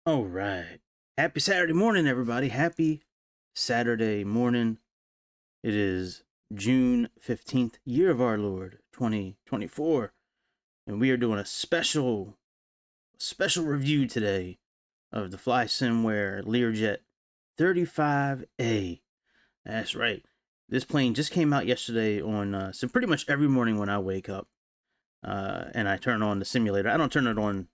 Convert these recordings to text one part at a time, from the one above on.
All right. Happy Saturday morning, everybody. Happy Saturday morning. It is June 15th, year of our Lord, 2024. And we are doing a special review today of the Fly Simware Learjet 35A. That's right. This plane just came out yesterday on, so pretty much every morning when I wake up and I turn on the simulator. I don't turn it on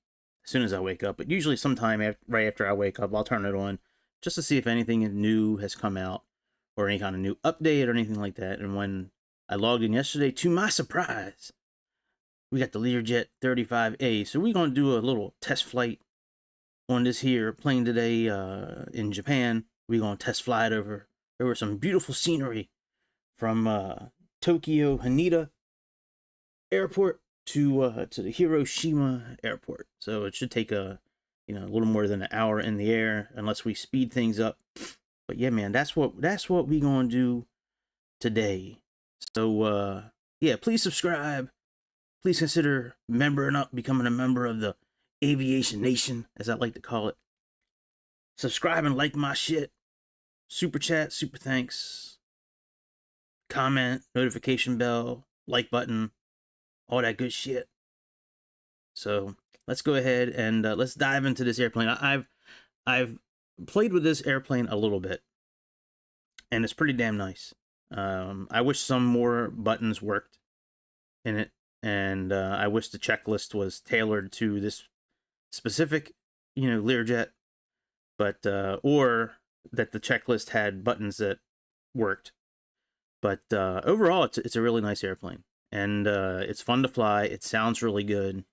as soon as I wake up, but usually sometime right after I wake up, I'll turn it on just to see if anything new has come out or any kind of new update or anything like that. And when I logged in yesterday, to my surprise, we got the Learjet 35A. So we're going to do a little test flight on this here plane today in Japan. We're going to test fly it over some beautiful scenery from Tokyo Haneda Airport to the Hiroshima airport. So it should take a little more than an hour in the air unless we speed things up. But yeah, man, that's what we gonna do today. So yeah, please subscribe. Please consider becoming a member of the Aviation Nation, as I like to call it. Subscribe and like my shit. Super chat, super thanks. Comment, notification bell, like button, all that good shit. So let's go ahead and let's dive into this airplane. I've played with this airplane a little bit, and it's pretty damn nice. I wish some more buttons worked in it, and I wish the checklist was tailored to this specific, Learjet, but or that the checklist had buttons that worked. But overall, it's a really nice airplane, and it's fun to fly. It sounds really good.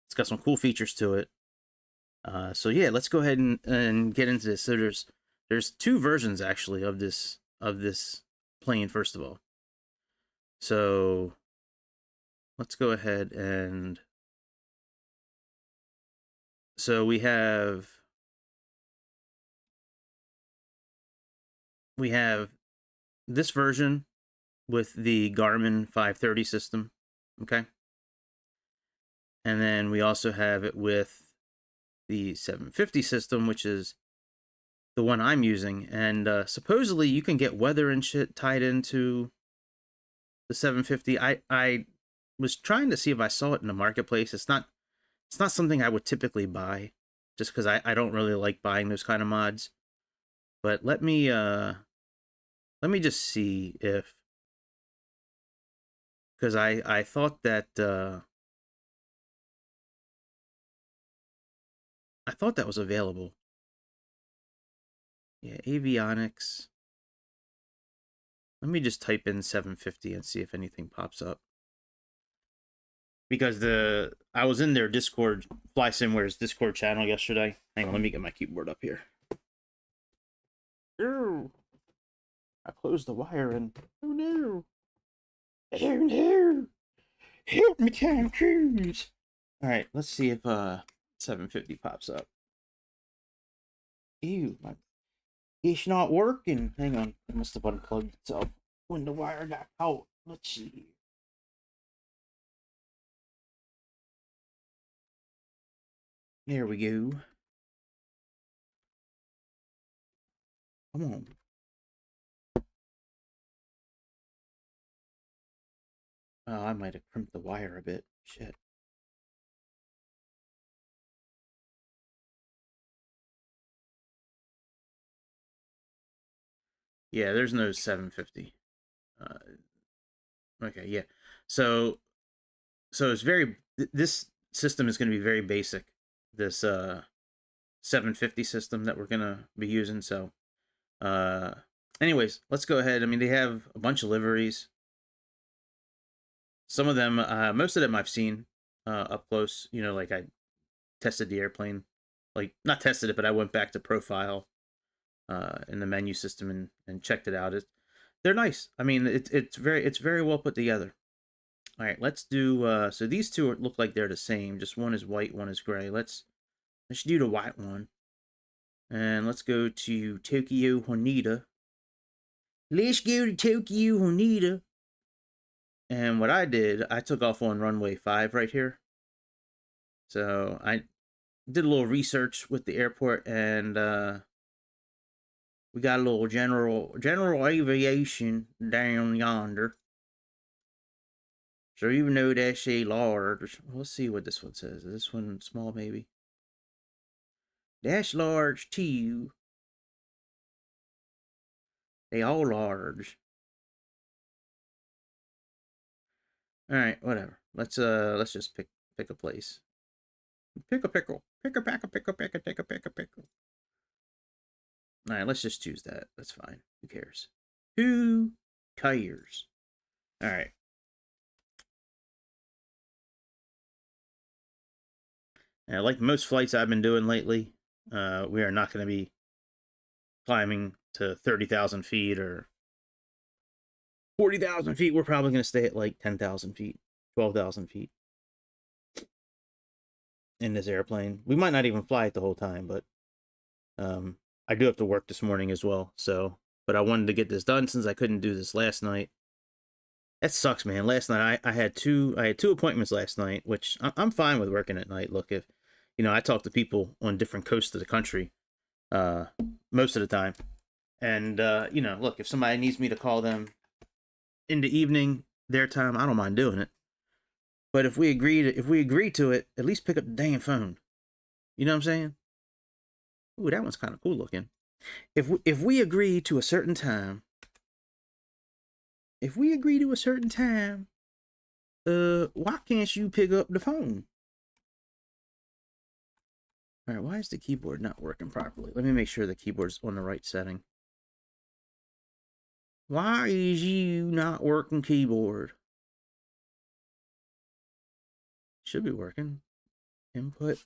It's got some cool features to it. So yeah, let's go ahead and get into this. So there's two versions actually of this plane. First of all, so let's go ahead and so we have this version with the Garmin 530 system, okay, and then we also have it with the 750 system, which is the one I'm using, and supposedly you can get weather and shit tied into the 750. I was trying to see if I saw it in the marketplace. It's not something I would typically buy, just because I don't really like buying those kind of mods. But let me just see if, because I thought that was available. Yeah, avionics. Let me just type in 750 and see if anything pops up. Because I was in their Discord, Fly Simware's Discord channel yesterday. Hang on, let me get my keyboard up here. Oh, I closed the wire and oh no. Oh no. Help me, Tom Cruise. Alright, let's see if 750 pops up. Ew, it's not working. Hang on, it must have unplugged itself when the wire got caught. Let's see. There we go. Come on. Oh, I might have crimped the wire a bit. Shit. Yeah, there's no 750. Okay, yeah. So it's this system is going to be very basic. This 750 system that we're going to be using. So anyways, let's go ahead. I mean, they have a bunch of liveries. Some of them, most of them I've seen up close. Like I tested the airplane, like not tested it, but I went back to profile in the menu system and checked it out. They're nice. I mean, it's very well put together. All right, let's do. So these two look like they're the same. Just one is white, one is gray. Let's do the white one, and let's go to Tokyo Haneda. Let's go to Tokyo Haneda. And what I did, I took off on runway 5 right here. So did a little research with the airport, and we got a little general aviation down yonder. So even though that's a large, let's see what this one says. Is this one small, maybe? That's large too. They all large. All right, whatever. Let's just pick a place. Pick a pickle. Pick a pack a pickle. Pick a pick a pick a pickle. All right, let's just choose that. That's fine. Who cares? Who cares? All right. Now, like most flights I've been doing lately, we are not going to be climbing to 30,000 feet or 40,000 feet. We're probably going to stay at like 10,000 feet, 12,000 feet in this airplane. We might not even fly it the whole time, but I do have to work this morning as well. So, but I wanted to get this done since I couldn't do this last night. That sucks, man. Last night I had two appointments last night, which I'm fine with working at night. Look, if I talk to people on different coasts of the country most of the time, and look, if somebody needs me to call them in the evening, their time, I don't mind doing it. But if we agree to it, at least pick up the damn phone. You know what I'm saying? Ooh, that one's kind of cool looking. If we agree to a certain time, why can't you pick up the phone? All right, why is the keyboard not working properly? Let me make sure the keyboard's on the right setting. Why is you not working, keyboard? Should be working. Input.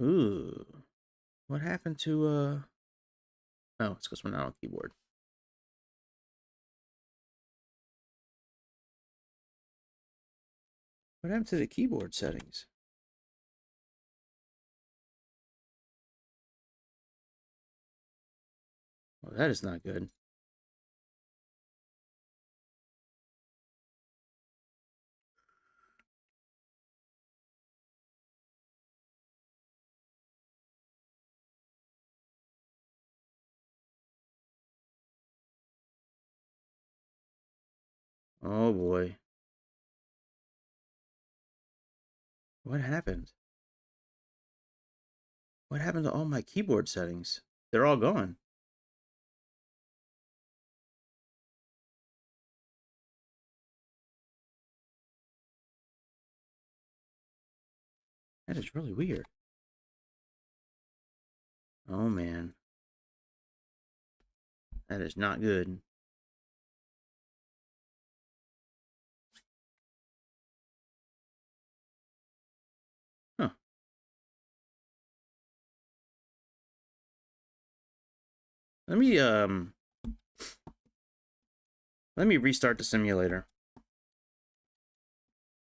Ooh. What happened to oh, it's because we're not on keyboard. What happened to the keyboard settings? Well, that is not good. Oh boy. What happened? What happened to all my keyboard settings? They're all gone. That is really weird. Oh man. That is not good. Huh. Let me restart the simulator.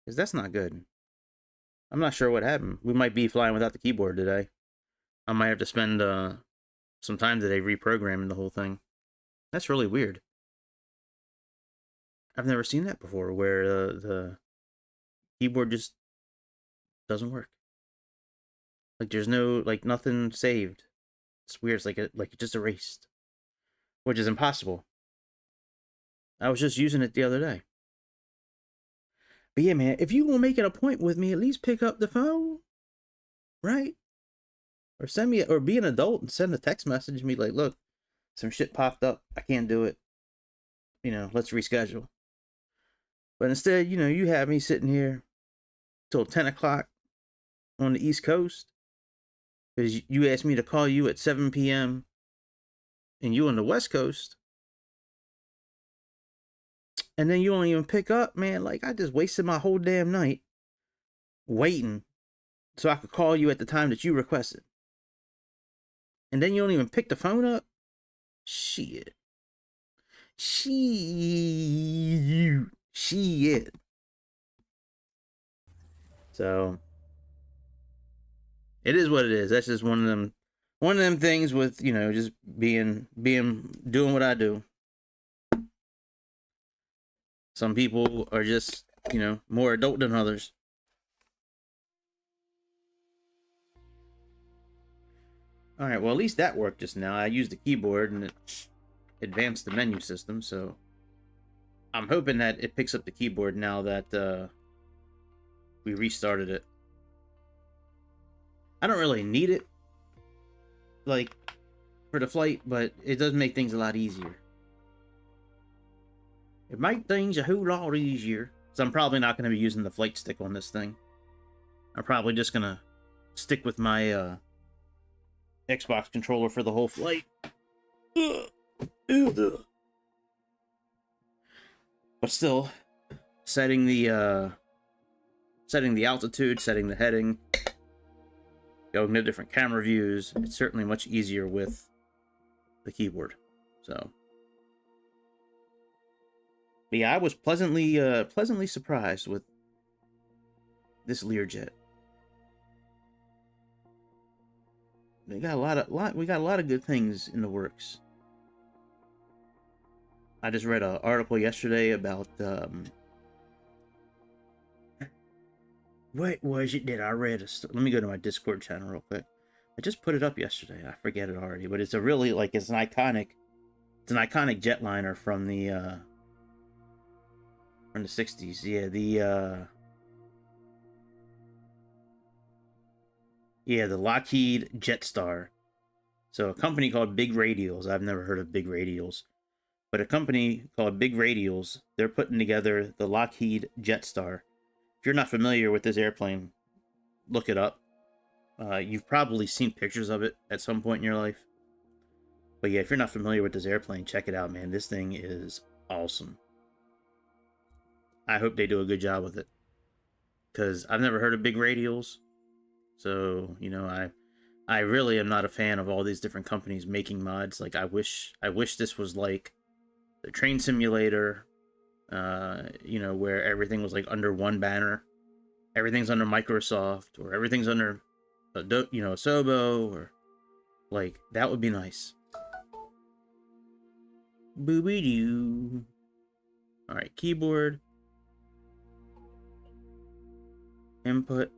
Because that's not good. I'm not sure what happened. We might be flying without the keyboard today. I might have to spend some time today reprogramming the whole thing. That's really weird. I've never seen that before, where the keyboard just doesn't work. Like there's no nothing saved. It's weird. It's like it just erased, which is impossible. I was just using it the other day. But yeah, man, if you gonna make it a point with me, at least pick up the phone, right? Or send me, or be an adult and send a text message and be like, look, some shit popped up. I can't do it. Let's reschedule. But instead, you have me sitting here till 10 o'clock on the East Coast because you asked me to call you at 7 p.m. and you on the West Coast. And then you don't even pick up, man. Like, I just wasted my whole damn night waiting so I could call you at the time that you requested. And then you don't even pick the phone up? Shit. Shit. So, it is what it is. That's just one of them things with, just doing what I do. Some people are just you know, more adult than others. Alright, well, at least that worked just now. I used the keyboard and it advanced the menu system, so I'm hoping that it picks up the keyboard now that we restarted it. I don't really need it, like, for the flight, but it does make things a lot easier. It makes things a whole lot easier. So I'm probably not going to be using the flight stick on this thing. I'm probably just going to stick with my Xbox controller for the whole flight. But still, setting the altitude, setting the heading, going to different camera views, it's certainly much easier with the keyboard. So, but yeah, I was pleasantly surprised with this Learjet. We got a lot of good things in the works. I just read an article yesterday about what was it that I read? Let me go to my Discord channel real quick. I just put it up yesterday. I forget it already, but it's a really it's an iconic jetliner from the 60s. Yeah, the Lockheed Jetstar. So a company called Big Radials. I've never heard of Big Radials, but a company called Big Radials, they're putting together the Lockheed Jetstar. If you're not familiar with this airplane, look it up. You've probably seen pictures of it at some point in your life. But yeah, if you're not familiar with this airplane, check it out, man. This thing is awesome. I hope they do a good job with it, because I've never heard of Big Radials. So, you know, I really am not a fan of all these different companies making mods. Like, I wish this was like the train simulator, you know, where everything was like under one banner. Everything's under Microsoft, or everything's under, you know, Asobo, or like, that would be nice. Booby-doo. Alright, keyboard. Input.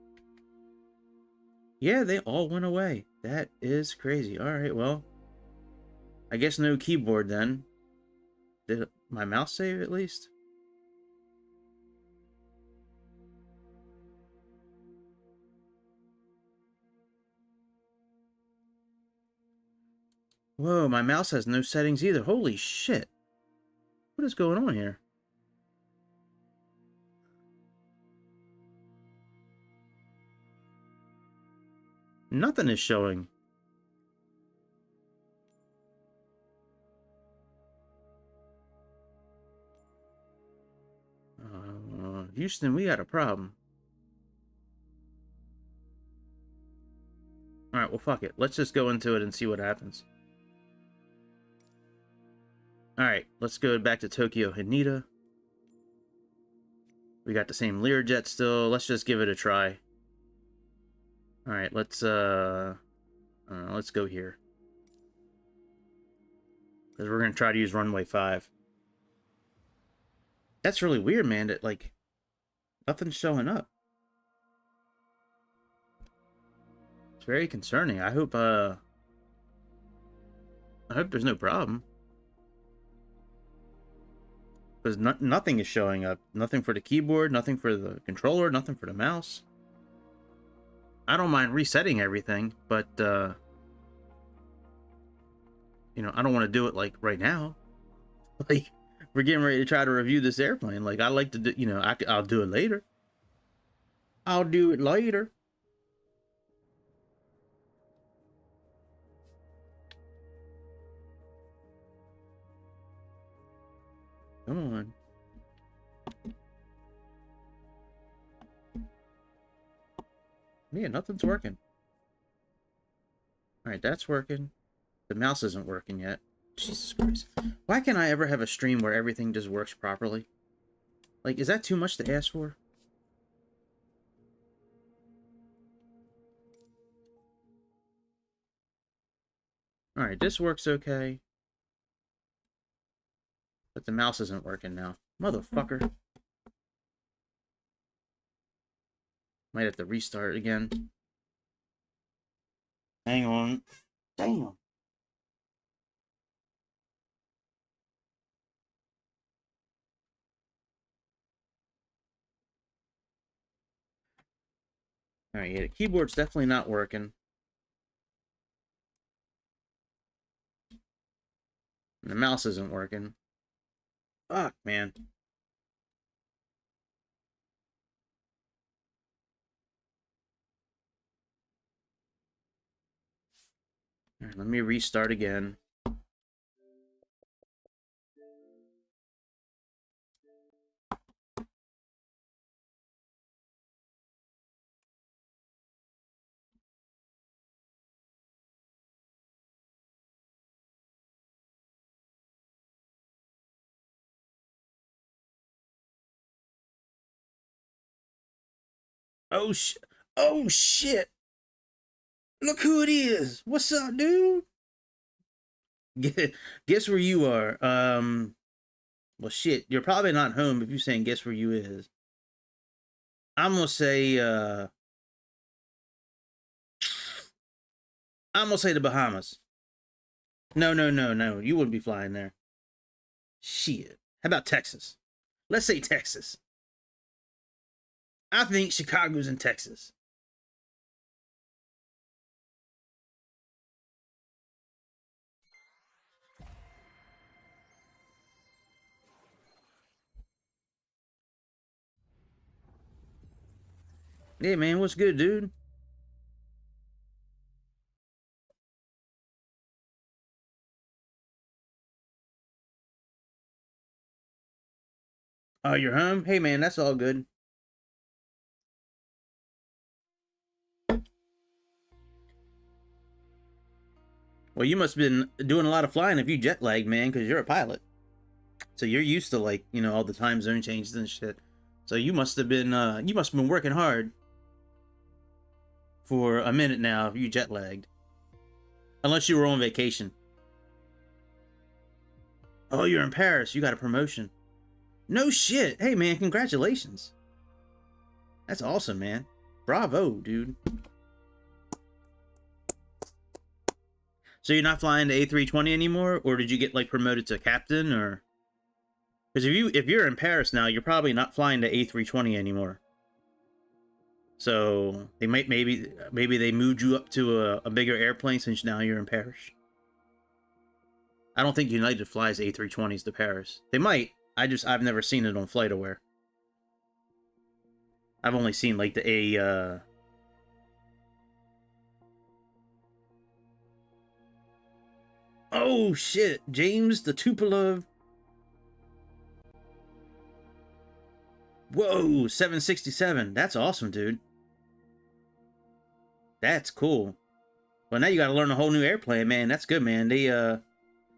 Yeah, they all went away. That is crazy. Alright, well, I guess no keyboard then. Did my mouse save at least? Whoa, my mouse has no settings either. Holy shit. What is going on here? Nothing is showing. Houston, we got a problem. Alright, well, fuck it. Let's just go into it and see what happens. Alright, let's go back to Tokyo Haneda. We got the same Learjet still. Let's just give it a try. Alright, let's go here. Because we're going to try to use runway 5. That's really weird, man. That, like, nothing's showing up. It's very concerning. I hope there's no problem. Because nothing is showing up. Nothing for the keyboard, nothing for the controller, nothing for the mouse. I don't mind resetting everything, but, you know, I don't want to do it, like, right now. Like, we're getting ready to try to review this airplane. Like, I like to do, you know, I'll do it later. I'll do it later. Come on. Yeah, nothing's working. Alright, that's working. The mouse isn't working yet. Jesus Christ. Why can't I ever have a stream where everything just works properly? Like, is that too much to ask for? Alright, this works okay. But the mouse isn't working now. Motherfucker. Might have to restart again. Hang on. Damn. Alright, yeah, the keyboard's definitely not working. And the mouse isn't working. Fuck, man. Alright, let me restart again. Oh, oh, shit. Look who it is. What's up, dude? Guess where you are. Well, shit. You're probably not home if you're saying guess where you is. I'm gonna say, the Bahamas. No. You wouldn't be flying there. Shit. How about Texas? Let's say Texas. I think Chicago's in Texas. Yeah, man, what's good, dude? Oh, you're home? Hey, man, that's all good. Well, you must have been doing a lot of flying if you jet lagged, man, because you're a pilot. So you're used to, like, you know, all the time zone changes and shit. So you must have been working hard for a minute now if you jet lagged. Unless you were on vacation. Oh, you're in Paris. You got a promotion. No shit. Hey, man, congratulations. That's awesome, man. Bravo, dude. So you're not flying the A320 anymore, or did you get like promoted to captain, or? Because if you're in Paris now, you're probably not flying the A320 anymore. So they might maybe they moved you up to a bigger airplane since now you're in Paris. I don't think United flies A320s to Paris. They might. I've never seen it on FlightAware. I've only seen like the A. Oh shit, James the Tupolev. Whoa, 767. That's awesome, dude. That's cool. Well, now you got to learn a whole new airplane, man. That's good, man. They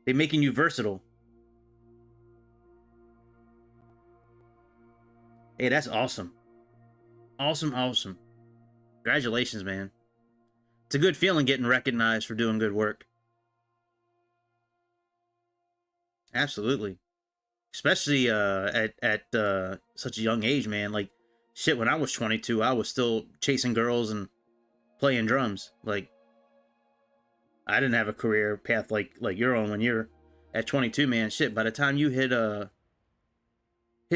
making you versatile. Hey, that's awesome. Awesome. Congratulations, man. It's a good feeling getting recognized for doing good work. Absolutely. Especially at such a young age, man. Like, shit, when I was 22, I was still chasing girls and playing drums. Like, I didn't have a career path like you're on when you're at 22, man. Shit, by the time you hit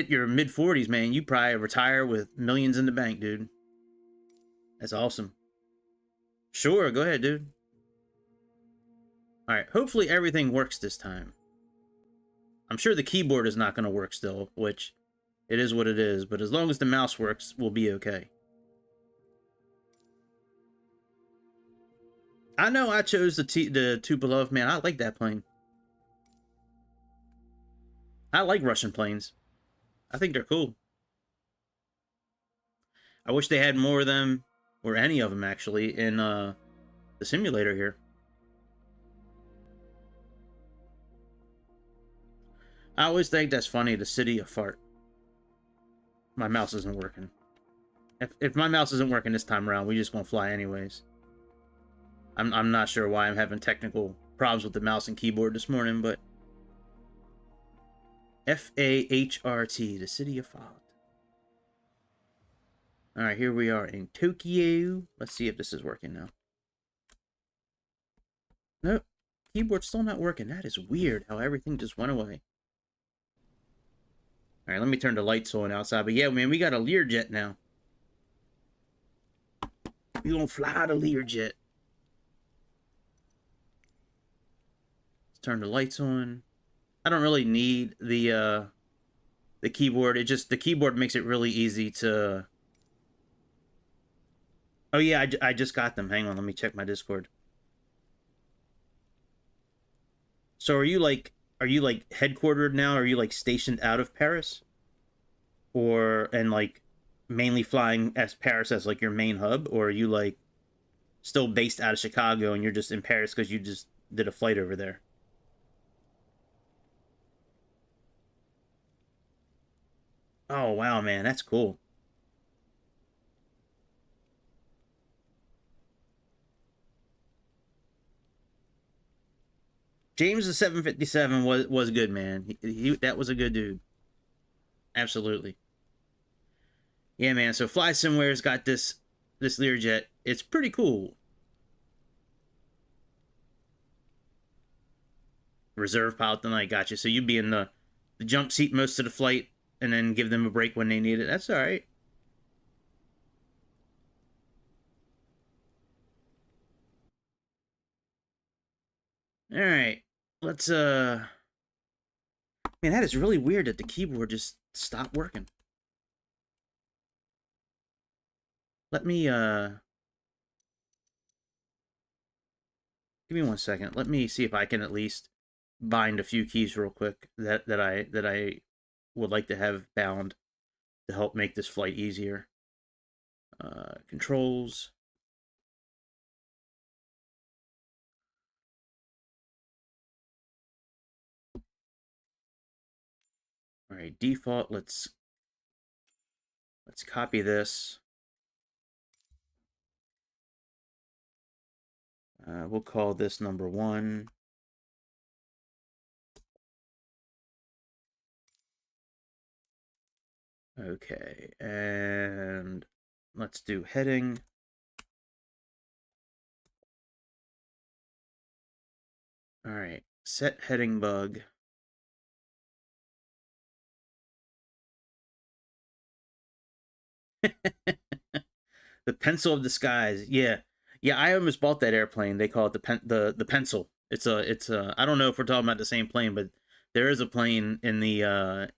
your mid 40s, man, you probably retire with millions in the bank, dude. That's awesome. Sure, go ahead, dude. All right, hopefully everything works this time. I'm sure the keyboard is not going to work still, which it is what it is, but as long as the mouse works, we'll be okay. I know I chose the Tupolev, man. I like that plane. I like Russian planes. I think they're cool. I wish they had more of them, or any of them actually, in the simulator here. I always think that's funny, the city of fart. My mouse isn't working. If my mouse isn't working this time around, we just gonna fly anyways. I'm not sure why I'm having technical problems with the mouse and keyboard this morning, but F-A-H-R-T, the city of fart. All right, here we are in Tokyo. Let's see if this is working now. Nope, keyboard's still not working. That is weird how everything just went away. All right, let me turn the lights on outside. But yeah, man, we got a Learjet now. We gonna fly the Learjet. Let's turn the lights on. I don't really need the keyboard. The keyboard makes it really easy to. Oh yeah, I just got them. Hang on, let me check my Discord. So are you like headquartered now? Are you like stationed out of Paris, or and like mainly flying as Paris as like your main hub, or are you like still based out of Chicago and you're just in Paris because you just did a flight over there? Oh wow, man, that's cool. James the 757 was good, man. That was a good dude. Absolutely. Yeah, man. So Fly Somewhere's got this Learjet. It's pretty cool. Reserve pilot then I got you. So you'd be in the jump seat most of the flight and then give them a break when they need it. That's all right. All right. Let's man, that is really weird that the keyboard just stopped working. Let me give me 1 second. Let me see if I can at least bind a few keys real quick that I would like to have bound to help make this flight easier. Controls. All right, default. Let's copy this. We'll call this number 1. Okay, and let's do heading. All right, set heading bug. The pencil of the skies. Yeah, yeah. I almost bought that airplane. They call it the pencil. It's a. I don't know if we're talking about the same plane, but there is a plane in the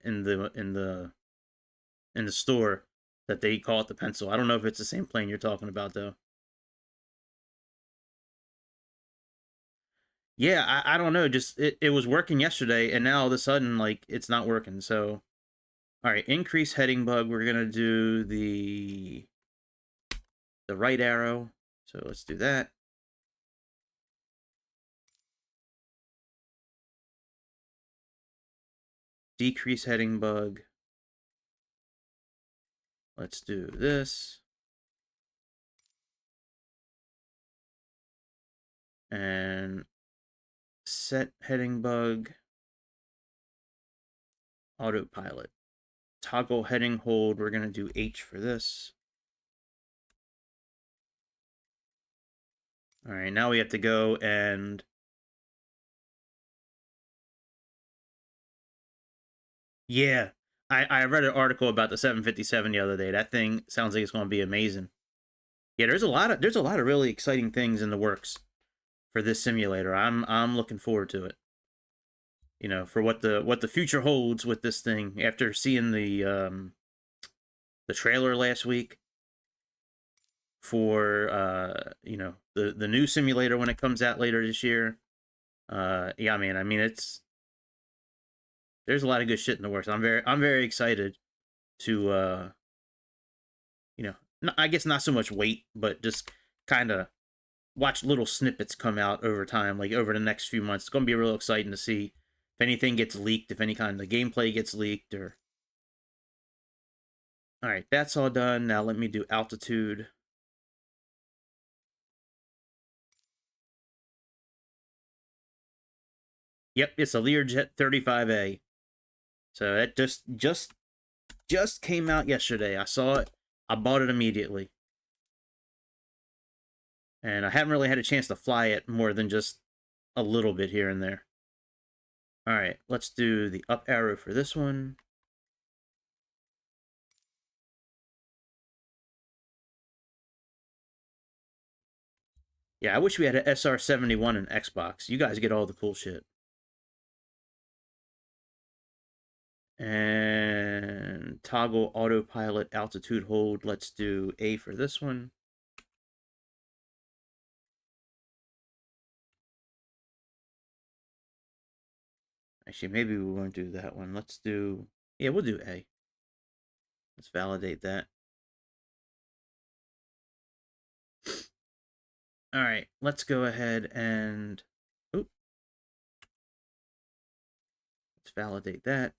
store that they call it the pencil. I don't know if it's the same plane you're talking about though. Yeah, I don't know. Just it was working yesterday, and now all of a sudden like it's not working. So all right, increase heading bug. We're gonna do the right arrow. So let's do that. Decrease heading bug. Let's do this. And set heading bug. Autopilot. Toggle heading hold. We're going to do H for this. All right, now we have to go and yeah, I read an article about the 757 the other day. That thing sounds like it's going to be amazing. Yeah, there's a lot of really exciting things in the works for this simulator. I'm looking forward to it. For what the future holds with this thing after seeing the trailer last week for the new simulator when it comes out later this year. Yeah, man. I mean, there's a lot of good shit in the works. I'm very excited to I guess not so much wait, but just kind of watch little snippets come out over time, like over the next few months. It's gonna be real exciting to see if anything gets leaked, if any kind of gameplay gets leaked, or. All right, that's all done. Now let me do altitude. Yep, it's a Learjet 35A. So that just came out yesterday. I saw it I bought it immediately. And I haven't really had a chance to fly it more than just a little bit here and there. All right, let's do the up arrow for this one. Yeah, I wish we had an SR-71 in Xbox. You guys get all the cool shit. And toggle autopilot altitude hold. Let's do A for this one. Actually, maybe we won't do that one. Let's do... Yeah, we'll do A. Let's validate that. All right, let's go ahead and... Oop. Let's validate that.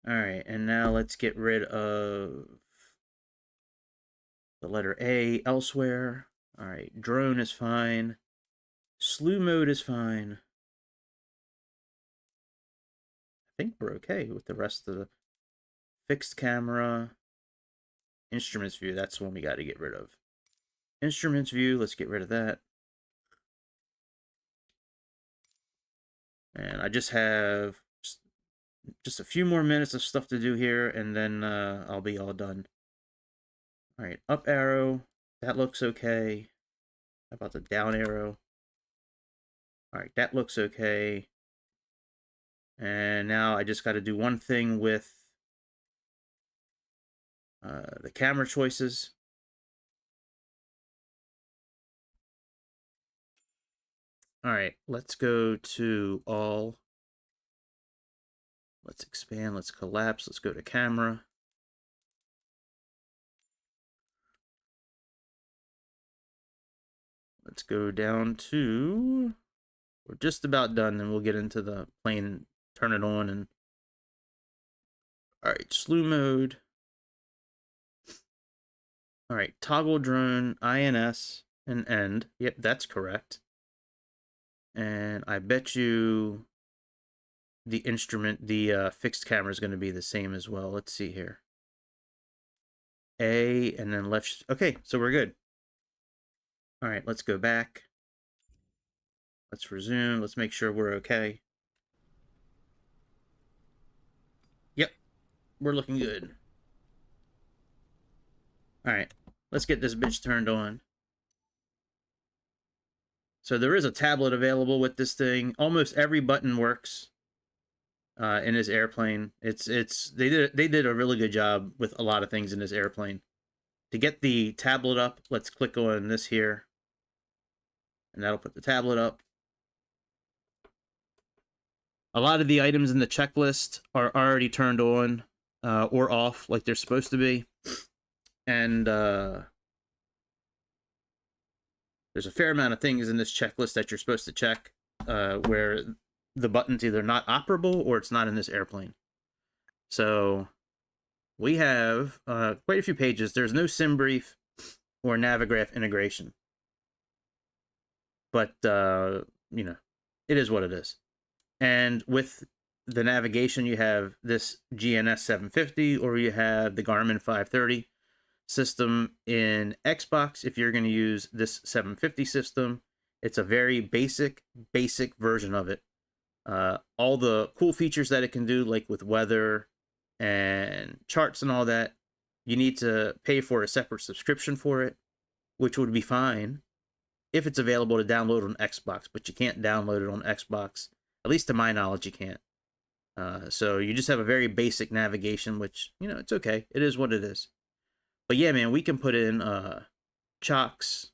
All right, and now let's get rid of the letter A elsewhere. All right, drone is fine. Slew mode is fine. I think we're okay with the rest of the fixed camera. Instruments view, that's the one we got to get rid of. Instruments view, let's get rid of that. And I just have just a few more minutes of stuff to do here, and then I'll be all done. All right, up arrow, that looks okay. How about the down arrow? All right, that looks okay. And now I just got to do one thing with the camera choices. All right, let's go to all. Let's expand, let's collapse, let's go to camera. Let's go down to, we're just about done, then we'll get into the plane and turn it on. And all right, slew mode. All right, toggle drone, INS, and end. Yep, that's correct. And I bet you the instrument, the fixed camera is going to be the same as well. Let's see here. A, and then left. Okay, so we're good. All right, let's go back. Let's resume. Let's make sure we're okay. Yep, we're looking good. All right, let's get this bitch turned on. So there is a tablet available with this thing. Almost every button works in this airplane. They did a really good job with a lot of things in this airplane. To get the tablet up, let's click on this here, and that'll put the tablet up. A lot of the items in the checklist are already turned on or off like they're supposed to be. And there's a fair amount of things in this checklist that you're supposed to check where the button's either not operable or it's not in this airplane. So we have quite a few pages. There's no sim brief or Navigraph integration. But, you know, it is what it is. And with the navigation, you have this GNS 750 or you have the Garmin 530 system in Xbox. If you're going to use this 750 system, it's a very basic version of it. All the cool features that it can do, like with weather and charts and all that, you need to pay for a separate subscription for it, which would be fine if it's available to download on Xbox, but you can't download it on Xbox. At least to my knowledge, you can't. So you just have a very basic navigation, which, you know, it's okay. It is what it is. But yeah, man, we can put in chocks,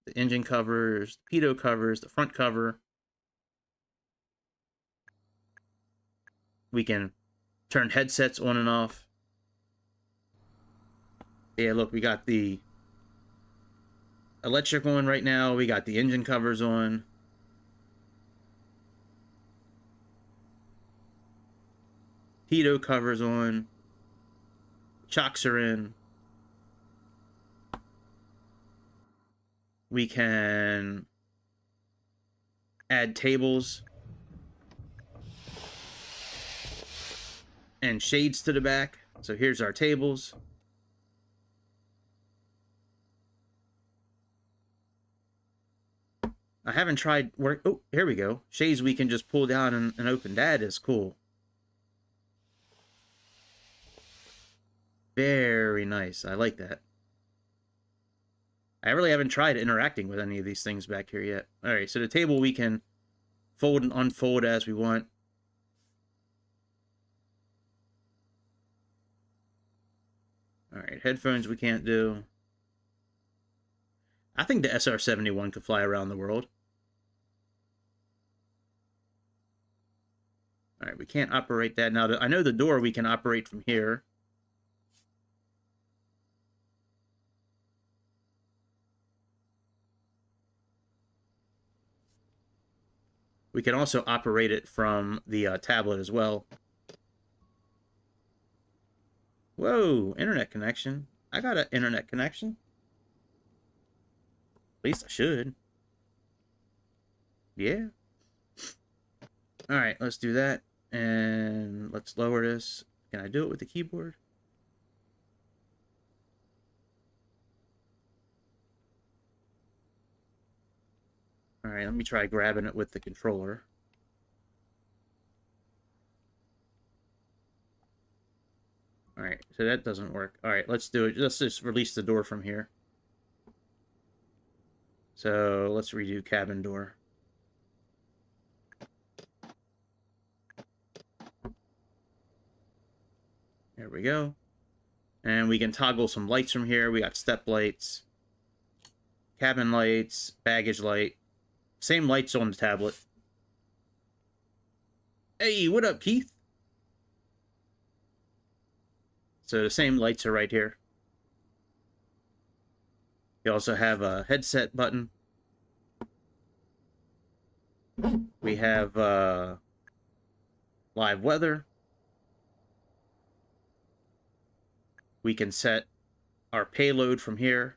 the engine covers, the pitot covers, the front cover. We can turn headsets on and off. Yeah, look, we got the electric on right now. We got the engine covers on. Pitot covers on. Chocks are in. We can add tables and shades to the back. So here's our tables. I haven't tried work. Oh, here we go. Shades we can just pull down and open. That is cool. Very nice. I like that. I really haven't tried interacting with any of these things back here yet. All right, so the table we can fold and unfold as we want. All right, headphones we can't do. I think the SR-71 could fly around the world. All right, we can't operate that. Now, I know the door we can operate from here. We can also operate it from the tablet as well. Whoa, internet connection. I got an internet connection. At least I should. Yeah. All right, let's do that. And let's lower this. Can I do it with the keyboard? All right, let me try grabbing it with the controller. All right, so that doesn't work. All right, let's do it. Let's just release the door from here. So let's redo cabin door. There we go. And we can toggle some lights from here. We got step lights, cabin lights, baggage light. Same lights on the tablet. Hey, what up, Keith? So the same lights are right here. You also have a headset button. We have live weather. We can set our payload from here.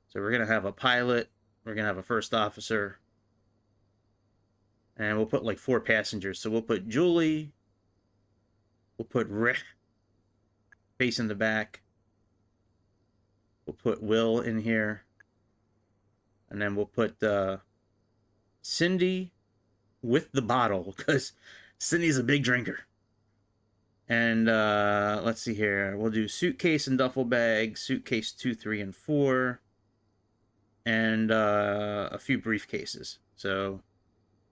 So we're going to have a pilot. We're going to have a first officer. And we'll put like 4 passengers. So we'll put Julie. We'll put Rick facing the back. We'll put Will in here. And then we'll put Cindy with the bottle, because Cindy's a big drinker. And let's see here. We'll do suitcase and duffel bag, suitcase 2, 3, and 4, and a few briefcases. So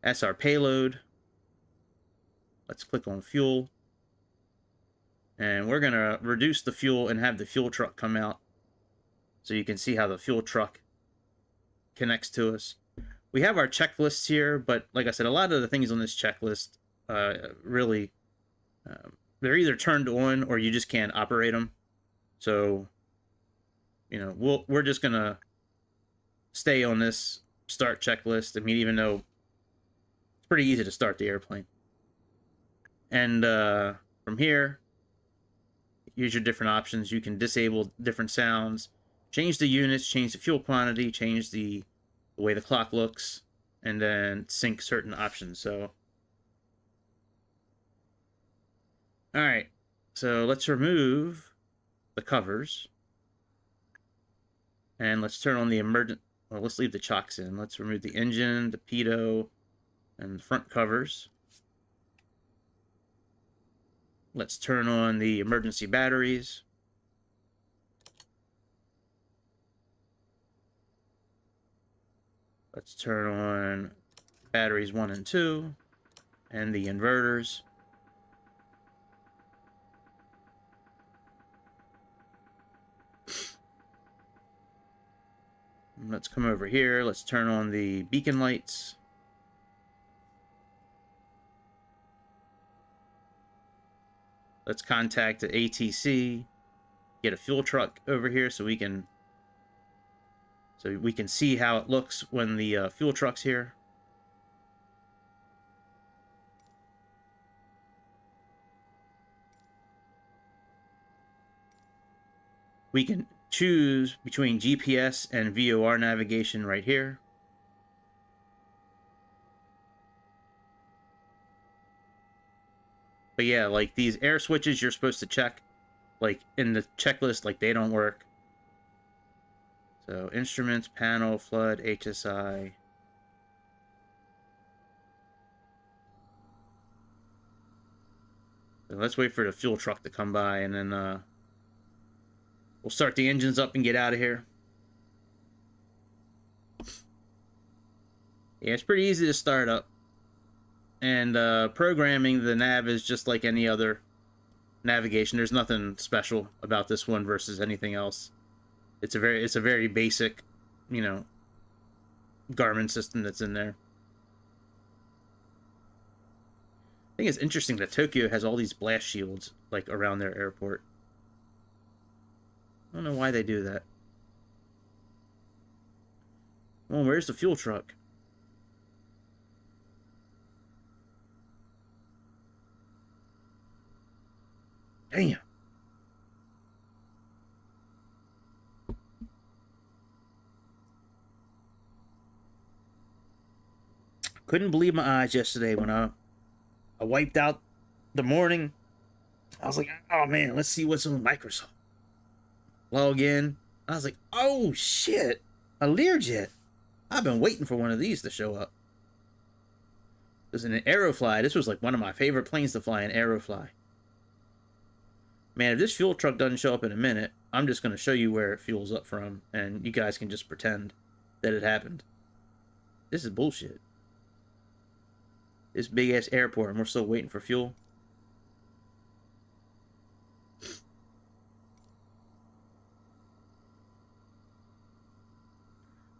that's our payload. Let's click on fuel. And we're going to reduce the fuel and have the fuel truck come out, so you can see how the fuel truck connects to us. We have our checklists here, but like I said, a lot of the things on this checklist really, they're either turned on or you just can't operate them. So, you know, we're just going to stay on this start checklist. I mean, even though it's pretty easy to start the airplane. And from here, use your different options. You can disable different sounds, change the units, change the fuel quantity, change the way the clock looks, and then sync certain options. So, all right, so let's remove the covers, and let's turn on the emergent. Well, let's leave the chocks in. Let's remove the engine, the pitot, and the front covers. Let's turn on the emergency batteries. Let's turn on batteries 1 and 2 and the inverters. And let's come over here. Let's turn on the beacon lights. Let's contact the ATC, get a fuel truck over here so we can see how it looks when the fuel truck's here. We can choose between GPS and VOR navigation right here. But yeah, like these air switches you're supposed to check, like in the checklist, like they don't work. So instruments, panel, flood, HSI. Let's wait for the fuel truck to come by, and then we'll start the engines up and get out of here. Yeah, it's pretty easy to start up. And programming the nav is just like any other navigation. There's nothing special about this one versus anything else. It's a very basic, you know, Garmin system that's in there. I think it's interesting that Tokyo has all these blast shields like around their airport. I don't know why they do that. Well, where's the fuel truck? Damn. Couldn't believe my eyes yesterday when I wiped out the morning. I was like, oh man, let's see what's on Microsoft. Log in. I was like, oh shit, a Learjet. I've been waiting for one of these to show up. It was an Aerofly. This was like one of my favorite planes to fly, an Aerofly. Man, if this fuel truck doesn't show up in a minute, I'm just going to show you where it fuels up from, and you guys can just pretend that it happened. This is bullshit. This big-ass airport, and we're still waiting for fuel.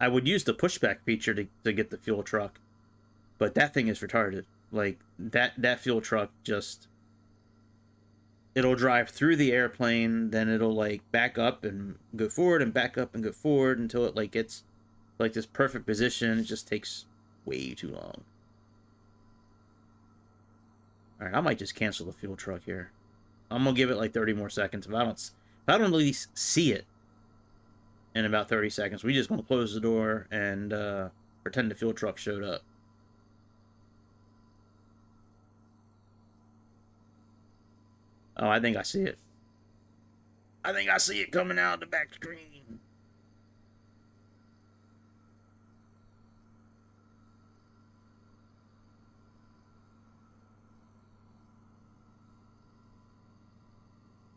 I would use the pushback feature to get the fuel truck, but that thing is retarded. Like, that fuel truck just... It'll drive through the airplane, then it'll, like, back up and go forward and back up and go forward until it, like, gets, like, this perfect position. It just takes way too long. Alright, I might just cancel the fuel truck here. I'm gonna give it, like, 30 more seconds. If I don't at least see it in about 30 seconds, we just gonna close the door and, pretend the fuel truck showed up. Oh, I think I see it. I think I see it coming out the back screen.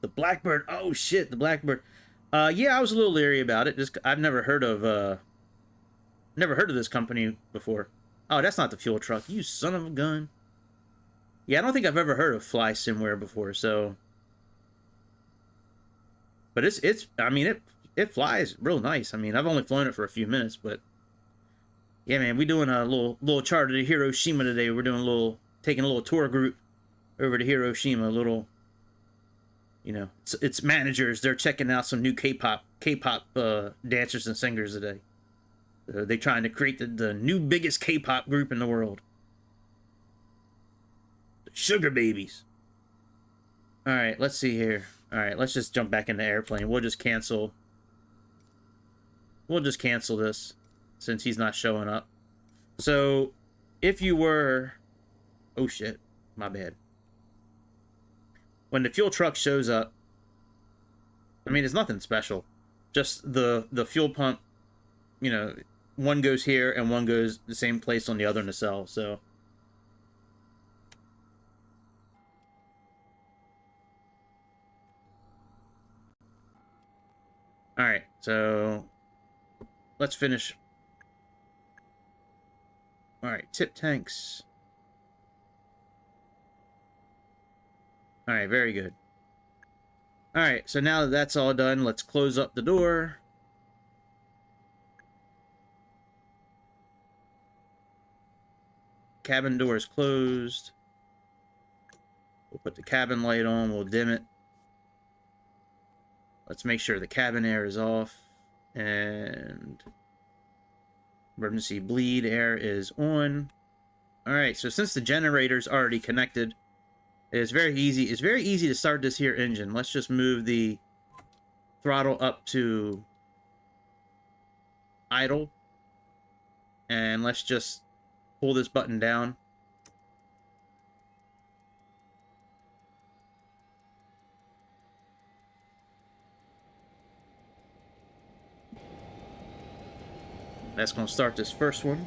The Blackbird. Oh shit, the Blackbird. Yeah, I was a little leery about it. Just I've never heard of this company before. Oh, that's not the fuel truck. You son of a gun. Yeah, I don't think I've ever heard of Fly Simware before, so. But I mean, it flies real nice. I mean, I've only flown it for a few minutes, but yeah, man, we doing a little charter to Hiroshima today. We're doing taking a little tour group over to Hiroshima. A little, you know, it's managers. They're checking out some new K-pop dancers and singers today. They're trying to create the new biggest K-pop group in the world. Sugar babies. All right, let's see here. All right, let's just jump back in the airplane. We'll just cancel this since he's not showing up. So if you were, oh shit, my bad. When the fuel truck shows up, I mean, it's nothing special. Just the fuel pump, you know, one goes here and one goes the same place on the other nacelle, so. Alright, so let's finish. Alright, tip tanks. Alright, very good. Alright, so now that that's all done, let's close up the door. Cabin door is closed. We'll put the cabin light on, we'll dim it. Let's make sure the cabin air is off, and emergency bleed air is on. Alright, so since the generator's already connected, it's very easy. It's very easy to start this here engine. Let's just move the throttle up to idle, and let's just pull this button down. That's going to start this first one.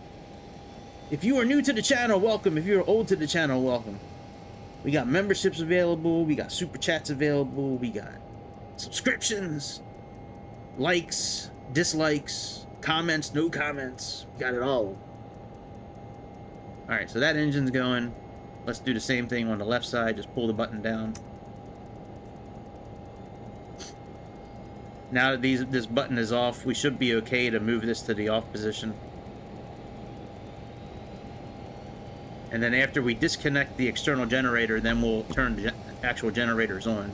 If you are new to the channel, welcome. If you're old to the channel, welcome. We got memberships available. We got super chats available. We got subscriptions, likes, dislikes, comments, no comments. We got it all. All right, so that engine's going. Let's do the same thing on the left side. Just pull the button down. Now that this button is off, we should be okay to move this to the off position. And then after we disconnect the external generator, then we'll turn the actual generators on.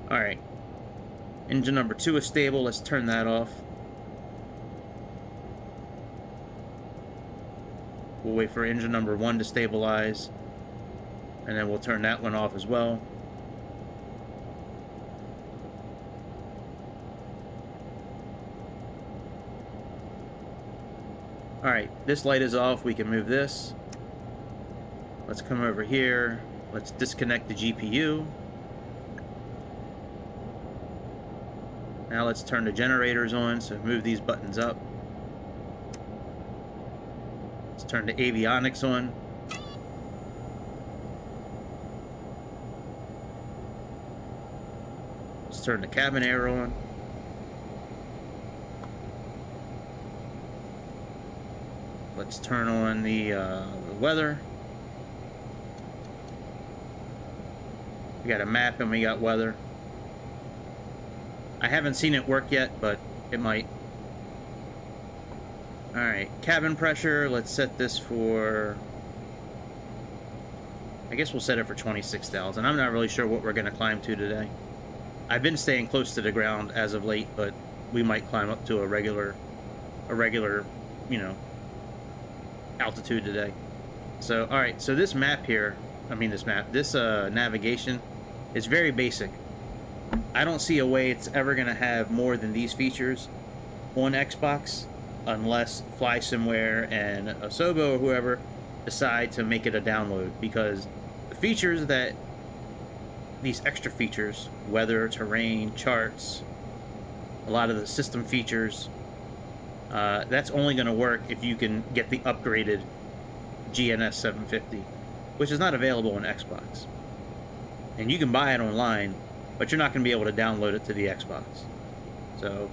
Alright. Engine number 2 is stable. Let's turn that off. We'll wait for engine number 1 to stabilize. And then we'll turn that one off as well. Alright, this light is off. We can move this. Let's come over here. Let's disconnect the GPU. Now let's turn the generators on, so move these buttons up. Let's turn the avionics on. Let's turn the cabin air on. Let's turn on the weather. We got a map and we got weather. I haven't seen it work yet, but it might. Alright, cabin pressure. Let's set this for... I guess we'll set it for 26,000. I'm not really sure what we're going to climb to today. I've been staying close to the ground as of late, but we might climb up to a regular, you know, altitude today. So, alright, so this map here, this navigation is very basic. I don't see a way it's ever going to have more than these features on Xbox unless FlySimware and Asobo or whoever decide to make it a download, because the features that these extra features, weather, terrain, charts, a lot of the system features, that's only going to work if you can get the upgraded GNS 750, which is not available on Xbox. And you can buy it online, but you're not going to be able to download it to the Xbox. So,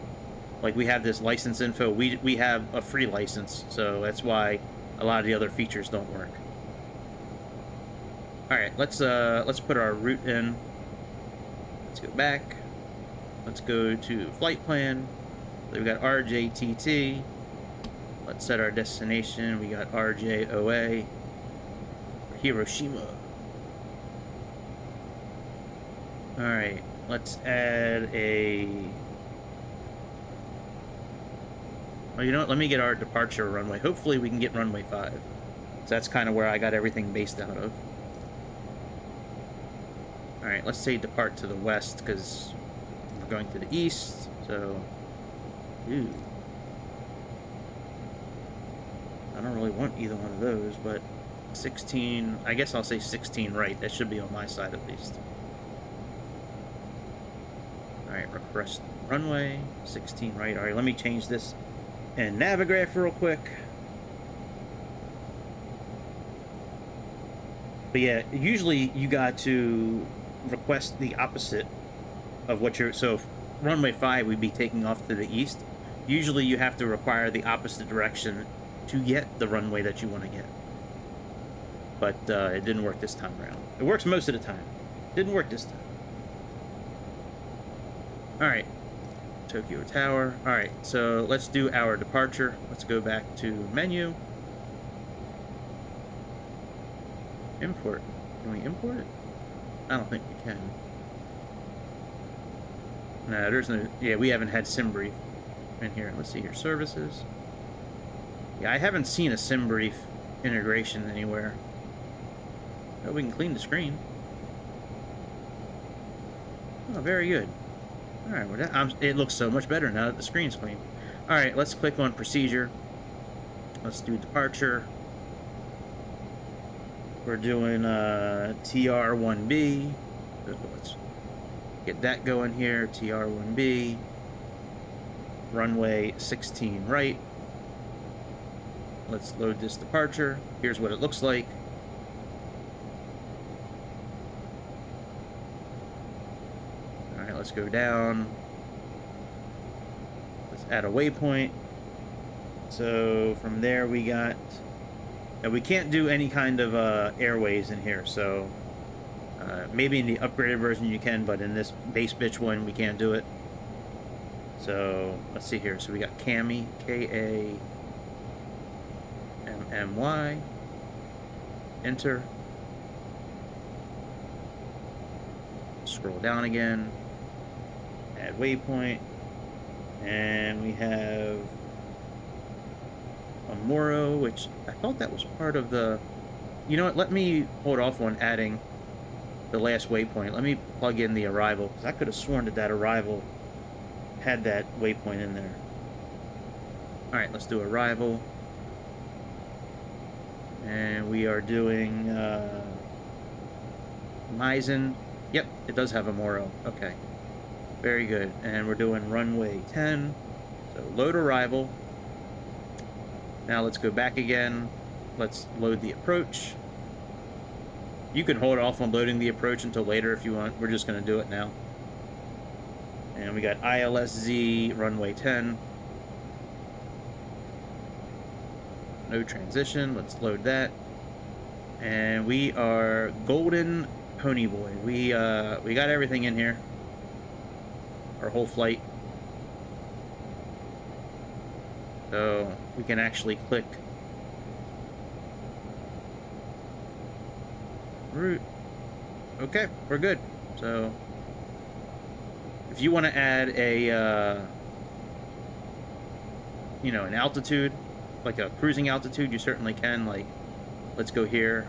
like, we have this license info. We have a free license, so that's why a lot of the other features don't work. All right, let's put our route in. Let's go back. Let's go to flight plan. So we've got RJTT. Let's set our destination. We got RJOA. Hiroshima. Alright, let's add a... Well, you know what? Let me get our departure runway. Hopefully we can get runway 5. So that's kind of where I got everything based out of. Alright, let's say depart to the west, because we're going to the east, so... Ooh. I don't really want either one of those, but 16... I guess I'll say 16 right. That should be on my side at least. Alright, request runway, 16 right. Alright, let me change this in Navigraph real quick. But yeah, usually you got to request the opposite of what you're... So if runway 5 we'd be taking off to the east. Usually you have to require the opposite direction to get the runway that you want to get. But it didn't work this time around. It works most of the time. Didn't work this time. Alright, Tokyo Tower. Alright, so let's do our departure. Let's go back to menu. Import. Can we import it? I don't think we can. No, there's no... Yeah, we haven't had SimBrief in here. Let's see here. Services. Yeah, I haven't seen a SimBrief integration anywhere. Oh, we can clean the screen. Oh, very good. Alright, well, it looks so much better now that the screen's clean. Alright, let's click on procedure. Let's do departure. We're doing TR1B. Let's get that going here. TR1B. Runway 16 right. let's load this departure. Here's what it looks like. All right, let's go down. Let's add a waypoint. So from there we got... Now we can't do any kind of airways in here, so maybe in the upgraded version you can, but in this base bitch one we can't do it. So let's see here. So we got Cami, K-A-M-M-Y. Enter. Scroll down again. Add waypoint. And we have a Moro, which I thought that was part of the... You know what? Let me hold off on adding the last waypoint. Let me plug in the arrival, because I could have sworn that that arrival had that waypoint in there. Alright, let's do arrival. And we are doing Meissen. Yep, it does have a Moro. Okay. Very good. And we're doing runway 10. So load arrival. Now let's go back again. Let's load the approach. You can hold off on loading the approach until later if you want. We're just going to do it now. And we got ILSZ runway 10. No transition. Let's load that. And we are Golden Pony Boy. We got everything in here. Our whole flight. So we can actually click route. Okay, we're good. So if you want to add a you know, an altitude, like a cruising altitude, you certainly can. Like, let's go here.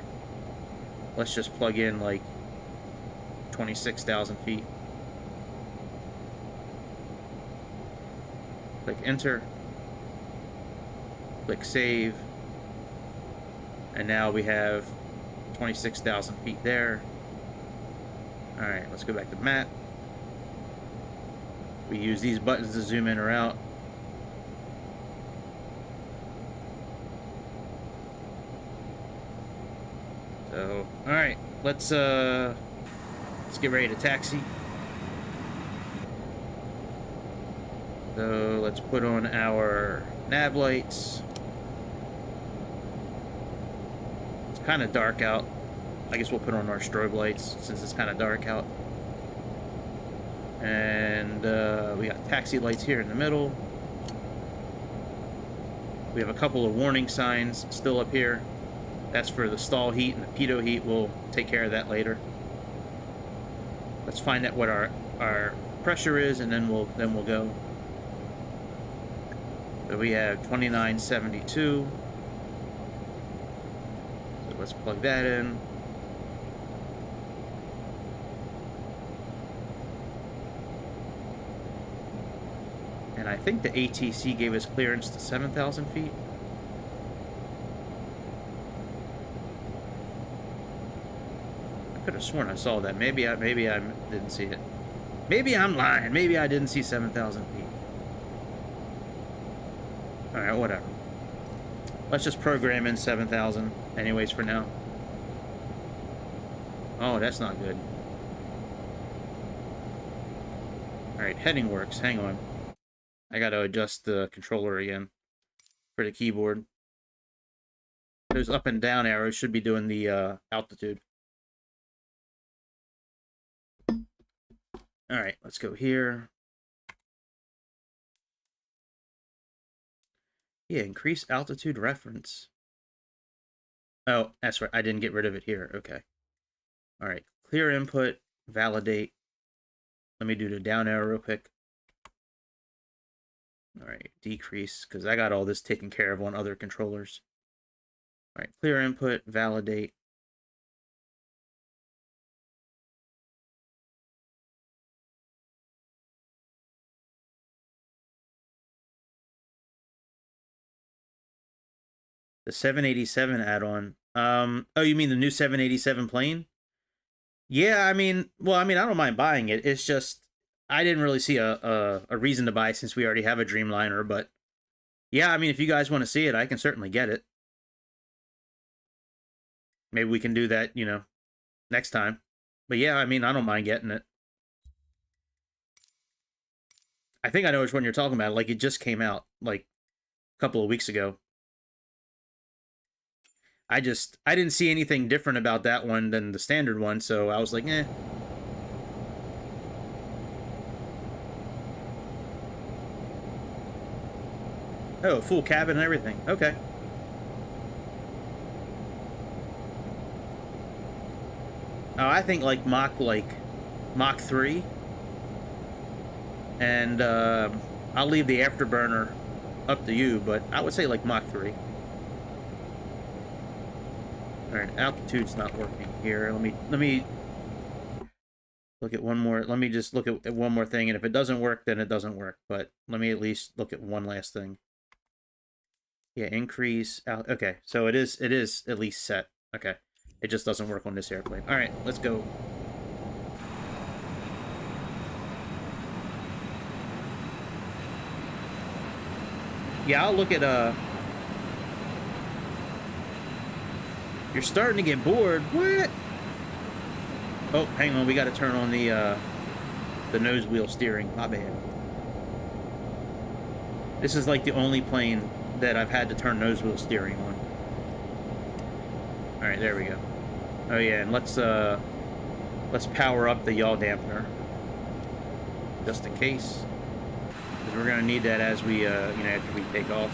Let's just plug in like 26,000 feet. Click enter. Click save. And now we have 26,000 feet there. Alright, let's go back to map. We use these buttons to zoom in or out. So, alright, let's get ready to taxi. So let's put on our nav lights. It's kind of dark out. I guess we'll put on our strobe lights since it's kind of dark out. And we got taxi lights here in the middle. We have a couple of warning signs still up here. That's for the stall heat and the pitot heat. We'll take care of that later. Let's find out what our pressure is, and then we'll go. So we have 2972. So let's plug that in. And I think the ATC gave us clearance to 7,000 feet. I could have sworn I saw that. Maybe I didn't see it. Maybe I'm lying. Maybe I didn't see 7,000 feet. Alright, whatever. Let's just program in 7,000 anyways for now. Oh, that's not good. Alright, heading works. Hang on. I gotta adjust the controller again for the keyboard. Those up and down arrows should be doing the altitude. Alright, let's go here. Yeah, increase altitude reference. Oh, that's right. I didn't get rid of it here. Okay. Alright, clear input, validate. Let me do the down arrow real quick. Alright, decrease, because I got all this taken care of on other controllers. Alright, clear input, validate. The 787 add-on. Oh, you mean the new 787 plane? Yeah, I mean, I don't mind buying it. It's just, I didn't really see a reason to buy since we already have a Dreamliner, but yeah, I mean, if you guys want to see it, I can certainly get it. Maybe we can do that, you know, next time. But yeah, I mean, I don't mind getting it. I think I know which one you're talking about. Like, it just came out, like, a couple of weeks ago. I didn't see anything different about that one than the standard one, so I was like, eh. Oh, full cabin and everything. Okay. Oh, I think like Mach 3. And I'll leave the afterburner up to you, but I would say like Mach 3. Alright, altitude's not working here. Let me look at one more. Let me just look at one more thing, and if it doesn't work, then it doesn't work. But let me at least look at one last thing. Yeah, increase. Okay, so it is at least set. Okay, it just doesn't work on this airplane. All right, let's go. Yeah, I'll look at You're starting to get bored. What? Oh, hang on. We got to turn on the nose wheel steering. My bad. This is like the only plane that I've had to turn nose wheel steering on. All right, there we go. Oh yeah, and let's power up the yaw dampener just in case, because we're gonna need that as we you know, after we take off.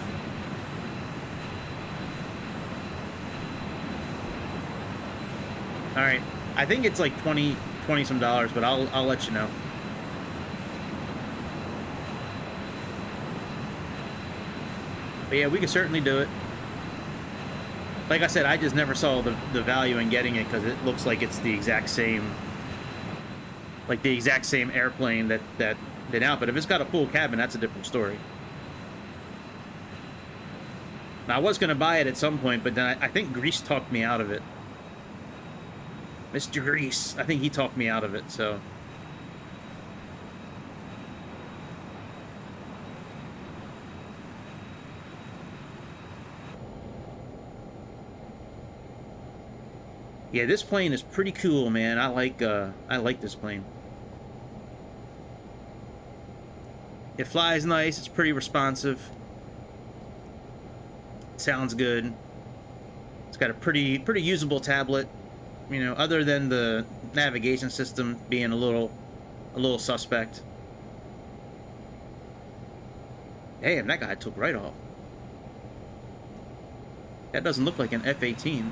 All right, I think it's like 20 some dollars, but I'll let you know. But yeah, we can certainly do it. Like I said, I just never saw the value in getting it because it looks like it's the exact same, like the exact same airplane that did out. But if it's got a full cabin, that's a different story. Now, I was going to buy it at some point, but then I think Grease talked me out of it. Mr. Grease, I think he talked me out of it, so... Yeah, this plane is pretty cool, man. I like this plane. It flies nice. It's pretty responsive. It sounds good. It's got a pretty usable tablet. You know, other than the navigation system being a little suspect. Damn, that guy took right off. That doesn't look like an F-18.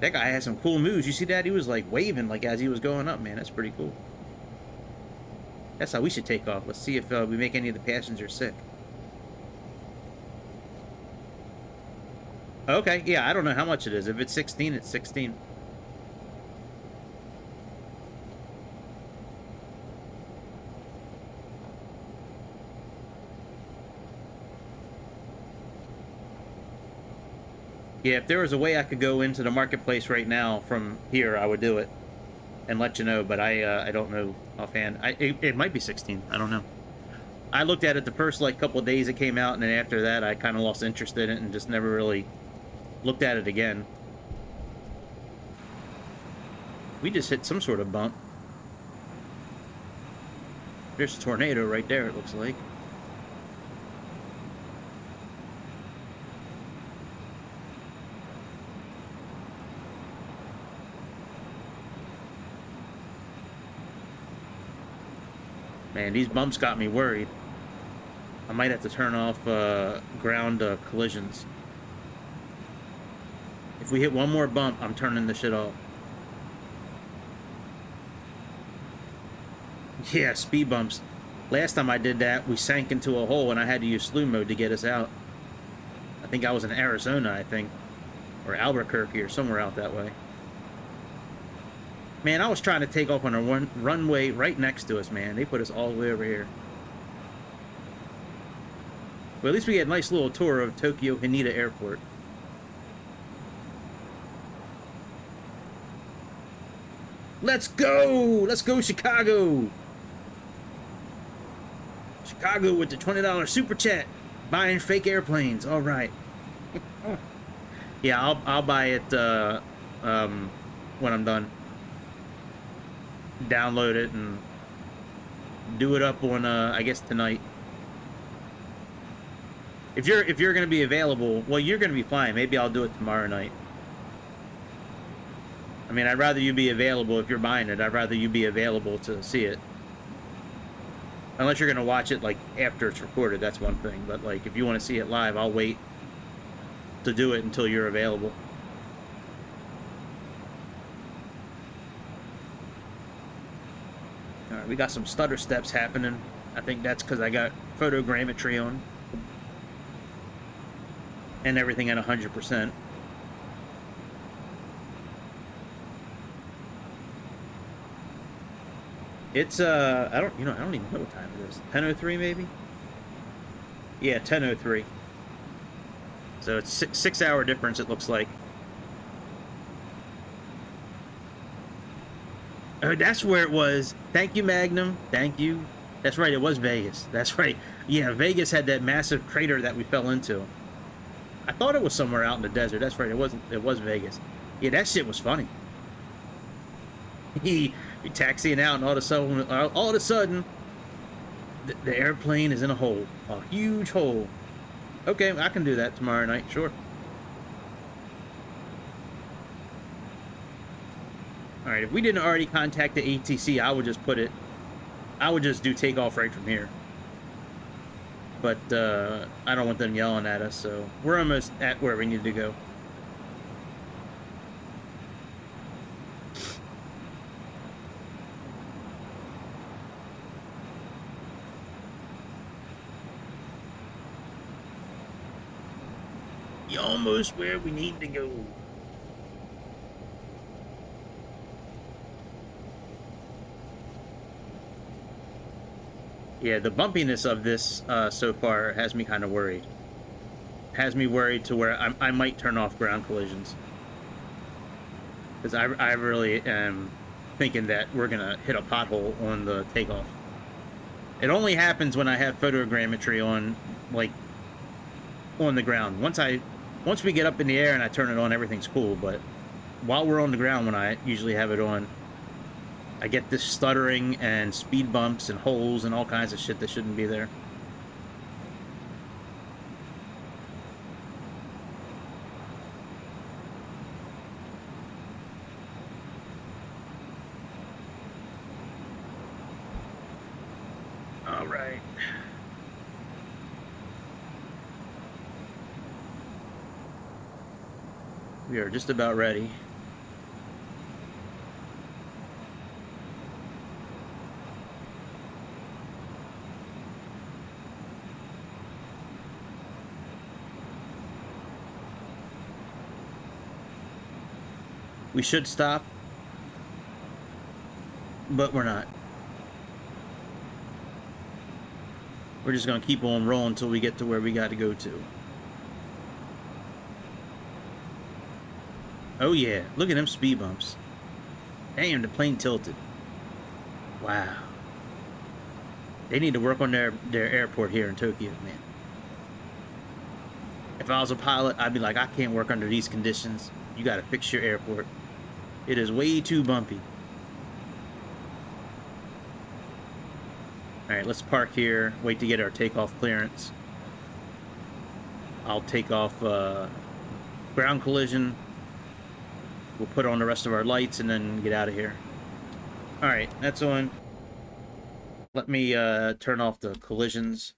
That guy has some cool moves. You see that? He was like waving like as he was going up, man. That's pretty cool. That's how we should take off. Let's see if we make any of the passengers sick. Okay, yeah, I don't know how much it is. If it's 16, it's 16. Yeah, if there was a way I could go into the marketplace right now from here, I would do it and let you know, but I don't know offhand. It might be 16. I don't know. I looked at it the first like couple of days it came out, and then after that I kind of lost interest in it and just never really looked at it again. We just hit some sort of bump. There's a tornado right there, it looks like. Man, these bumps got me worried. I might have to turn off ground collisions. If we hit one more bump, I'm turning the shit off. Yeah, speed bumps. Last time I did that, we sank into a hole and I had to use slew mode to get us out. I think I was in Arizona, I think. Or Albuquerque or somewhere out that way. Man, I was trying to take off on a runway right next to us, man. They put us all the way over here. Well, at least we had a nice little tour of Tokyo Haneda Airport. Let's go! Let's go, Chicago! Chicago with the $20 super chat. Buying fake airplanes. All right. Yeah, I'll buy it when I'm done. Download it and do it up on I guess tonight. If you're gonna be available, well, you're gonna be fine. Maybe I'll do it tomorrow night. I mean, I'd rather you be available if you're buying it. I'd rather you be available to see it. Unless you're gonna watch it like after it's recorded, that's one thing. But like, if you want to see it live, I'll wait to do it until you're available. All right, we got some stutter steps happening. I think that's because I got photogrammetry on and everything at 100%. It's I don't even know what time it is. 10:03 maybe? Yeah, 10:03. So it's 6 hour difference, it looks like. Oh, that's where it was. Thank you, Magnum. Thank you. That's right, it was Vegas. That's right. Yeah, Vegas had that massive crater that we fell into. I thought it was somewhere out in the desert. That's right, it was Vegas. Yeah, that shit was funny. You're taxiing out, and all of a sudden, the airplane is in a hole, a huge hole. Okay, I can do that tomorrow night, sure. All right, if we didn't already contact the ATC, I would just do takeoff right from here. But I don't want them yelling at us, so we're almost at where we need to go. You're almost where we need to go. Yeah, the bumpiness of this so far has me kind of worried. Has me worried to where I might turn off ground collisions. Because I really am thinking that we're going to hit a pothole on the takeoff. It only happens when I have photogrammetry on, like, on the ground. Once we get up in the air and I turn it on, everything's cool. But while we're on the ground, when I usually have it on, I get this stuttering and speed bumps and holes and all kinds of shit that shouldn't be there. All right. We are just about ready. We should stop, but we're not. We're just gonna keep on rolling until we get to where we got to go to. Oh yeah, look at them speed bumps. Damn, the plane tilted. Wow. They need to work on their airport here in Tokyo, man. If I was a pilot, I'd be like, I can't work under these conditions. You gotta fix your airport. It is way too bumpy. Alright, let's park here. Wait to get our takeoff clearance. I'll take off ground collision. We'll put on the rest of our lights and then get out of here. Alright, that's on. Let me turn off the collisions.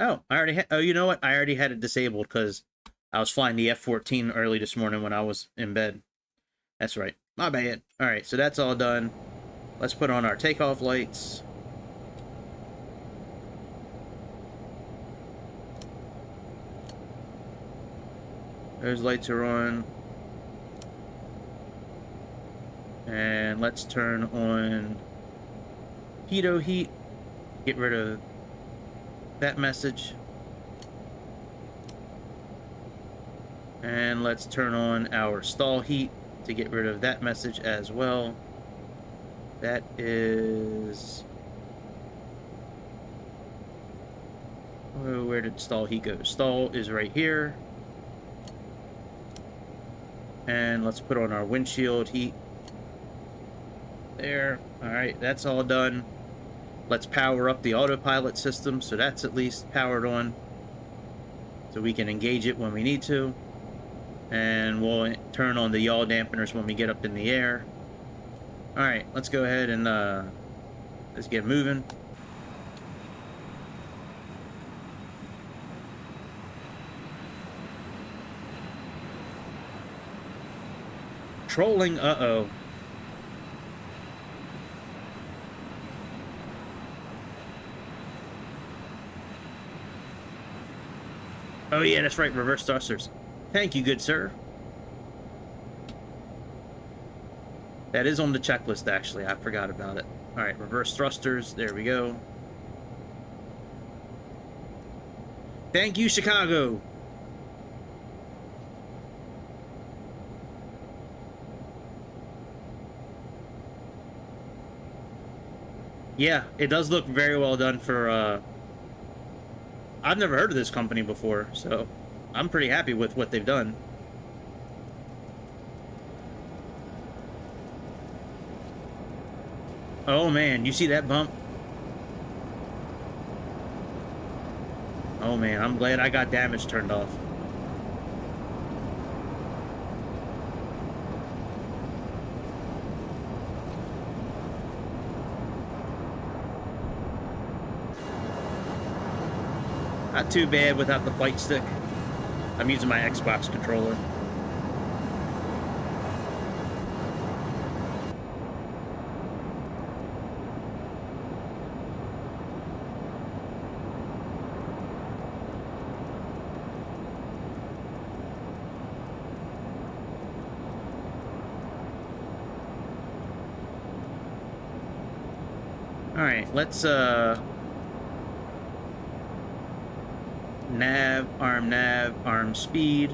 Oh, oh, you know what? I already had it disabled because I was flying the F-14 early this morning when I was in bed. That's right. My bad. All right, so that's all done. Let's put on our takeoff lights. Those lights are on. And let's turn on pitot heat. Get rid of that message. And let's turn on our stall heat. to get rid of that message as well. That is... Oh, where did stall heat go? Stall is right here. And let's put on our windshield heat. There. Alright, that's all done. Let's power up the autopilot system, so that's at least powered on. So we can engage it when we need to. And we'll turn on the yaw dampeners when we get up in the air. Alright, let's go ahead and let's get moving. Trolling, uh-oh. Oh yeah, that's right, reverse thrusters. Thank you, good sir. That is on the checklist, actually. I forgot about it. Alright, reverse thrusters. There we go. Thank you, Chicago. Yeah, it does look very well done for, I've never heard of this company before, so I'm pretty happy with what they've done. Oh man, you see that bump? Oh man, I'm glad I got damage turned off. Not too bad without the flight stick. I'm using my Xbox controller. Alright, let's nav, arm speed,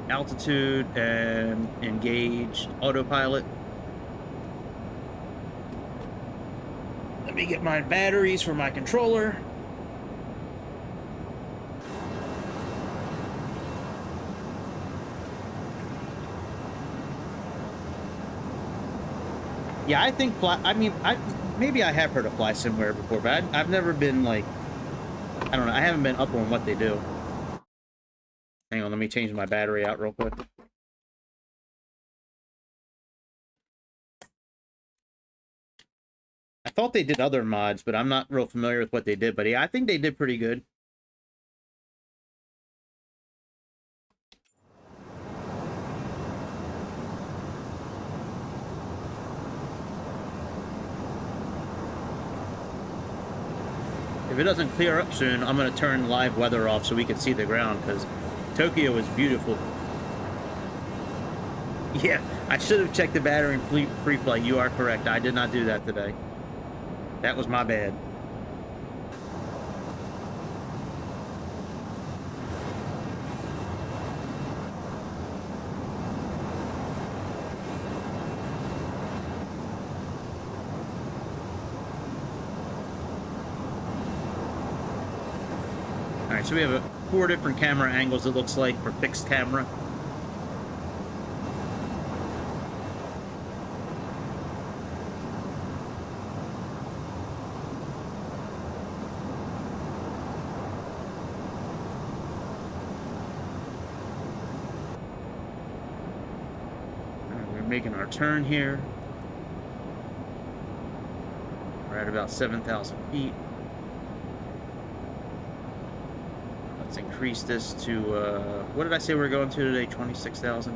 altitude, and engage autopilot. Let me get my batteries for my controller. Yeah, I think maybe I have heard of fly simulator before, but I've never been like, I don't know, I haven't been up on what they do. Hang on, let me change my battery out real quick. I thought they did other mods, but I'm not real familiar with what they did. But yeah, I think they did pretty good. If it doesn't clear up soon, I'm going to turn live weather off so we can see the ground, because Tokyo is beautiful. Yeah, I should have checked the battery in pre-flight. You are correct. I did not do that today. That was my bad. Alright, so we have 4 different camera angles, it looks like, for fixed camera. We're making our turn here. We're at about 7,000 feet. Let's increase this to, what did I say we're going to today? 26,000.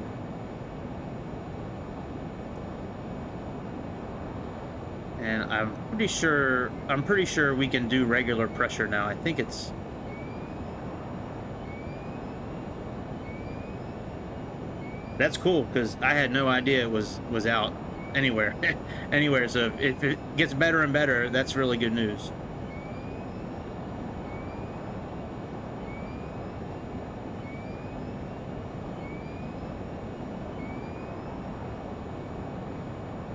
And I'm pretty sure we can do regular pressure now. I think it's... That's cool, because I had no idea it was out anywhere. Anywhere, so if it gets better and better, that's really good news.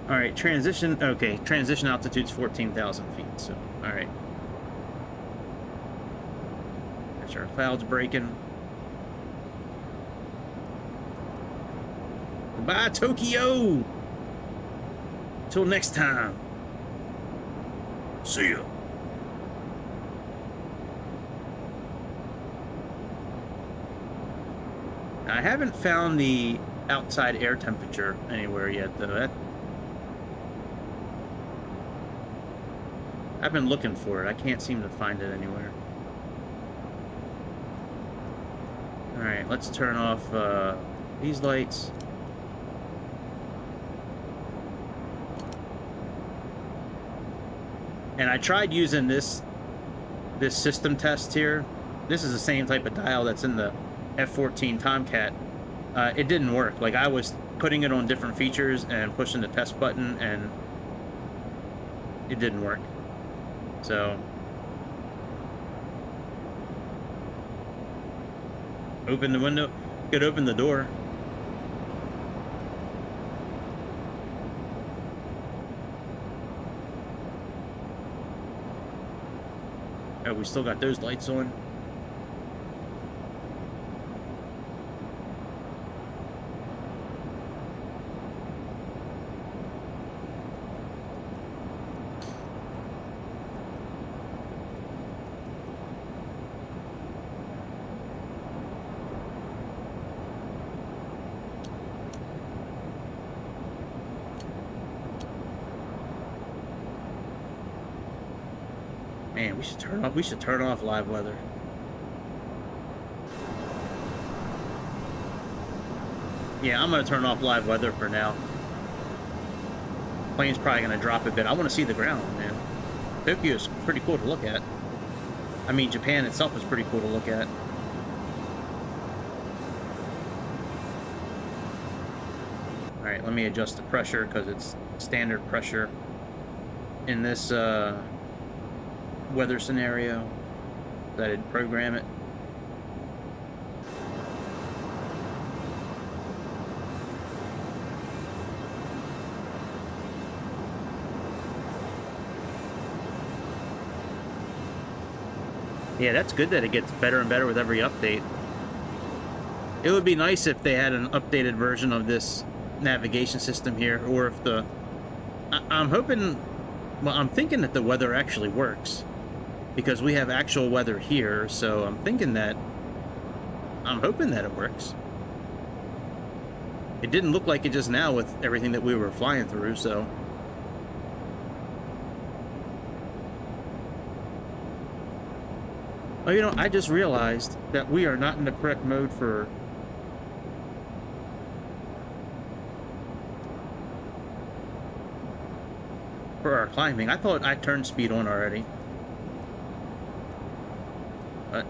All right, transition. Okay, transition altitude's 14,000 feet. So, all right. There's our clouds breaking. Goodbye, Tokyo. Till next time. See ya. I haven't found the outside air temperature anywhere yet, though. I've been looking for it. I can't seem to find it anywhere. Alright, let's turn off these lights. And I tried using this system test here. This is the same type of dial that's in the F-14 Tomcat. It didn't work. Like, I was putting it on different features and pushing the test button, and it didn't work. So, open the window. Could open the door. Oh, we still got those lights on. Man, we should turn off live weather. Yeah, I'm gonna turn off live weather for now. Plane's probably gonna drop a bit. I want to see the ground, man. Tokyo's pretty cool to look at. I mean, Japan itself is pretty cool to look at. All right, let me adjust the pressure because it's standard pressure in this weather scenario that I'd program it. Yeah, that's good that it gets better and better with every update. It would be nice if they had an updated version of this navigation system here, or if the... I'm hoping... Well, I'm thinking that the weather actually works, because we have actual weather here, so I'm thinking that... I'm hoping that it works. It didn't look like it just now with everything that we were flying through, so... Oh, you know, I just realized that we are not in the correct mode for our climbing. I thought I turned speed on already. But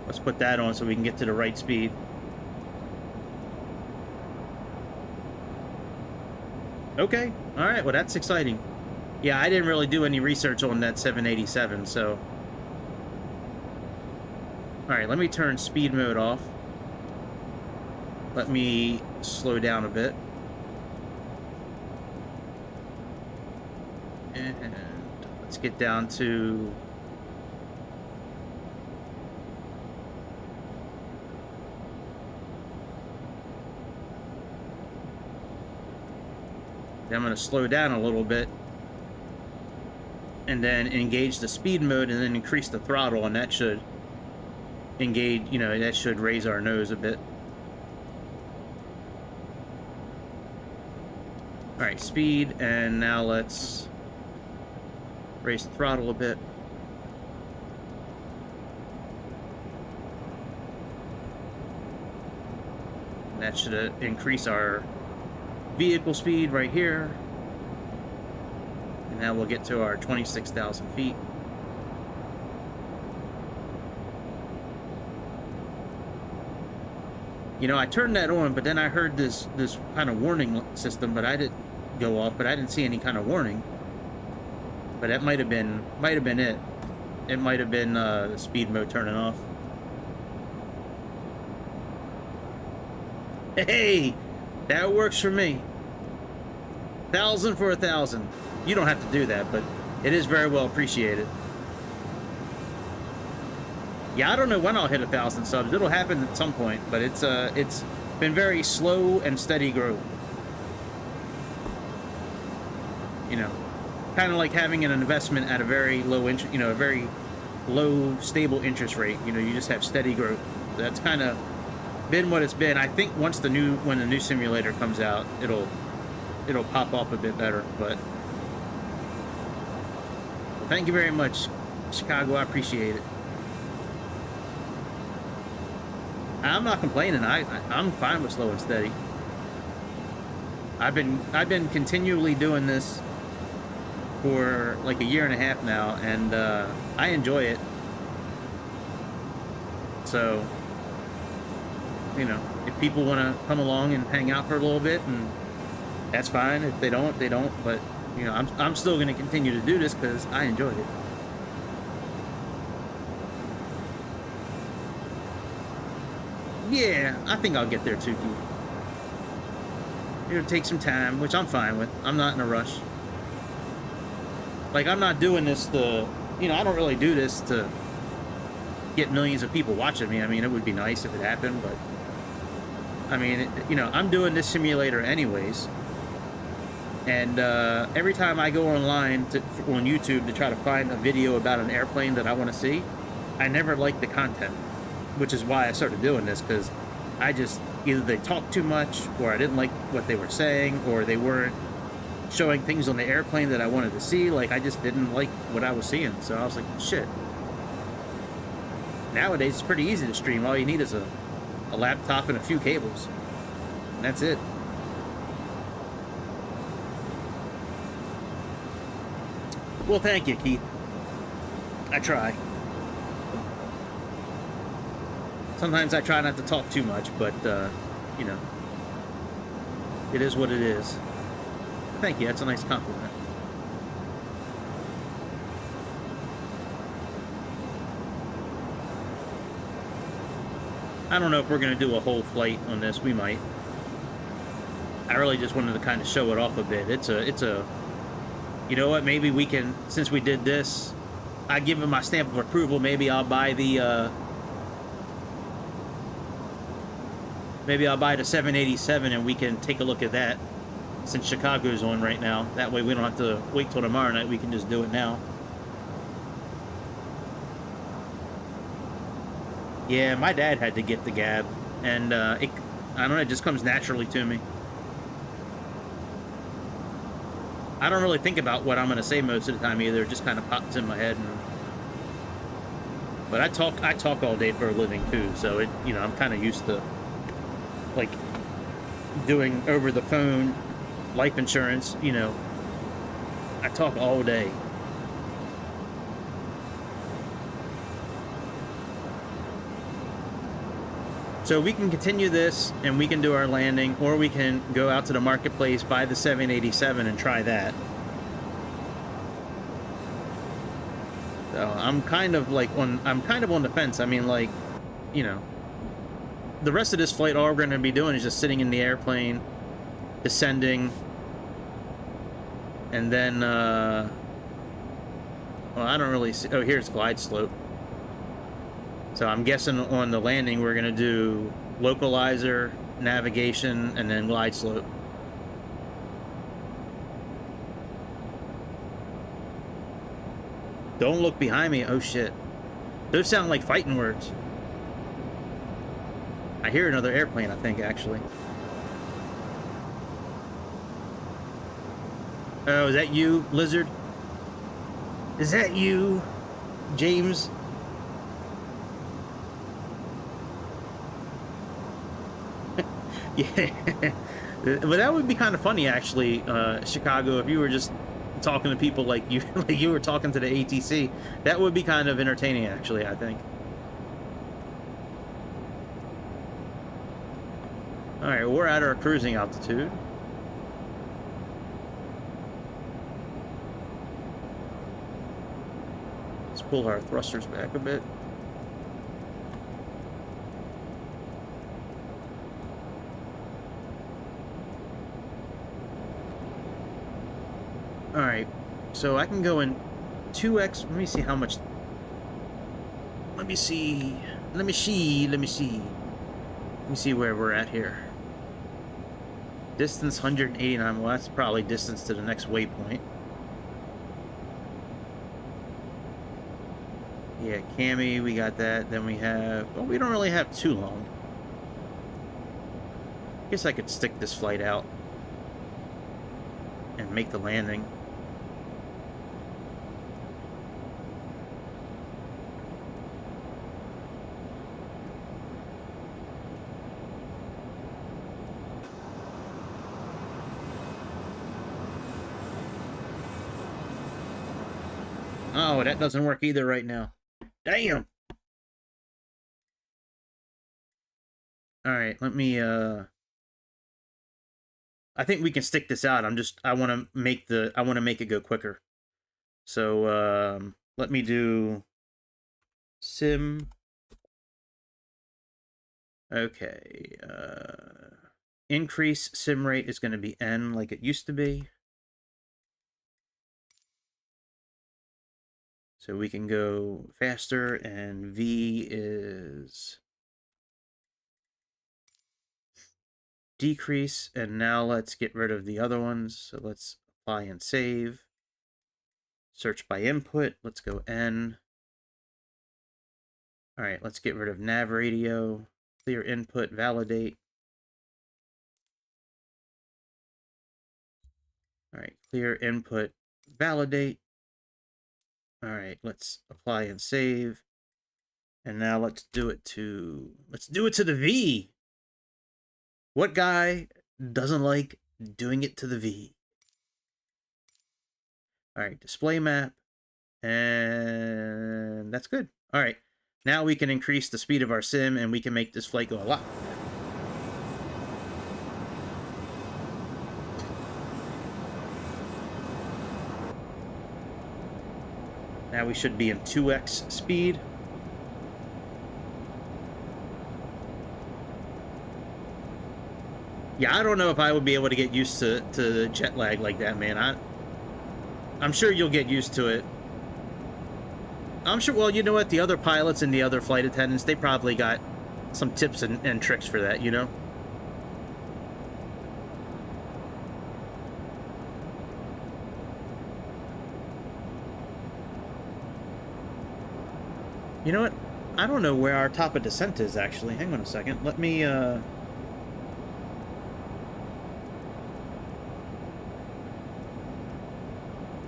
let's put that on so we can get to the right speed. Okay, all right, well, that's exciting. Yeah, I didn't really do any research on that 787, so... Alright, let me turn speed mode off. Let me slow down a bit. And let's get down to... I'm going to slow down a little bit. And then engage the speed mode and then increase the throttle, and that should... engage, you know, that should raise our nose a bit. Alright, speed, and now let's raise the throttle a bit. And that should increase our vehicle speed right here. And now we'll get to our 26,000 feet. You know, I turned that on, but then I heard this kind of warning system, but I didn't go off, but I didn't see any kind of warning. But that might have been it. It might have been the speed mode turning off. Hey, that works for me. 1,000 for 1,000. You don't have to do that, but it is very well appreciated. Yeah, I don't know when I'll hit 1,000 subs. It'll happen at some point, but it's been very slow and steady growth. You know, kind of like having an investment at a very low interest, you know, a very low stable interest rate. You know, you just have steady growth. That's kind of been what it's been. I think once when the new simulator comes out, it'll pop off a bit better. But well, thank you very much, Chicago. I appreciate it. I'm not complaining. I'm fine with slow and steady. I've been continually doing this for like a year and a half now, and I enjoy it. So, you know, if people want to come along and hang out for a little bit, and that's fine. If they don't, they don't. But you know, I'm still going to continue to do this because I enjoy it. Yeah, I think I'll get there too, Keith. It'll take some time, which I'm fine with. I'm not in a rush. Like, I'm not doing this to, you know, I don't really do this to get millions of people watching me. I mean, it would be nice if it happened, but I mean, you know, I'm doing this simulator anyways. And every time I go online on YouTube to try to find a video about an airplane that I want to see, I never like the content, which is why I started doing this, because I just, either they talked too much, or I didn't like what they were saying, or they weren't showing things on the airplane that I wanted to see. Like, I just didn't like what I was seeing, so I was like, shit. Nowadays, it's pretty easy to stream. All you need is a laptop and a few cables, and that's it. Well, thank you, Keith. I try. Sometimes I try not to talk too much, but, you know, it is what it is. Thank you, that's a nice compliment. I don't know if we're going to do a whole flight on this. We might. I really just wanted to kind of show it off a bit. It's a, you know what, maybe we can, since we did this, I give him my stamp of approval, maybe I'll buy the, maybe I'll buy the 787 and we can take a look at that, since Chicago's on right now. That way we don't have to wait till tomorrow night, we can just do it now. Yeah, my dad had to get the gab, and I don't know, it just comes naturally to me. I don't really think about what I'm going to say most of the time either. It just kind of pops in my head. But I talk all day for a living too, so it, you know, I'm kind of used to like doing over the phone life insurance. You know, I talk all day. So we can continue this and we can do our landing, or we can go out to the marketplace, buy the 787 and try that. So I'm kind of on the fence. I mean, like, you know, the rest of this flight, all we're going to be doing is just sitting in the airplane, descending, and then, well, I don't really see, oh, here's glide slope. So I'm guessing on the landing we're going to do localizer, navigation, and then glide slope. Don't look behind me. Oh shit. Those sound like fighting words. I hear another airplane, I think, actually. Oh, is that you, Lizard? Is that you, James? Yeah, but that would be kind of funny, actually, Chicago, if you were just talking to people like you were talking to the ATC. That would be kind of entertaining, actually, I think. All right, we're at our cruising altitude. Let's pull our thrusters back a bit. Alright, so I can go in 2x. Let me see how much. Let me see where we're at here. Distance 189. Well, that's probably distance to the next waypoint. Yeah, Cami, we got that. Then we have... Oh, we don't really have too long. Guess I could stick this flight out and make the landing. Oh, that doesn't work either right now. Damn! Alright, let me, I think we can stick this out. I want to make it go quicker. So, let me do sim. Okay, increase sim rate is going to be N like it used to be. So we can go faster, and V is decrease, and now let's get rid of the other ones. So let's apply and save. Search by input, let's go N. All right, let's get rid of nav radio. Clear input, validate. All right, clear input, validate. All right, let's apply and save. And now let's do it to the V. What guy doesn't like doing it to the V? All right, display map. And that's good. All right, now we can increase the speed of our sim and we can make this flight go a lot. Now we should be in 2x speed. Yeah, I don't know if I would be able to get used to jet lag like that, man. I'm sure you'll get used to it. I'm sure, well, you know what? The other pilots and the other flight attendants, they probably got some tips and tricks for that, you know? You know what? I don't know where our top of descent is, actually. Hang on a second. Let me,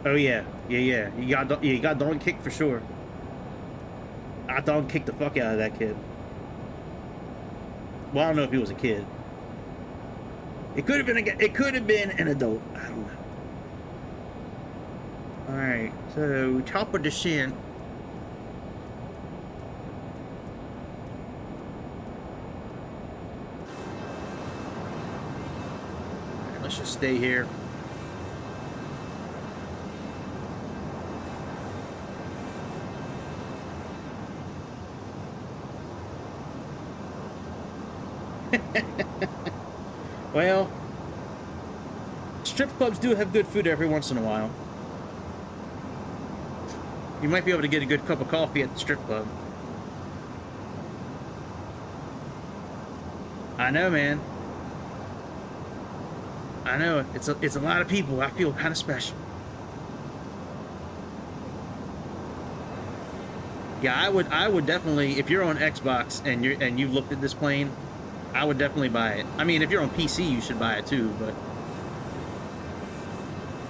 Oh, yeah. Yeah. You got dog kick for sure. I dog kicked the fuck out of that kid. Well, I don't know if he was a kid. It could have been an adult. I don't know. Alright, so top of descent. Let's just stay here. Well, strip clubs do have good food every once in a while. You might be able to get a good cup of coffee at the strip club. I know, man. I know, it's a lot of people. I feel kind of special. Yeah, I would definitely, if you're on Xbox and you've looked at this plane, I would definitely buy it. I mean, if you're on PC, you should buy it too, but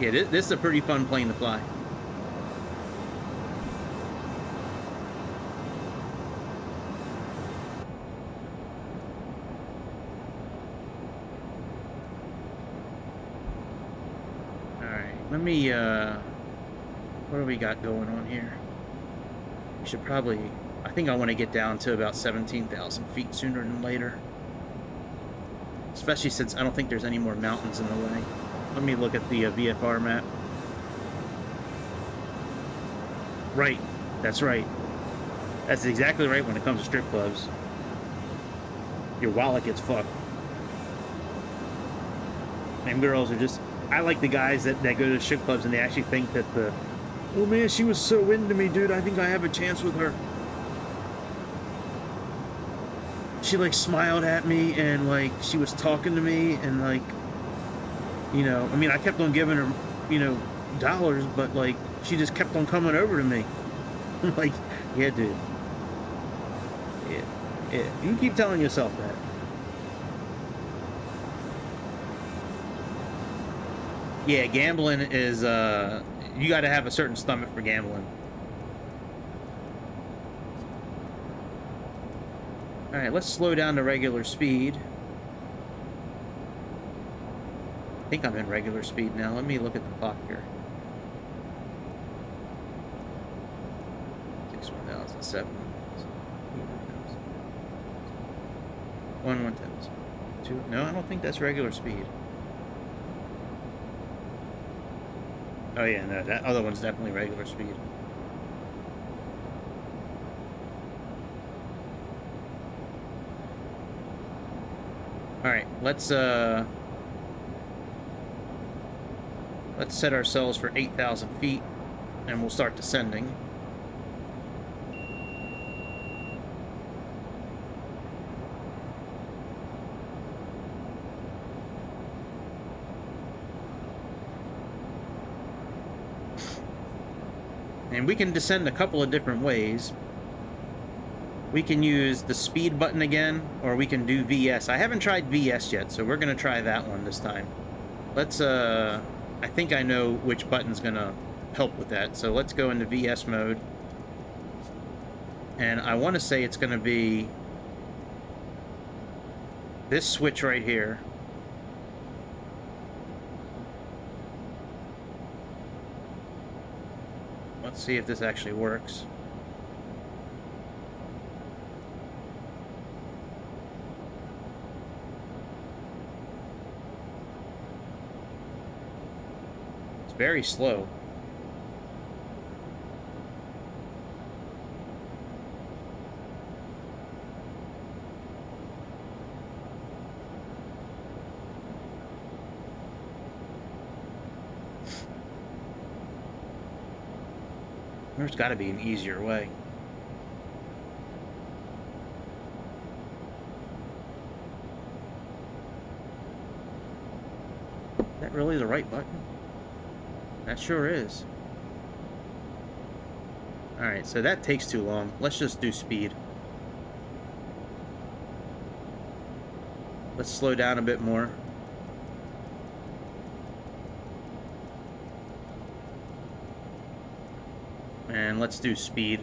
yeah, this is a pretty fun plane to fly. Let me, what do we got going on here? We should probably, I think I want to get down to about 17,000 feet sooner than later. Especially since I don't think there's any more mountains in the way. Let me look at the VFR map. Right, that's right. That's exactly right when it comes to strip clubs. Your wallet gets fucked. And girls are just... I like the guys that go to strip clubs and they actually think that oh man, she was so into me, dude. I think I have a chance with her. She like smiled at me and like she was talking to me and like, you know, I mean, I kept on giving her, you know, dollars, but like she just kept on coming over to me. Like, yeah, dude. Yeah. You can keep telling yourself that. Yeah, gambling is, you got to have a certain stomach for gambling. All right, let's slow down to regular speed. I think I'm in regular speed now. Let me look at the clock here. 6,007. 1,10. 2. No, I don't think that's regular speed. Oh yeah, no, that other one's definitely regular speed. All right, let's set ourselves for 8,000 feet, and we'll start descending. And we can descend a couple of different ways. We can use the speed button again, or we can do VS. I haven't tried VS yet, so we're going to try that one this time. Let's, I think I know which button's going to help with that. So let's go into VS mode. And I want to say it's going to be this switch right here. Let's see if this actually works. It's very slow. There's got to be an easier way. Is that really the right button? That sure is. Alright, so that takes too long. Let's just do speed. Let's slow down a bit more. And let's do speed.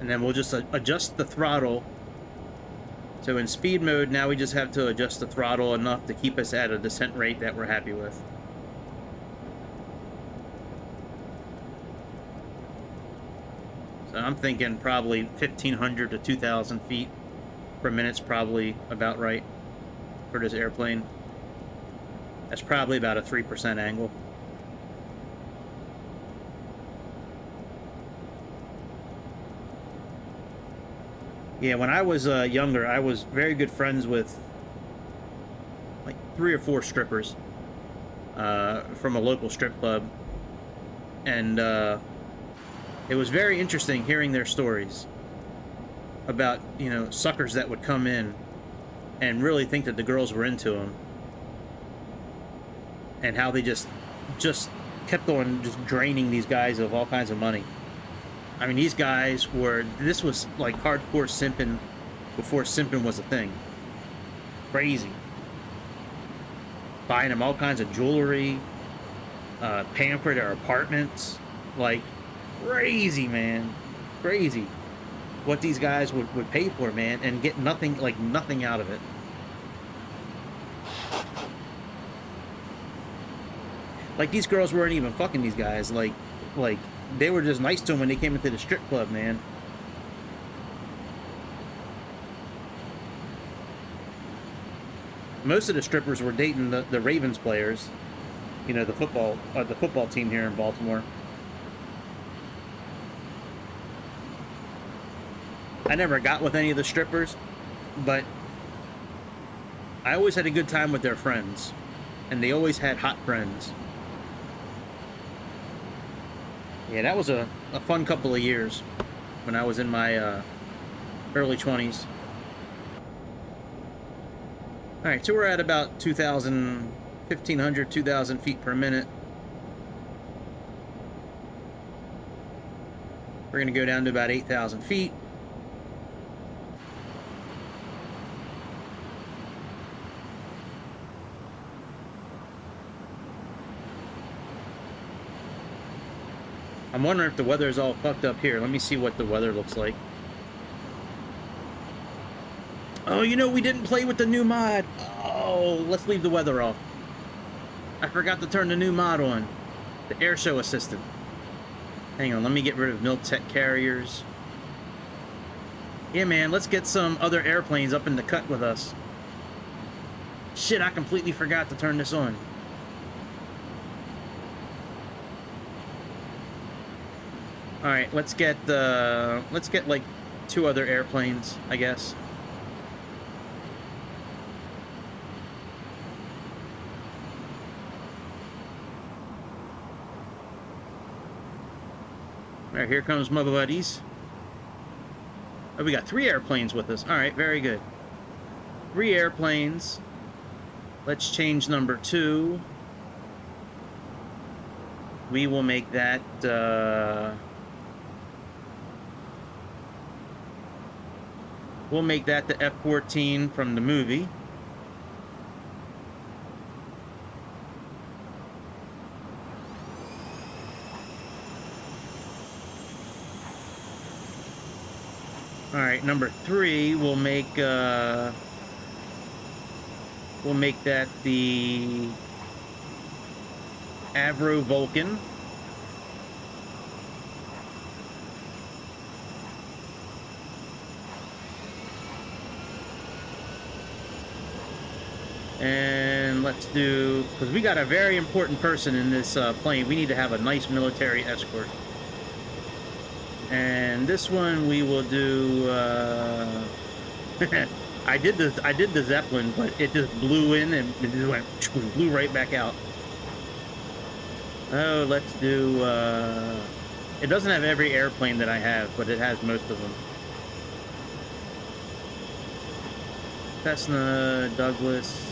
And then we'll just adjust the throttle. So in speed mode, now we just have to adjust the throttle enough to keep us at a descent rate that we're happy with. So I'm thinking probably 1,500 to 2,000 feet per minute's probably about right for this airplane. That's probably about a 3% angle. Yeah, when I was younger, I was very good friends with like 3 or 4 strippers from a local strip club. And it was very interesting hearing their stories about, you know, suckers that would come in and really think that the girls were into them. And how they just kept on just draining these guys of all kinds of money. I mean, these guys were, this was like hardcore simping before simping was a thing. Crazy. Buying them all kinds of jewelry, paying for their apartments. Like, crazy, man. Crazy. What these guys would pay for, man, and get nothing, like nothing out of it. Like, these girls weren't even fucking these guys. Like, they were just nice to them when they came into the strip club, man. Most of the strippers were dating the Ravens players. You know, the football team here in Baltimore. I never got with any of the strippers, but I always had a good time with their friends, and they always had hot friends. Yeah, that was a fun couple of years when I was in my early 20s. All right, so we're at about 2,000, 1,500, 2,000 feet per minute. We're going to go down to about 8,000 feet. I'm wondering if the weather is all fucked up here. Let me see what the weather looks like. Oh, you know, we didn't play with the new mod. Oh, let's leave the weather off. I forgot to turn the new mod on. The air show assistant. Hang on, let me get rid of Miltech carriers. Yeah, man, let's get some other airplanes up in the cut with us. Shit, I completely forgot to turn this on. All right, let's get like 2 other airplanes, I guess. All right, here comes my buddies. Oh, we got 3 airplanes with us. All right, very good. 3 airplanes. Let's change number 2. We will make that, we'll make that the F-14 from the movie. All right, number 3, we'll make that the Avro Vulcan. And let's do, because we got a very important person in this plane. We need to have a nice military escort. And this one we will do. I did the Zeppelin, but it just blew in and it just went, blew right back out. Oh, let's do. It doesn't have every airplane that I have, but it has most of them. Cessna, Douglas.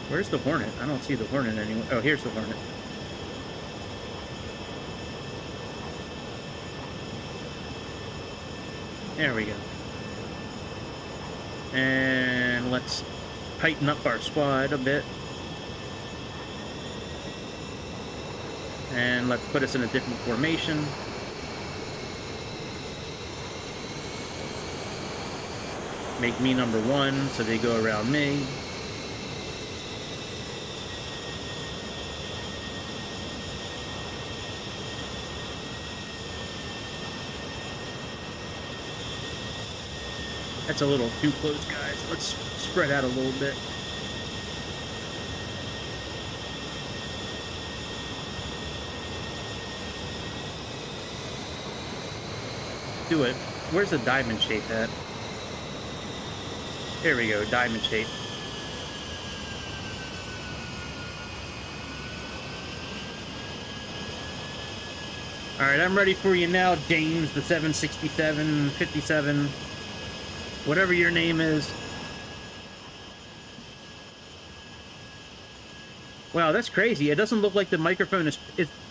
Where's the Hornet? I don't see the Hornet anywhere. Oh, here's the Hornet. There we go. And let's tighten up our squad a bit. And let's put us in a different formation. Make me number 1 so they go around me. That's a little too close, guys. Let's spread out a little bit. Do it. Where's the diamond shape at? There we go, diamond shape. Alright, I'm ready for you now, James, the 767, 57, whatever your name is. Wow, that's crazy. It doesn't look like the microphone is...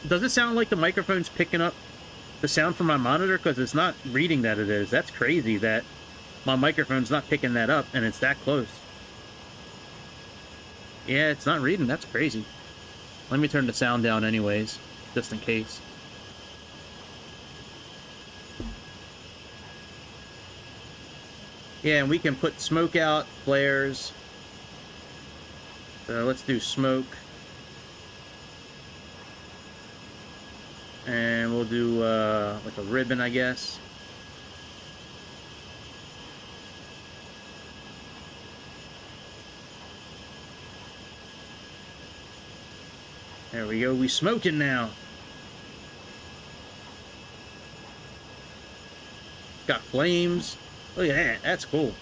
Does it sound like the microphone's picking up the sound from my monitor? Because it's not reading that it is. That's crazy that my microphone's not picking that up and it's that close. Yeah, it's not reading. That's crazy. Let me turn the sound down anyways, just in case. Yeah, and we can put smoke out, flares. So let's do smoke. And we'll do like a ribbon, I guess. There we go, we smoking now. Got flames. Look at that, that's cool.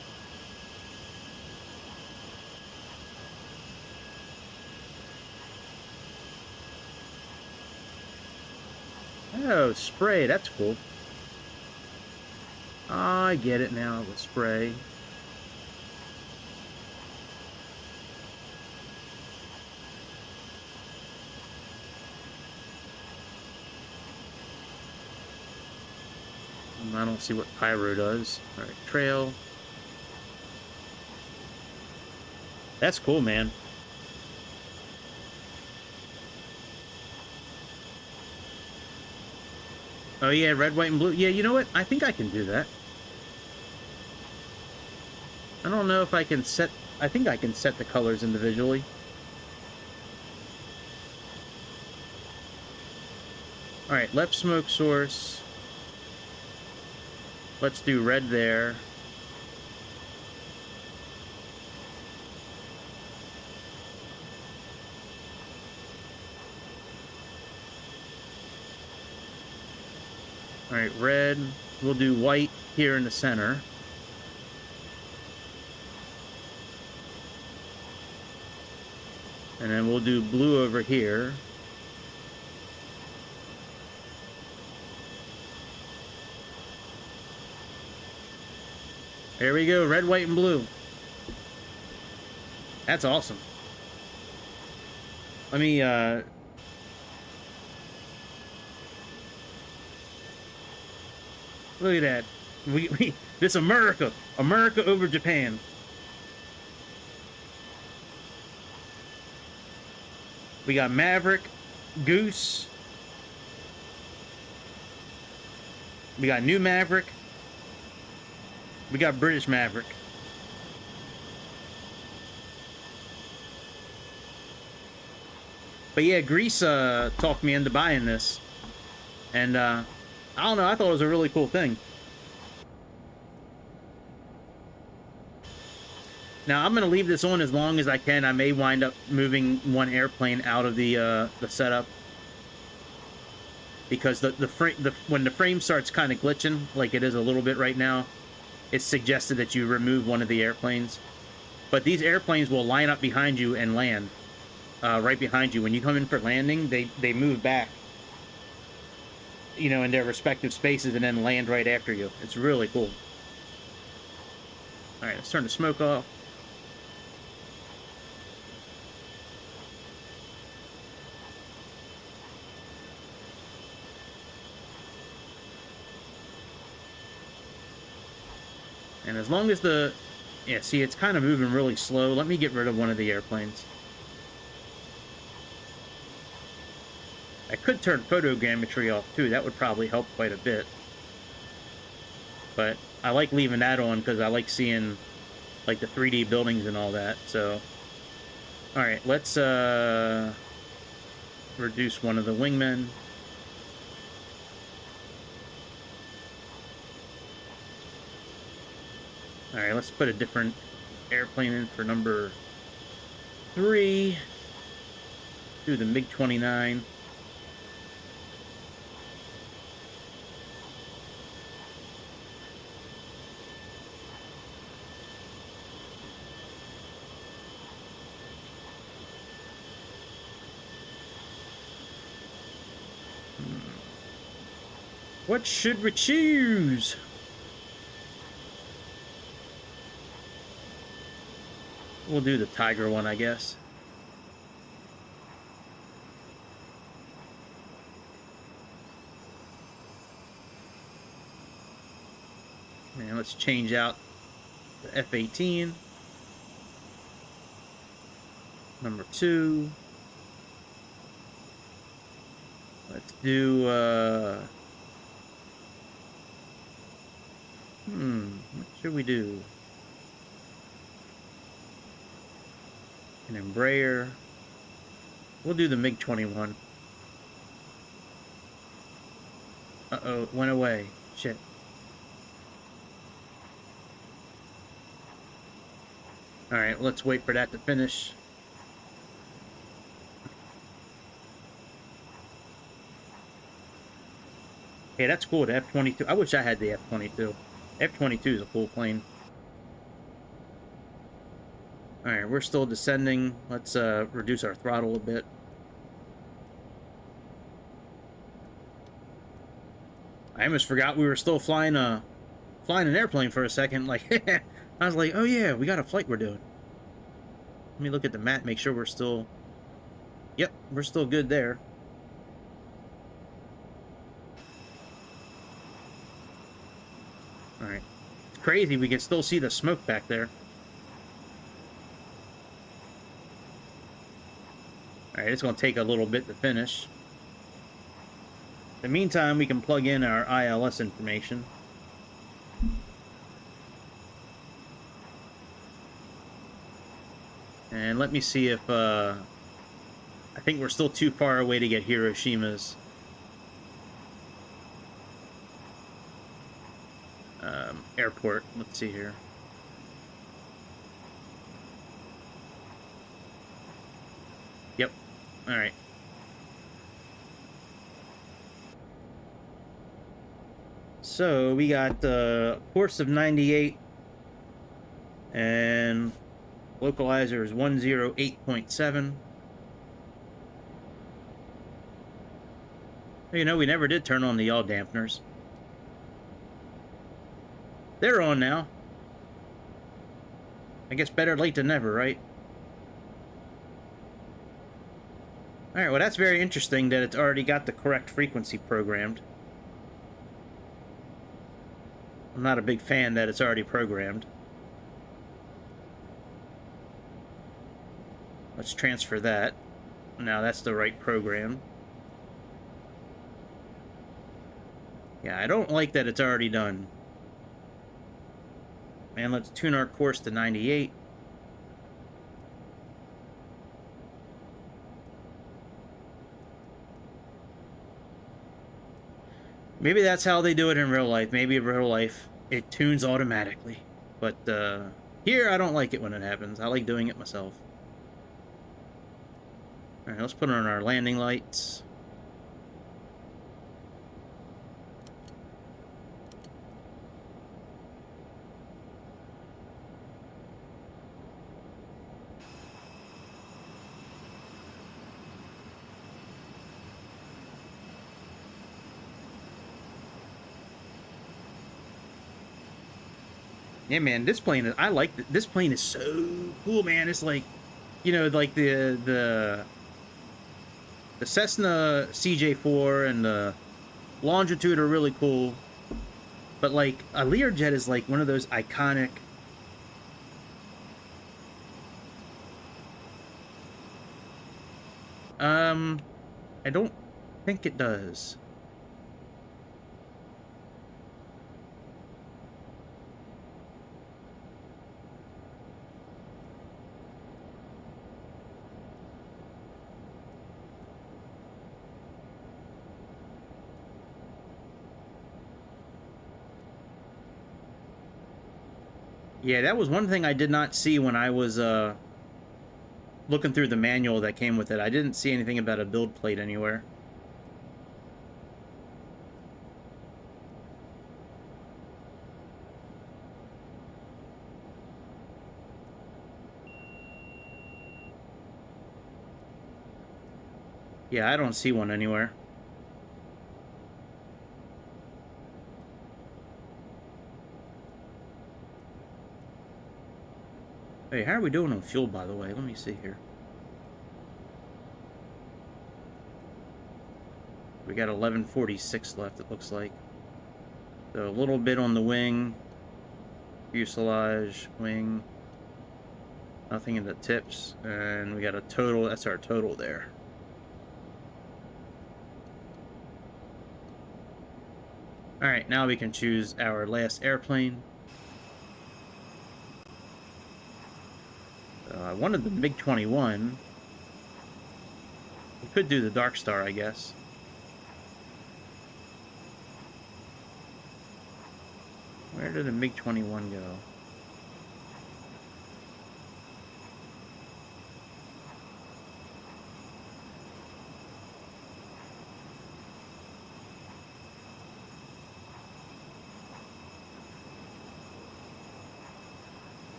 Oh, spray. That's cool. I get it now with spray. I don't see what pyro does. All right, trail. That's cool, man. Oh yeah, red, white, and blue. Yeah, you know what? I think I can do that. I don't know if I can set... I think I can set the colors individually. Alright, left smoke source. Let's do red there. Alright, red. We'll do white here in the center. And then we'll do blue over here. There we go, red, white, and blue. That's awesome. Let me, look at that. This America. America over Japan. We got Maverick, Goose. We got New Maverick. We got British Maverick. But yeah, Greece talked me into buying this. And I don't know, I thought it was a really cool thing. Now, I'm going to leave this on as long as I can. I may wind up moving one airplane out of the setup. Because when the frame starts kind of glitching, like it is a little bit right now, it's suggested that you remove one of the airplanes. But these airplanes will line up behind you and land right behind you. When you come in for landing, they move back, you know, in their respective spaces and then land right after you. It's really cool. All right, let's turn the smoke off. And as long as the... Yeah, see, it's kind of moving really slow. Let me get rid of one of the airplanes. I could turn photogrammetry off, too. That would probably help quite a bit. But I like leaving that on because I like seeing, like, the 3D buildings and all that, so... Alright, let's, reduce one of the wingmen. Alright, let's put a different airplane in for number 3. Do the MiG-29. What should we choose? We'll do the Tiger one, I guess. And let's change out the F-18. Number 2. Let's do, what should we do? An Embraer. We'll do the MiG-21. Uh-oh, it went away. Shit. Alright, let's wait for that to finish. Hey, that's cool, the F-22. I wish I had the F-22. F-22 is a cool plane. Alright, we're still descending. Let's reduce our throttle a bit. almost forgot we were still flying an airplane for a second. Like, I was like, oh yeah, we got a flight we're doing. Let me look at the map, make sure we're still... Yep, we're still good there. Alright. It's crazy, we can still see the smoke back there. Alright, it's going to take a little bit to finish. In the meantime, we can plug in our ILS information. And let me see if, I think we're still too far away to get Hiroshima's airport. Let's see here. Yep. Alright. So, we got a course of 98, and localizer is 108.7. You know, we never did turn on the yaw dampeners. They're on now. I guess better late than never, right? Alright, well that's very interesting that it's already got the correct frequency programmed. I'm not a big fan that it's already programmed. Let's transfer that. Now that's the right program. Yeah, I don't like that it's already done. And let's tune our course to 98. Maybe that's how they do it in real life. Maybe in real life it tunes automatically. But here I don't like it when it happens. I like doing it myself. Alright, let's put on our landing lights. Yeah, man, this plane, I like this plane is so cool, man. It's like, you know, like the Cessna CJ4 and the Longitude are really cool, but like a Learjet is like one of those iconic. I don't think it does. Yeah, that was one thing I did not see when I was looking through the manual that came with it. I didn't see anything about a build plate anywhere. Yeah, I don't see one anywhere. Hey, how are we doing on fuel, by the way? Let me see here. We got 1146 left, it looks like. So a little bit on the wing. Fuselage, wing. Nothing in the tips. And we got a total, that's our total there. Alright, now we can choose our last airplane. I wanted the MiG-21. We could do the Dark Star, I guess. Where did the MiG-21 go?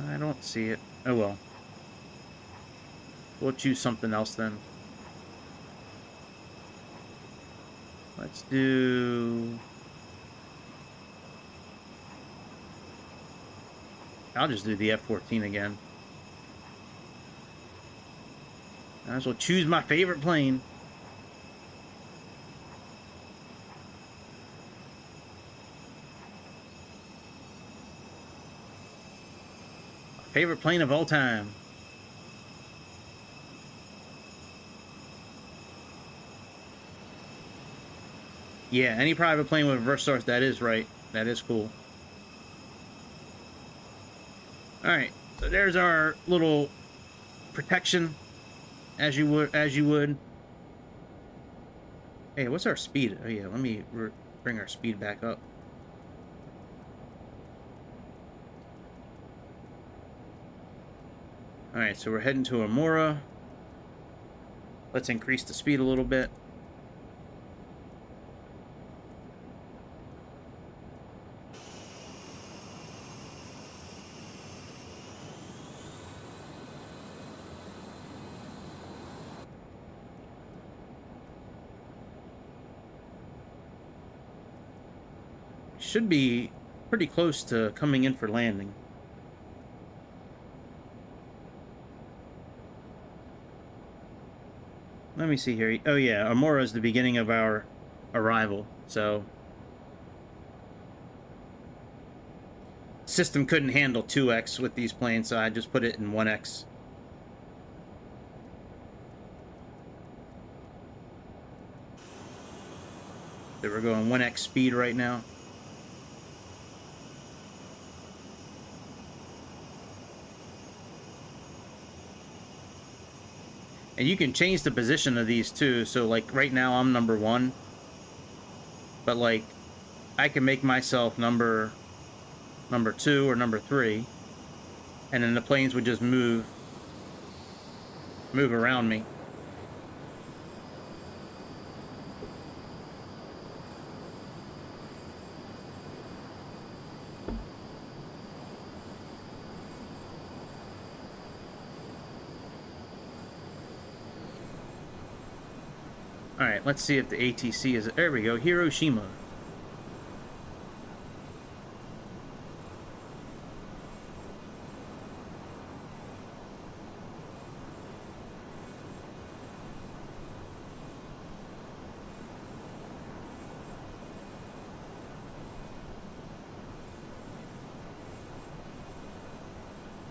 I don't see it. Oh well. We'll choose something else then. Let's do... I'll just do the F-14 again. Might as well choose my favorite plane. My favorite plane of all time. Yeah, any private plane with reverse thrust, that is right. That is cool. Alright, so there's our little protection, as you would. Hey, what's our speed? Oh yeah, let me bring our speed back up. Alright, so we're heading to Amora. Let's increase the speed a little bit. Should be pretty close to coming in for landing. Let me see here. Oh yeah, Amora is the beginning of our arrival, so system couldn't handle 2x with these planes, so I just put it in 1x. So we're going 1x speed right now. And you can change the position of these too. So like right now I'm number 1. But like I can make myself number 2 or number 3. And then the planes would just move around me. Alright, let's see if the ATC is... There we go, Hiroshima.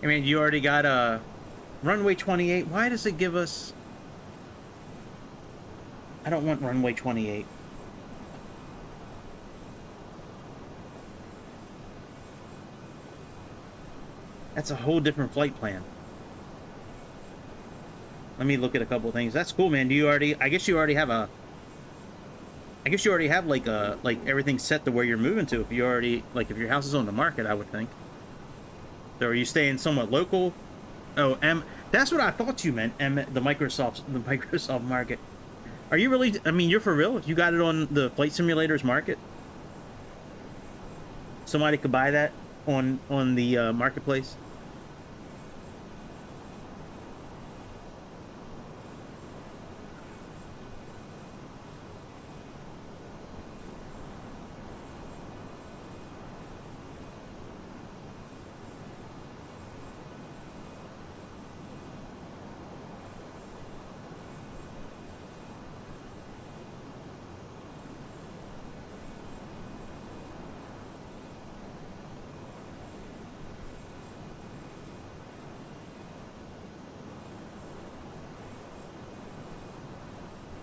I mean, you already got a runway 28. Why does it give us... I don't want runway 28. That's a whole different flight plan. Let me look at a couple of things. That's cool, man. Do you already... I guess you already have a... I guess you already have, like, a... Like, everything set to where you're moving to. If you already... Like, if your house is on the market, I would think. So are you staying somewhat local? Oh, that's what I thought you meant, the Microsoft market. Are you really... I mean, you're for real? You got it on the Flight Simulators market? Somebody could buy that on the marketplace?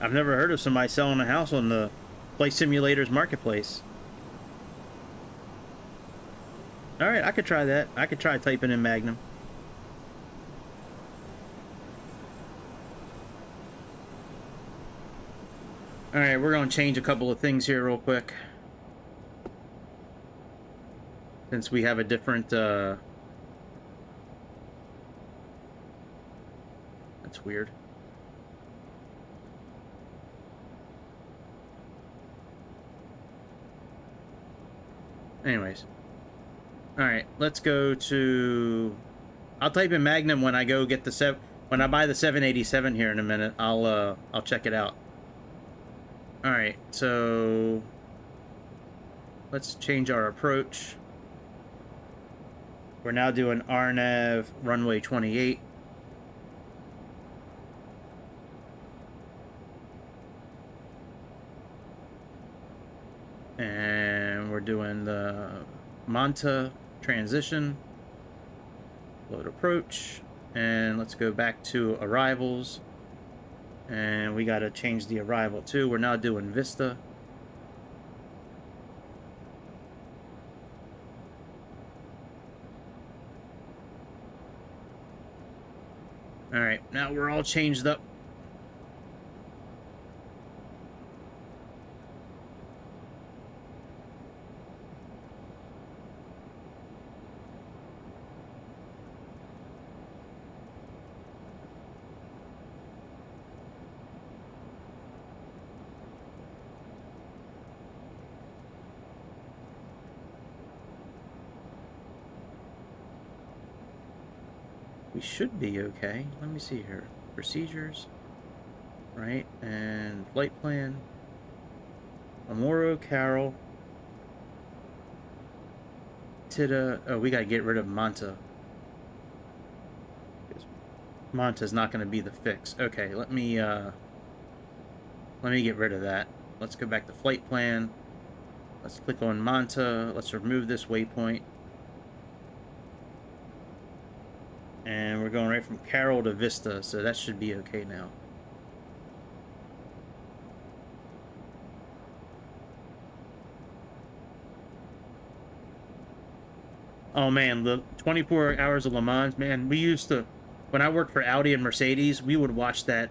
I've never heard of somebody selling a house on the Flight Simulators marketplace. Alright, I could try that. I could try typing in Magnum. Alright, we're going to change a couple of things here real quick. Since we have a different, That's weird. Anyways. Alright, let's go to... I'll type in Magnum when I go get the When I buy the 787 here in a minute, I'll check it out. All right, so let's change our approach. We're now doing RNAV runway 28. And we're doing the Manta transition. Load approach. And let's go back to arrivals. And we got to change the arrival too. We're now doing Vista. All right, now we're all changed up. We should be okay. Let me see here. Procedures. Right, and flight plan. Amoro, Carol. Tita. Oh, we gotta get rid of Manta. Manta's not gonna be the fix. Okay, let me get rid of that. Let's go back to flight plan. Let's click on Manta. Let's remove this waypoint. And we're going right from Carroll to Vista, so that should be okay now. Oh man, the 24 hours of Le Mans, man, we used to, when I worked for Audi and Mercedes, we would watch that.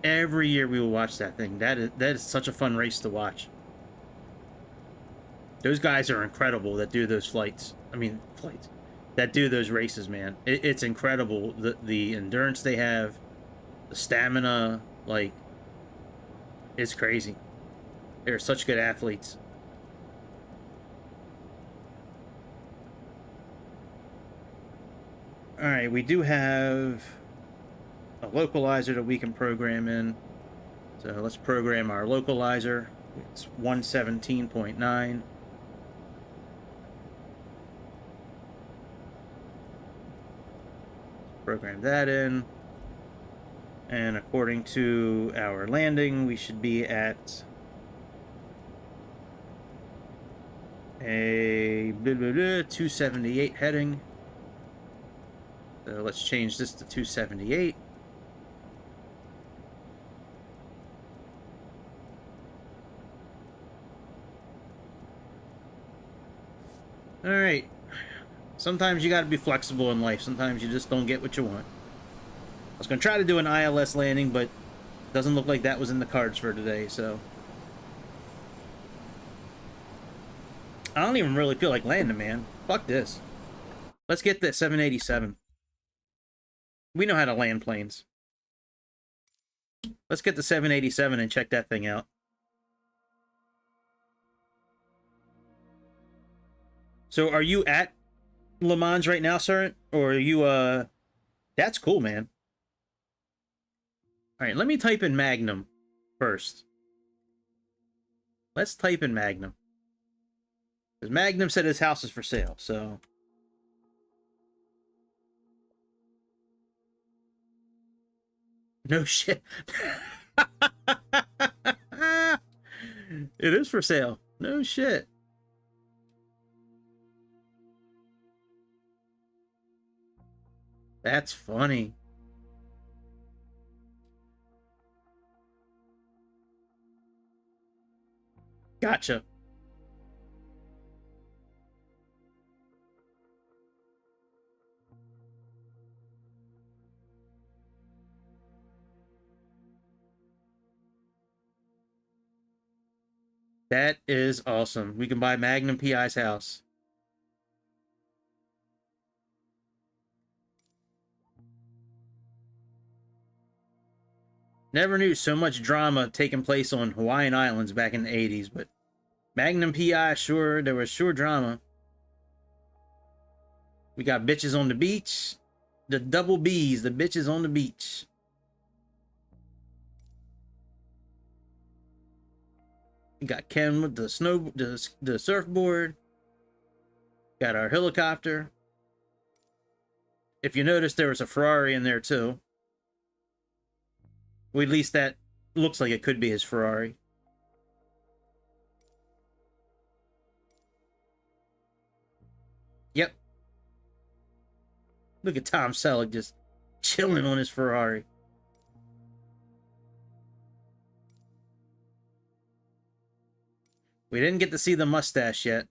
Every year we would watch that thing. That is such a fun race to watch. Those guys are incredible that do those flights. I mean, flights. That do those races, man. It's incredible. The endurance they have, the stamina, like, it's crazy. They're such good athletes. All right, we do have a localizer that we can program in. So let's program our localizer. It's 117.9. Program that in. And according to our landing, we should be at a 278 heading. So let's change this to 278. All right. Sometimes you got to be flexible in life. Sometimes you just don't get what you want. I was going to try to do an ILS landing, but it doesn't look like that was in the cards for today, so. I don't even really feel like landing, man. Fuck this. Let's get that 787. We know how to land planes. Let's get the 787 and check that thing out. So are you at Le Mans right now, sir? Or are you, that's cool, man. All right, let me type in Magnum first. Let's type in Magnum. Because Magnum said his house is for sale, so. No shit. It is for sale. No shit. That's funny. Gotcha. That is awesome. We can buy Magnum PI's house. Never knew so much drama taking place on Hawaiian Islands back in the 80s, but Magnum PI, sure, there was sure drama. We got bitches on the beach. The double B's, the bitches on the beach. We got Ken with the surfboard. Got our helicopter. If you notice, there was a Ferrari in there too. Well, at least that looks like it could be his Ferrari. Yep. Look at Tom Selleck just chilling on his Ferrari. We didn't get to see the mustache yet.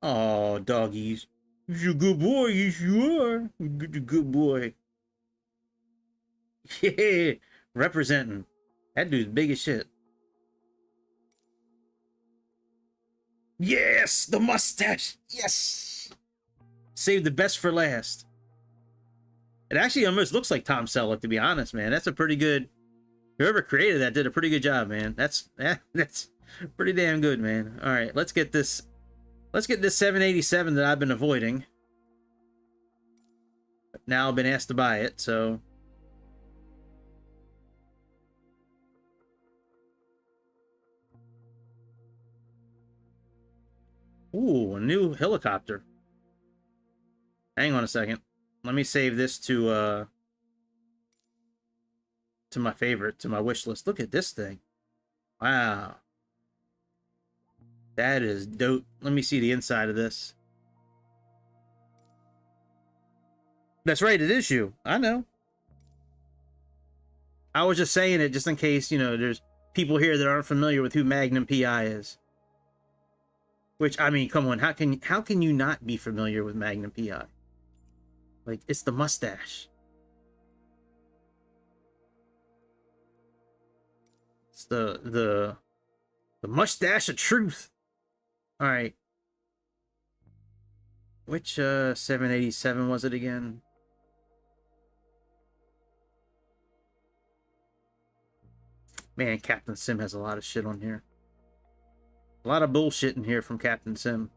Oh, doggies. You're a good boy. Yes, you are. You're a good boy. Yeah. Representing. That dude's big as shit. Yes! The mustache! Yes! Saved the best for last. It actually almost looks like Tom Selleck, to be honest, man. That's a pretty good... Whoever created that did a pretty good job, man. That's pretty damn good, man. All right, let's get this 787 that I've been avoiding. Now I've been asked to buy it, so... Ooh, a new helicopter. Hang on a second. Let me save this to my favorite, to my wish list. Look at this thing. Wow. That is dope. Let me see the inside of this. That's right, it is you. I know. I was just saying it just in case, you know, there's people here that aren't familiar with who Magnum PI is. Which, I mean, come on, how can you not be familiar with Magnum PI? Like, it's the mustache. It's the mustache of truth. All right. Which 787 was it again? Man, Captain Sim has a lot of shit on here. A lot of bullshit in here from Captain Sim.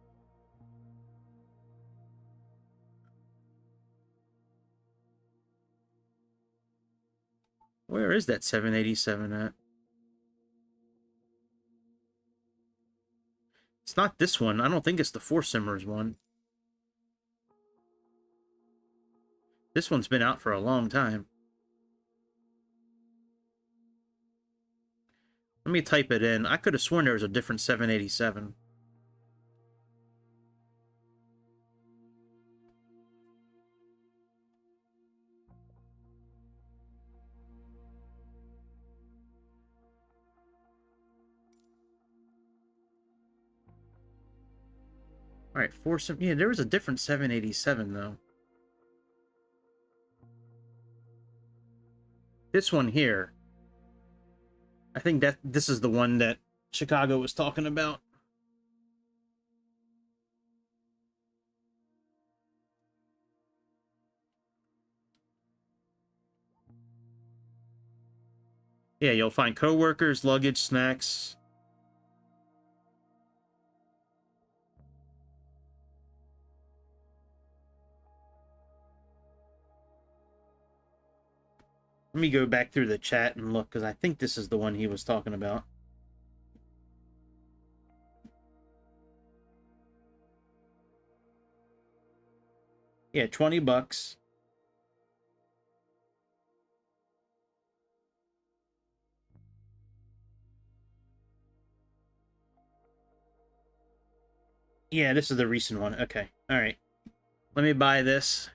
Where is that 787 at? It's not this one. I don't think it's the Four Simmers one. This one's been out for a long time. Let me type it in. I could have sworn there was a different 787. All right, yeah, there was a different 787 though. This one here. I think that this is the one that Chicago was talking about. Yeah, you'll find coworkers, luggage, snacks. Let me go back through the chat and look, because I think this is the one he was talking about. Yeah, 20 bucks. Yeah, this is the recent one. Okay. All right. Let me buy this.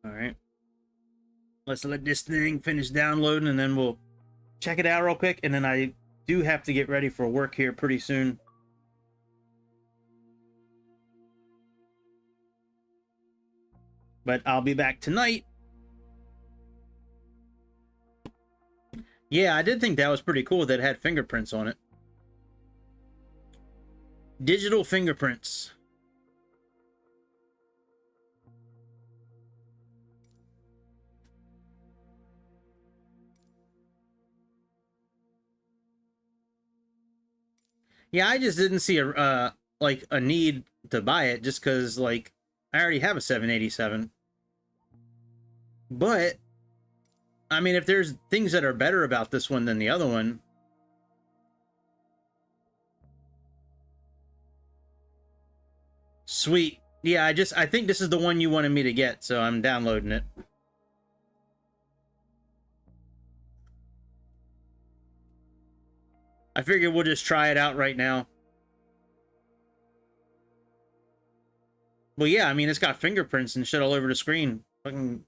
All right. Let's let this thing finish downloading, and then we'll check it out real quick. And then I do have to get ready for work here pretty soon. But I'll be back tonight. Yeah, I did think that was pretty cool that it had fingerprints on it. Digital fingerprints. Yeah, I just didn't see a like a need to buy it just because like I already have a 787. But I mean, if there's things that are better about this one than the other one, sweet. Yeah, I think this is the one you wanted me to get, so I'm downloading it. I figured we'll just try it out right now. Well, yeah, I mean, it's got fingerprints and shit all over the screen. Fucking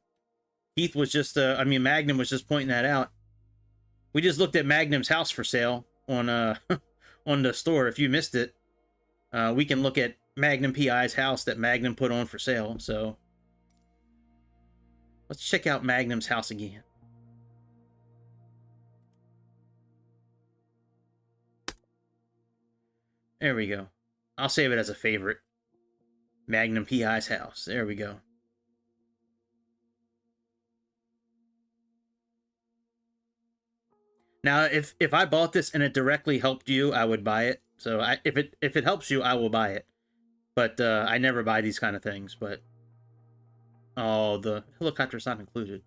Keith was just, I mean, Magnum was just pointing that out. We just looked at Magnum's house for sale on, on the store. If you missed it, we can look at Magnum PI's house that Magnum put on for sale. So let's check out Magnum's house again. There we go. I'll save it as a favorite. Magnum PI's house. There we go. Now, if I bought this and it directly helped you, I would buy it. So if it helps you, I will buy it. But I never buy these kind of things. But oh, the helicopter's not included.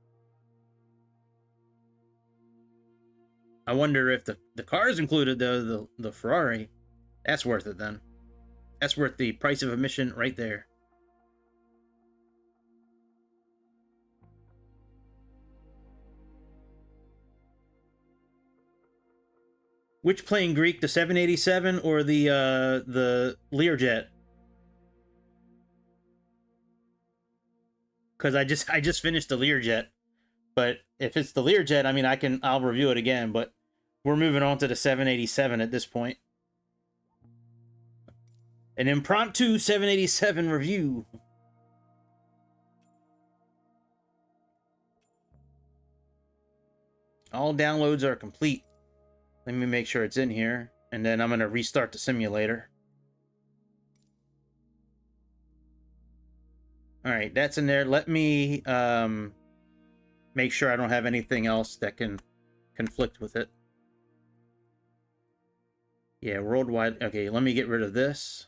I wonder if the car is included though. The Ferrari, that's worth it then. That's worth the price of admission right there. Which plane, Greek? The 787 or the Learjet? Because I just finished the Learjet, but if it's the Learjet, I mean I'll review it again. But we're moving on to the 787 at this point. An impromptu 787 review. All downloads are complete. Let me make sure it's in here, and then I'm going to restart the simulator. All right, that's in there. Let me make sure I don't have anything else that can conflict with it. Yeah, worldwide. Okay, let me get rid of this.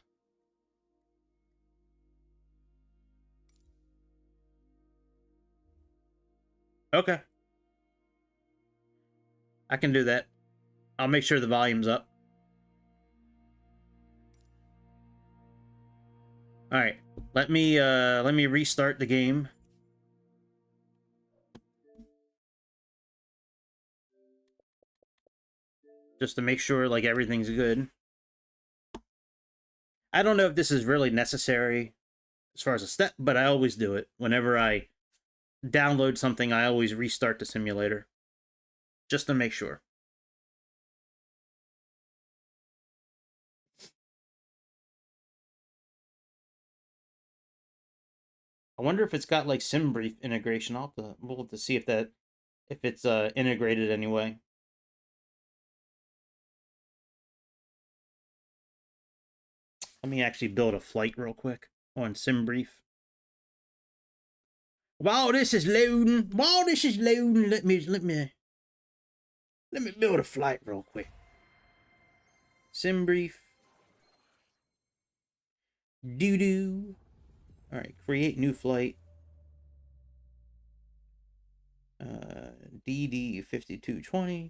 Okay. I can do that. I'll make sure the volume's up. All right. Let me restart the game. Just to make sure like everything's good. I don't know if this is really necessary as far as a step, but I always do it. Whenever I download something, I always restart the simulator. Just to make sure. I wonder if it's got like SimBrief integration. We'll have to see if it's integrated anyway. Let me actually build a flight real quick on SimBrief. While this is loading, let me build a flight real quick. SimBrief. Doo-doo. All right, create new flight. DD5220.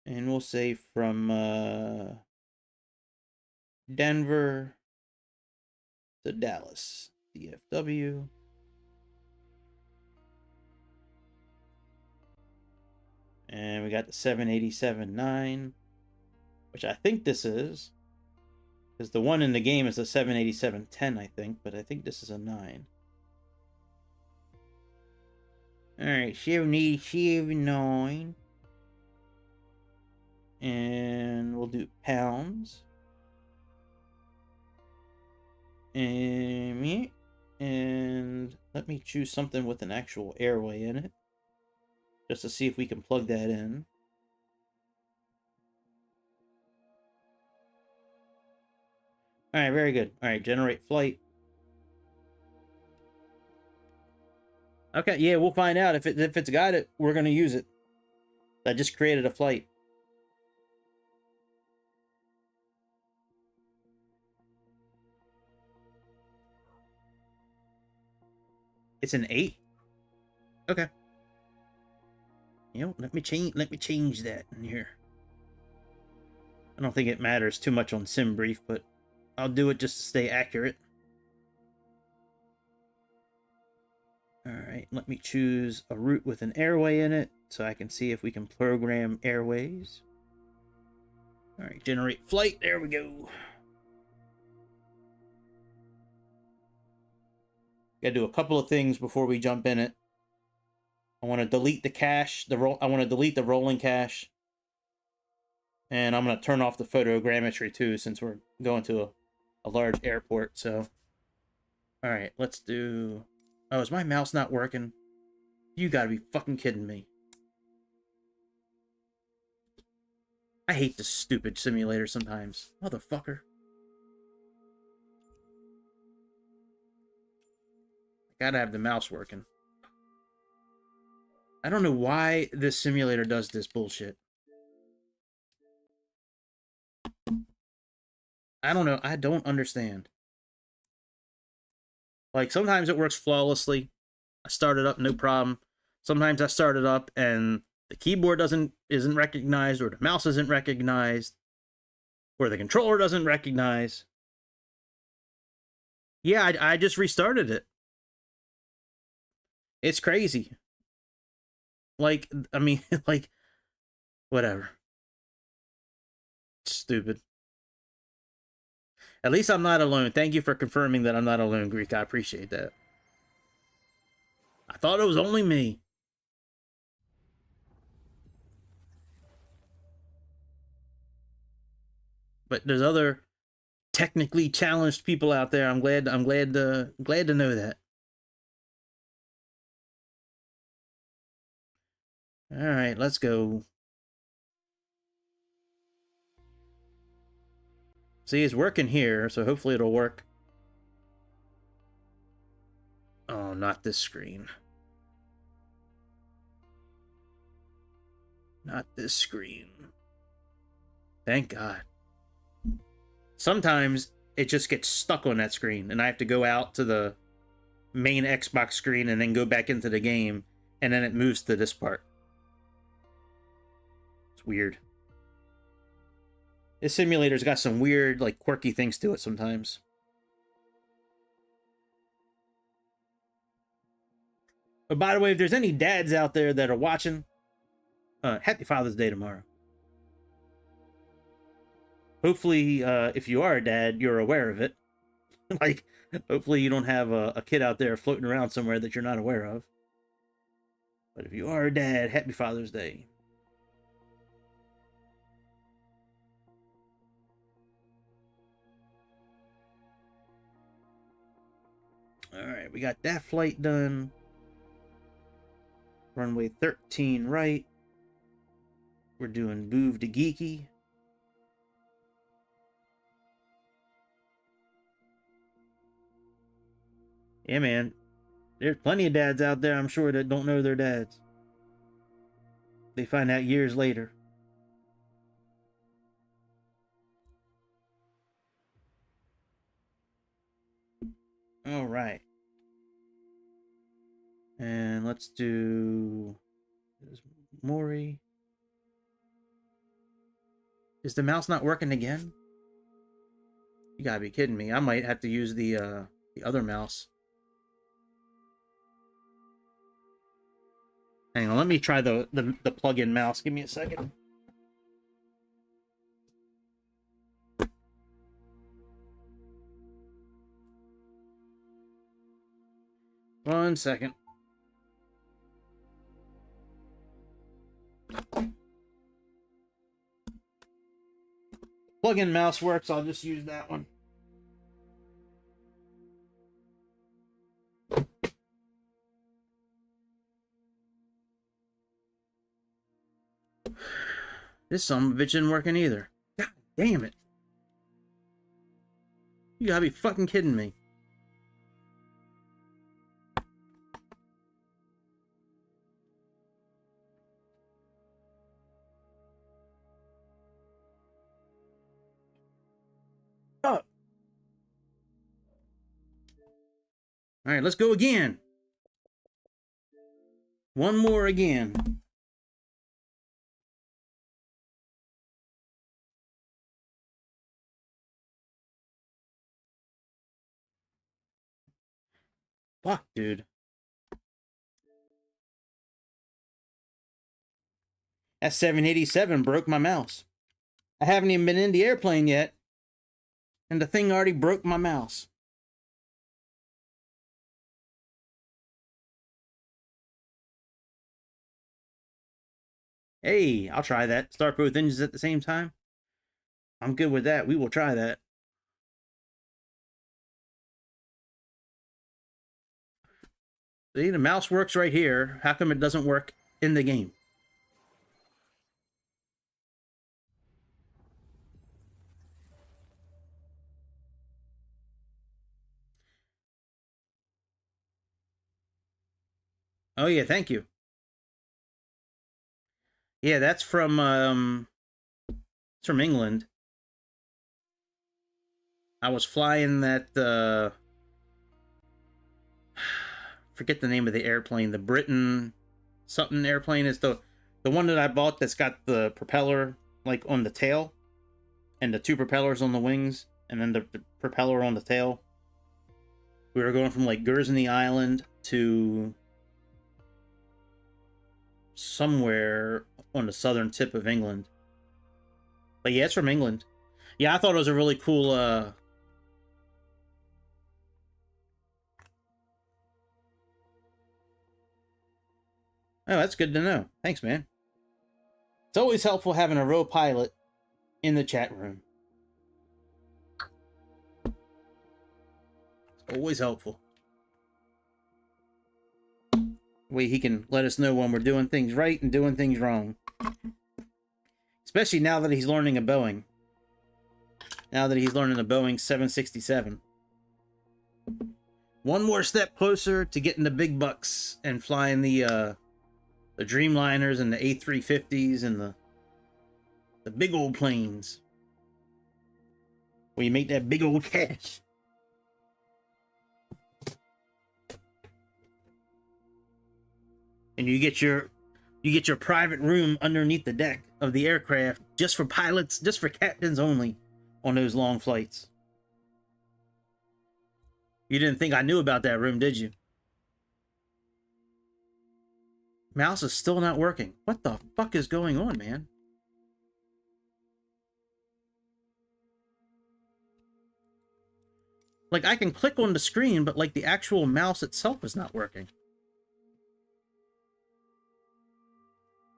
And we'll say from Denver to Dallas, DFW. And we got the 787-9, which I think this is. Because the one in the game is a 787-10, I think. But I think this is a 9. Alright, 787-9. And we'll do pounds. And let me choose something with an actual airway in it. just to see if we can plug that in. All right, very good. All right, generate flight. Okay, yeah, we'll find out if it's got it. We're gonna use it. I just created a flight. It's an 8. Okay. You know, let me change that in here. I don't think it matters too much on sim brief, but I'll do it just to stay accurate. All right, let me choose a route with an airway in it so I can see if we can program airways. All right, generate flight. There we go. Gotta do a couple of things before we jump in it. I want to delete the cache, I want to delete the rolling cache. And I'm going to turn off the photogrammetry too, since we're going to a large airport. So, all right, let's do... Oh, is my mouse not working? You gotta be fucking kidding me. I hate this stupid simulator sometimes. Motherfucker. I gotta have the mouse working. I don't know why this simulator does this bullshit. I don't know. I don't understand. Like, sometimes it works flawlessly. I start it up, no problem. Sometimes I start it up and the keyboard isn't recognized, or the mouse isn't recognized, or the controller doesn't recognize. Yeah, I just restarted it. It's crazy. Like, I mean, like, whatever. Stupid. At least I'm not alone. Thank you for confirming that I'm not alone, Greek. I appreciate that. I thought it was only me. But there's other technically challenged people out there. I'm glad to know that. All right, let's go. See, it's working here, so hopefully it'll work. Oh, not this screen. Not this screen. Thank God. Sometimes it just gets stuck on that screen, and I have to go out to the main Xbox screen and then go back into the game, and then it moves to this part. It's weird. This simulator's got some weird, like, quirky things to it sometimes. But by the way, if there's any dads out there that are watching, happy Father's Day tomorrow. Hopefully, if you are a dad, you're aware of it. Like, hopefully you don't have a kid out there floating around somewhere that you're not aware of. But if you are a dad, happy Father's Day. All right, we got that flight done. Runway 13 right. We're doing Boov to Geeky. Yeah, man. There's plenty of dads out there, I'm sure, that don't know their dads. They find out years later. All right. And let's do... Maury. Is the mouse not working again? You gotta be kidding me. I might have to use the other mouse. Hang on, let me try the plug-in mouse. Give me a second. One second. Plug-in mouse works. I'll just use that one. This son of a bitch isn't working either. God damn it. You gotta be fucking kidding me. Oh. Alright, let's go again. One more again. Fuck, dude. That 787 broke my mouse. I haven't even been in the airplane yet, and the thing already broke my mouse. Hey, I'll try that. Start both engines at the same time. I'm good with that. We will try that. See, the mouse works right here. How come it doesn't work in the game? Oh yeah, thank you. Yeah, that's from it's from England. I was flying that forget the name of the airplane. The Britain something airplane is the one that I bought that's got the propeller like on the tail and the two propellers on the wings and then the propeller on the tail. We were going from like Guernsey Island to somewhere on the southern tip of England. But yeah, it's from England. Yeah, I thought it was a really cool oh, that's good to know. Thanks, man. It's always helpful having a real pilot in the chat room. It's always helpful. Way he can let us know when we're doing things right and doing things wrong. Especially now that he's learning a Boeing. Now that he's learning a Boeing 767. One more step closer to getting the big bucks and flying the Dreamliners and the A350s and the big old planes. Where you make that big old cash. And you get your private room underneath the deck of the aircraft just for pilots, just for captains only on those long flights. You didn't think I knew about that room, did you? Mouse is still not working. What the fuck is going on, man? Like, I can click on the screen, but like the actual mouse itself is not working.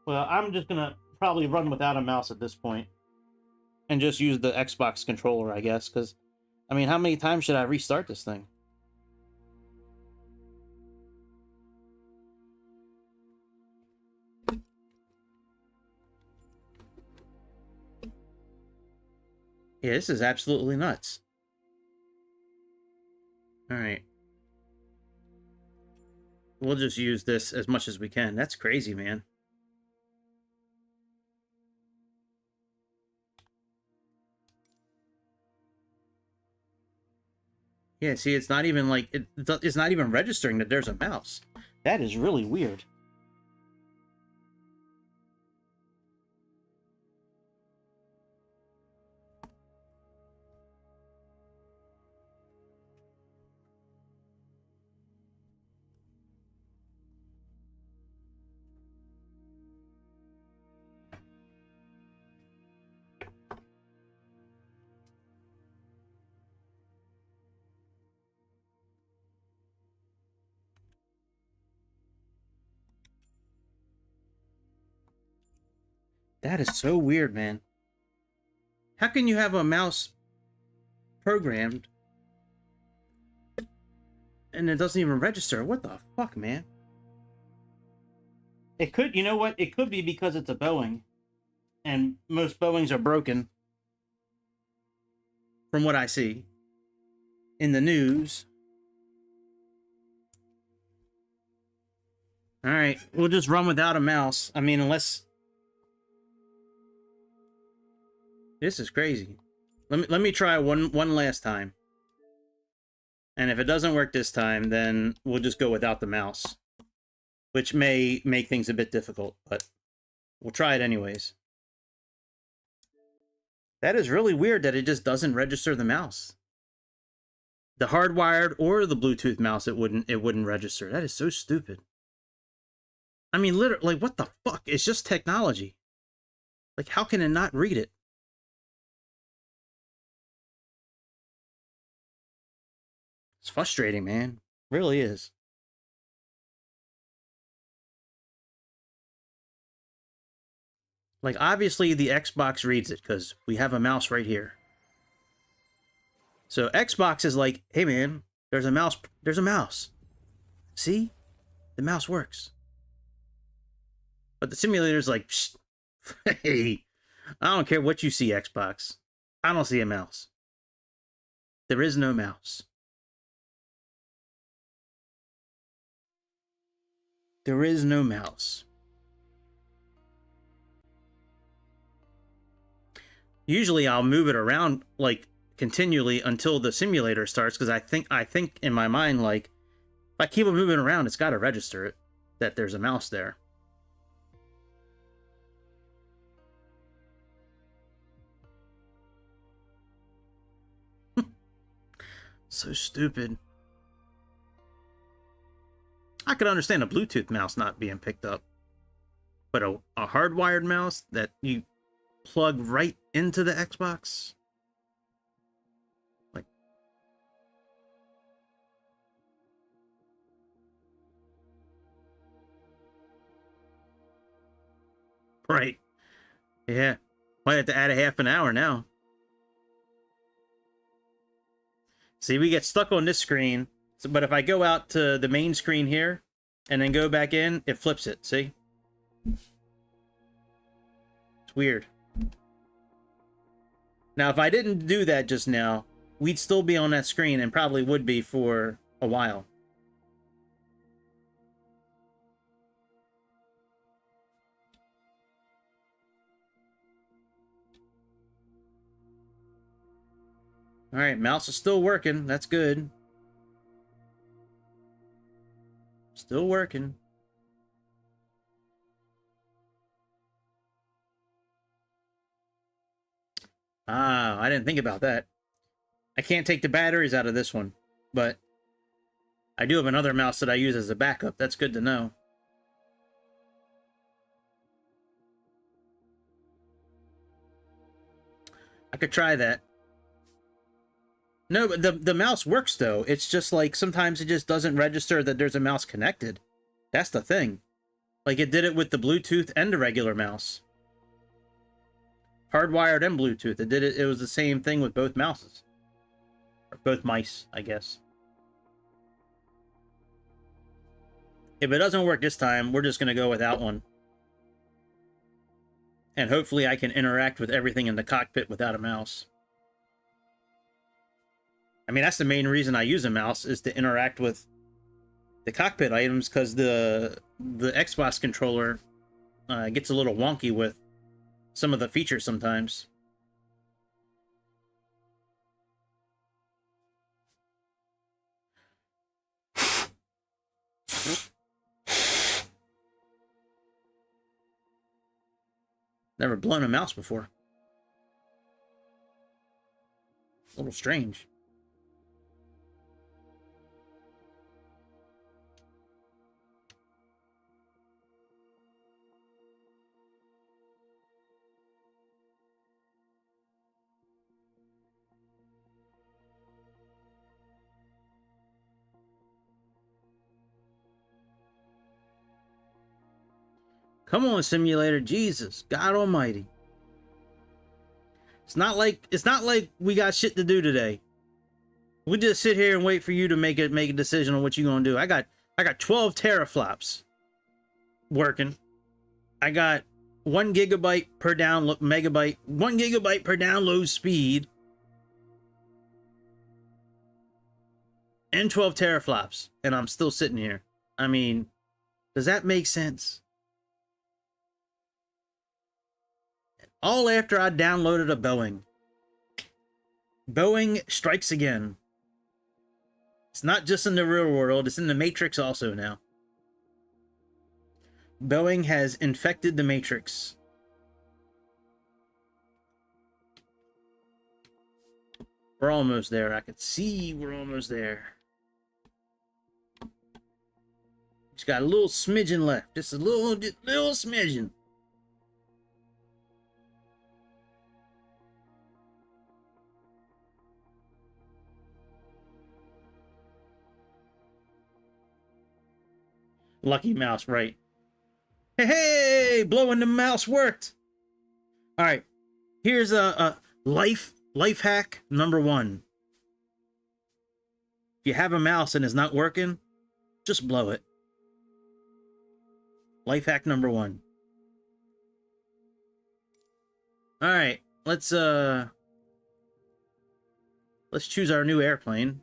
Well, I'm just gonna probably run without a mouse at this point. And just use the Xbox controller, I guess, because, I mean, how many times should I restart this thing? Yeah, this is absolutely nuts. Alright. We'll just use this as much as we can. That's crazy, man. Yeah, see, it's not even like, it's not even registering that there's a mouse. That is really weird. That is so weird, man. How can you have a mouse programmed and it doesn't even register? What the fuck, man? It could, you know what? It could be because it's a Boeing. And most Boeings are broken, from what I see in the news. All right, we'll just run without a mouse. I mean, unless this is crazy. Let me try one last time. And if it doesn't work this time, then we'll just go without the mouse, which may make things a bit difficult, but we'll try it anyways. That is really weird that it just doesn't register the mouse. The hardwired or the Bluetooth mouse, it wouldn't register. That is so stupid. I mean, literally, like, what the fuck? It's just technology. Like, how can it not read it? It's frustrating, man. It really is. Like, obviously, the Xbox reads it, because we have a mouse right here. So, Xbox is like, hey, man, there's a mouse. There's a mouse. See? The mouse works. But the simulator's like, psst, hey, I don't care what you see, Xbox. I don't see a mouse. There is no mouse. There is no mouse. Usually I'll move it around like continually until the simulator starts, because I think in my mind, like, if I keep it moving around, it's got to register it that there's a mouse there. So stupid. I could understand a Bluetooth mouse not being picked up, but a hardwired mouse that you plug right into the Xbox? Like, right. Yeah. Might have to add a half an hour now. See, we get stuck on this screen, but if I go out to the main screen here and then go back in, it flips it, see? It's weird. Now, if I didn't do that just now, we'd still be on that screen and probably would be for a while. All right, mouse is still working. That's good. Still working. Ah, I didn't think about that. I can't take the batteries out of this one, but I do have another mouse that I use as a backup. That's good to know. I could try that. No, but the mouse works, though. It's just like sometimes it just doesn't register that there's a mouse connected. That's the thing. Like, it did it with the Bluetooth and the regular mouse. Hardwired and Bluetooth. It did it. It was the same thing with both mouses. Or both mice, I guess. If it doesn't work this time, we're just going to go without one. And hopefully I can interact with everything in the cockpit without a mouse. I mean, that's the main reason I use a mouse, is to interact with the cockpit items, because the Xbox controller gets a little wonky with some of the features sometimes. Never blown a mouse before. A little strange. Come on, simulator. Jesus, God almighty. It's not like we got shit to do today. We just sit here and wait for you to make a decision on what you're gonna do. I got 12 teraflops working. I got 1 gigabyte per download, megabyte, 1 gigabyte per download speed, and 12 teraflops, and I'm still sitting here. I mean, does that make sense? All after I downloaded a Boeing. Boeing strikes again. It's not just in the real world, it's in the Matrix also now. Boeing has infected the Matrix. We're almost there. I could see we're almost there. Just got a little smidgen left. Just a little smidgen. Lucky mouse, right? Hey, blowing the mouse worked. All right, here's a life hack number 1. If you have a mouse and it's not working, just blow it. Life hack number 1. All right, let's choose our new airplane.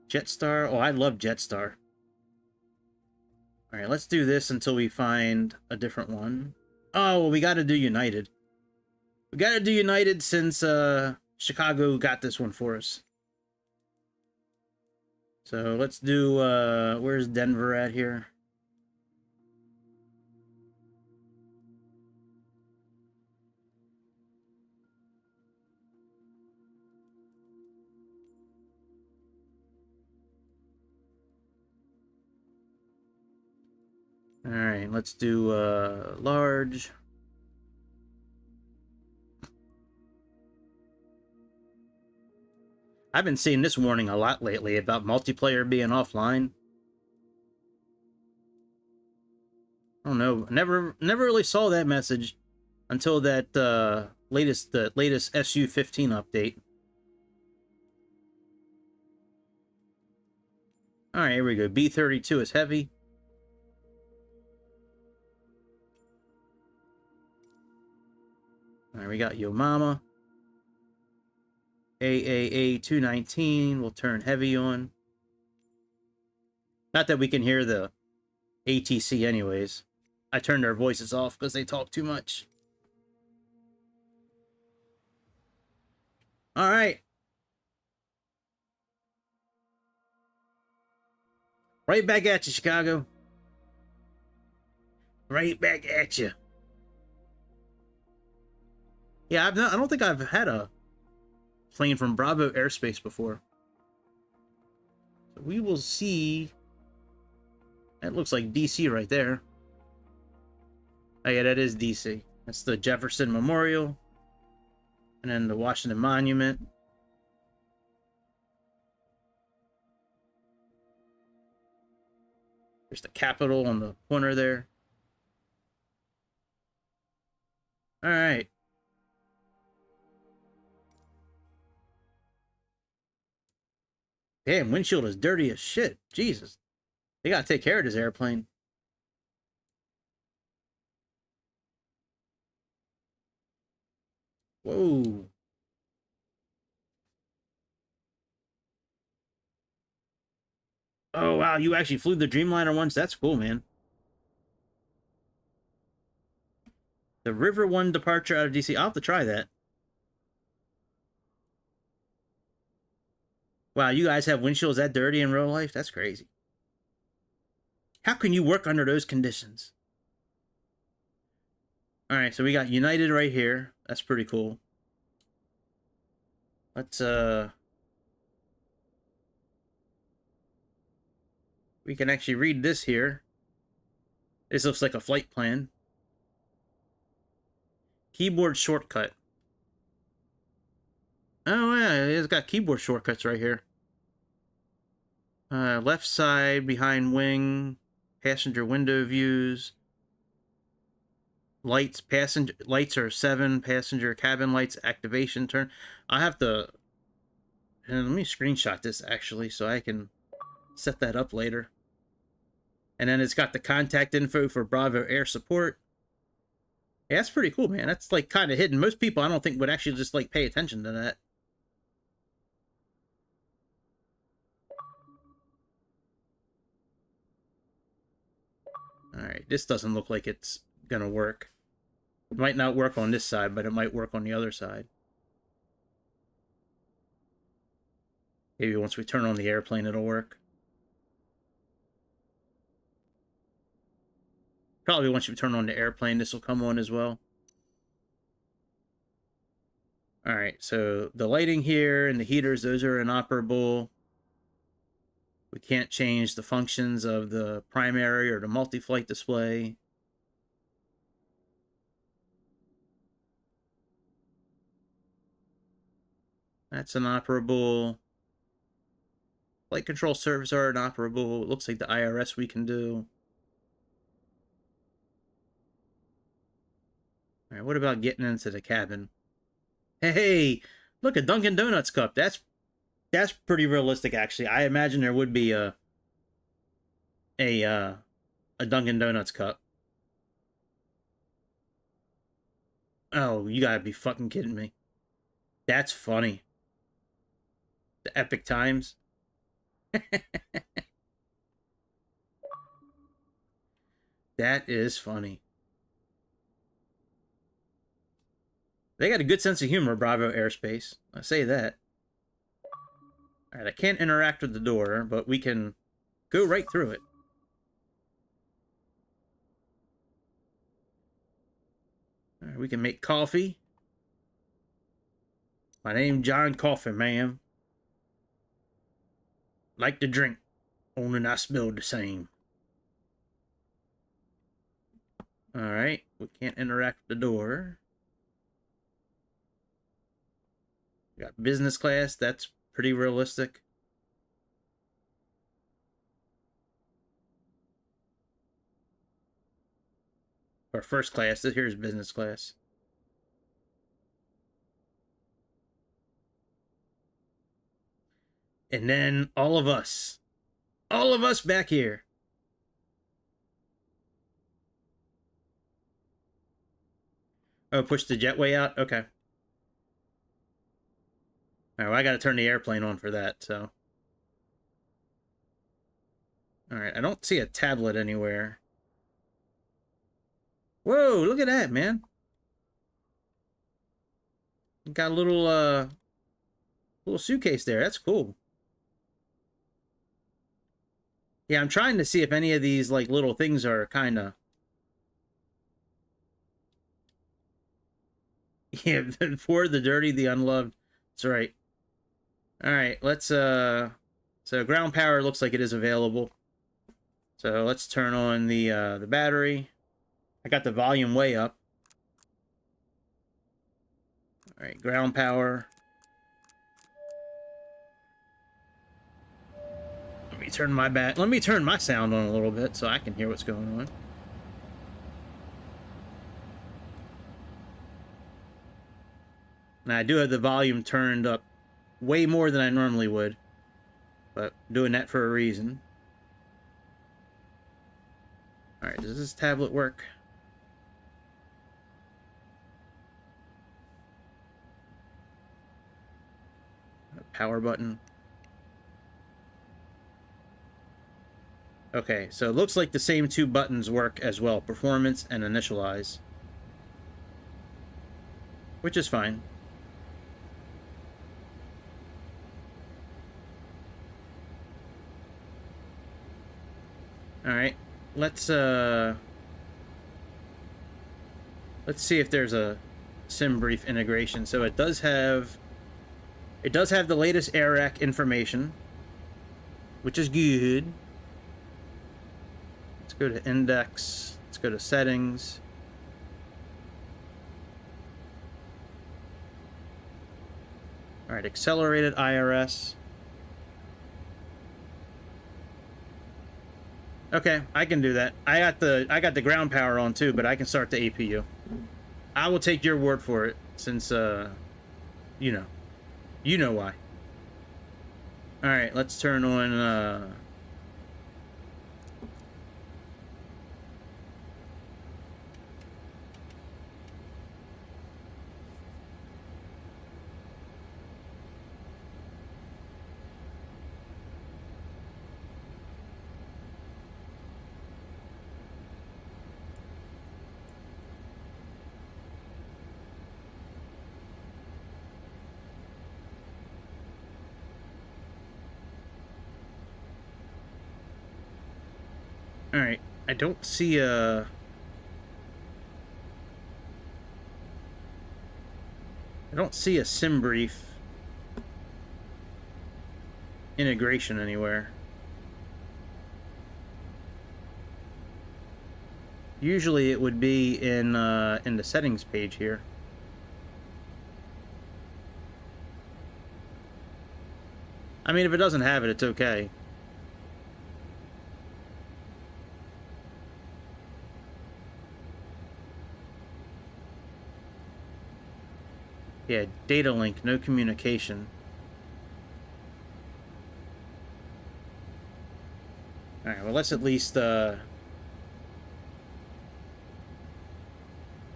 Jetstar. Oh, I love Jetstar. All right, let's do this until we find a different one. Oh, well, we got to do United. We got to do United since Chicago got this one for us. So let's do, where's Denver at here? All right, let's do large. I've been seeing this warning a lot lately about multiplayer being offline. I don't know. Never really saw that message until that latest SU-15 update. All right, here we go. B-32 is heavy. All right, we got Yo Mama. AAA 219 will turn heavy on. Not that we can hear the ATC anyways. I turned their voices off because they talk too much. All right. Right back at you, Chicago. Right back at you. Yeah, I don't think I've had a plane from Bravo Airspace before. So we will see. That looks like DC right there. Oh yeah, that is DC. That's the Jefferson Memorial. And then the Washington Monument. There's the Capitol on the corner there. All right. Damn, windshield is dirty as shit. Jesus. They gotta take care of this airplane. Whoa. Oh, wow. You actually flew the Dreamliner once? That's cool, man. The River One departure out of DC. I'll have to try that. Wow, you guys have windshields that dirty in real life? That's crazy. How can you work under those conditions? All right, so we got United right here. That's pretty cool. Let's, we can actually read this here. This looks like a flight plan. Keyboard shortcut. Oh, yeah, it's got keyboard shortcuts right here. Left side, behind wing, passenger window views. Lights, passenger lights are 7. Passenger cabin lights activation turn. I have to. And let me screenshot this actually so I can set that up later. And then it's got the contact info for Bravo Air Support. Yeah, that's pretty cool, man. That's like kind of hidden. Most people, I don't think, would actually just like pay attention to that. All right, this doesn't look like it's gonna work. It might not work on this side, but it might work on the other side. Maybe once we turn on the airplane, it'll work. Probably once you turn on the airplane, this will come on as well. All right, so the lighting here and the heaters, those are inoperable. We can't change the functions of the primary or the multi-flight display. That's inoperable. Flight control servers are inoperable. It looks like the IRS we can do. All right, what about getting into the cabin? Hey, look, a Dunkin' Donuts cup. That's pretty realistic, actually. I imagine there would be a Dunkin' Donuts cup. Oh, you gotta be fucking kidding me. That's funny. The epic times. That is funny. They got a good sense of humor, Bravo Airspace. I say that. Alright, I can't interact with the door, but we can go right through it. Alright, we can make coffee. My name's John Coffee, ma'am. Like to drink, only I spilled the same. Alright, we can't interact with the door. We got business class, that's pretty realistic. Or first class, here's business class. And then all of us back here. Oh, push the jetway out? Okay. Alright, well, I gotta turn the airplane on for that, so. Alright, I don't see a tablet anywhere. Whoa, look at that, man. Got a little suitcase there. That's cool. Yeah, I'm trying to see if any of these, like, little things are kind of... Yeah, the poor, the dirty, the unloved. That's right. Alright, let's, So ground power looks like it is available. So let's turn on the battery. I got the volume way up. Alright, ground power. Let me turn my sound on a little bit so I can hear what's going on. Now I do have the volume turned up way more than I normally would, but doing that for a reason. Alright, does this tablet work? Power button. Okay, so it looks like the same two buttons work as well, performance and initialize. Which is fine. Alright, let's see if there's a SimBrief integration. So it does have the latest AirAC information, which is good. Let's go to index. Let's go to settings. All right, accelerated IRS. Okay, I can do that. I got the ground power on too, but I can start the APU. I will take your word for it, since, you know. You know why. Alright, let's turn on, Alright, I don't see a... I don't see a sim brief integration anywhere. Usually it would be in the settings page here. I mean, if it doesn't have it, it's okay. Yeah, data link, no communication. Alright, well, let's at least, Alright,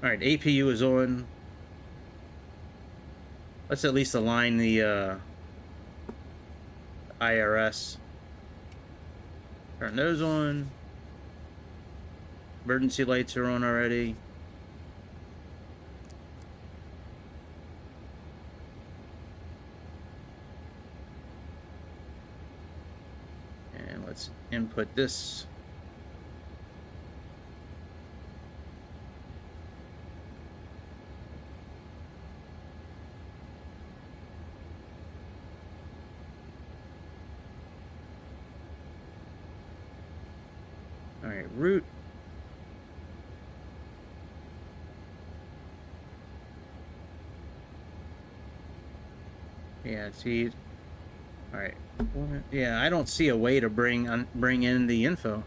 APU is on. Let's at least align the, IRS. Turn those on. Emergency lights are on already. And let's input this. Alright, route. Yeah, see. Alright. Yeah, I don't see a way to bring in the info.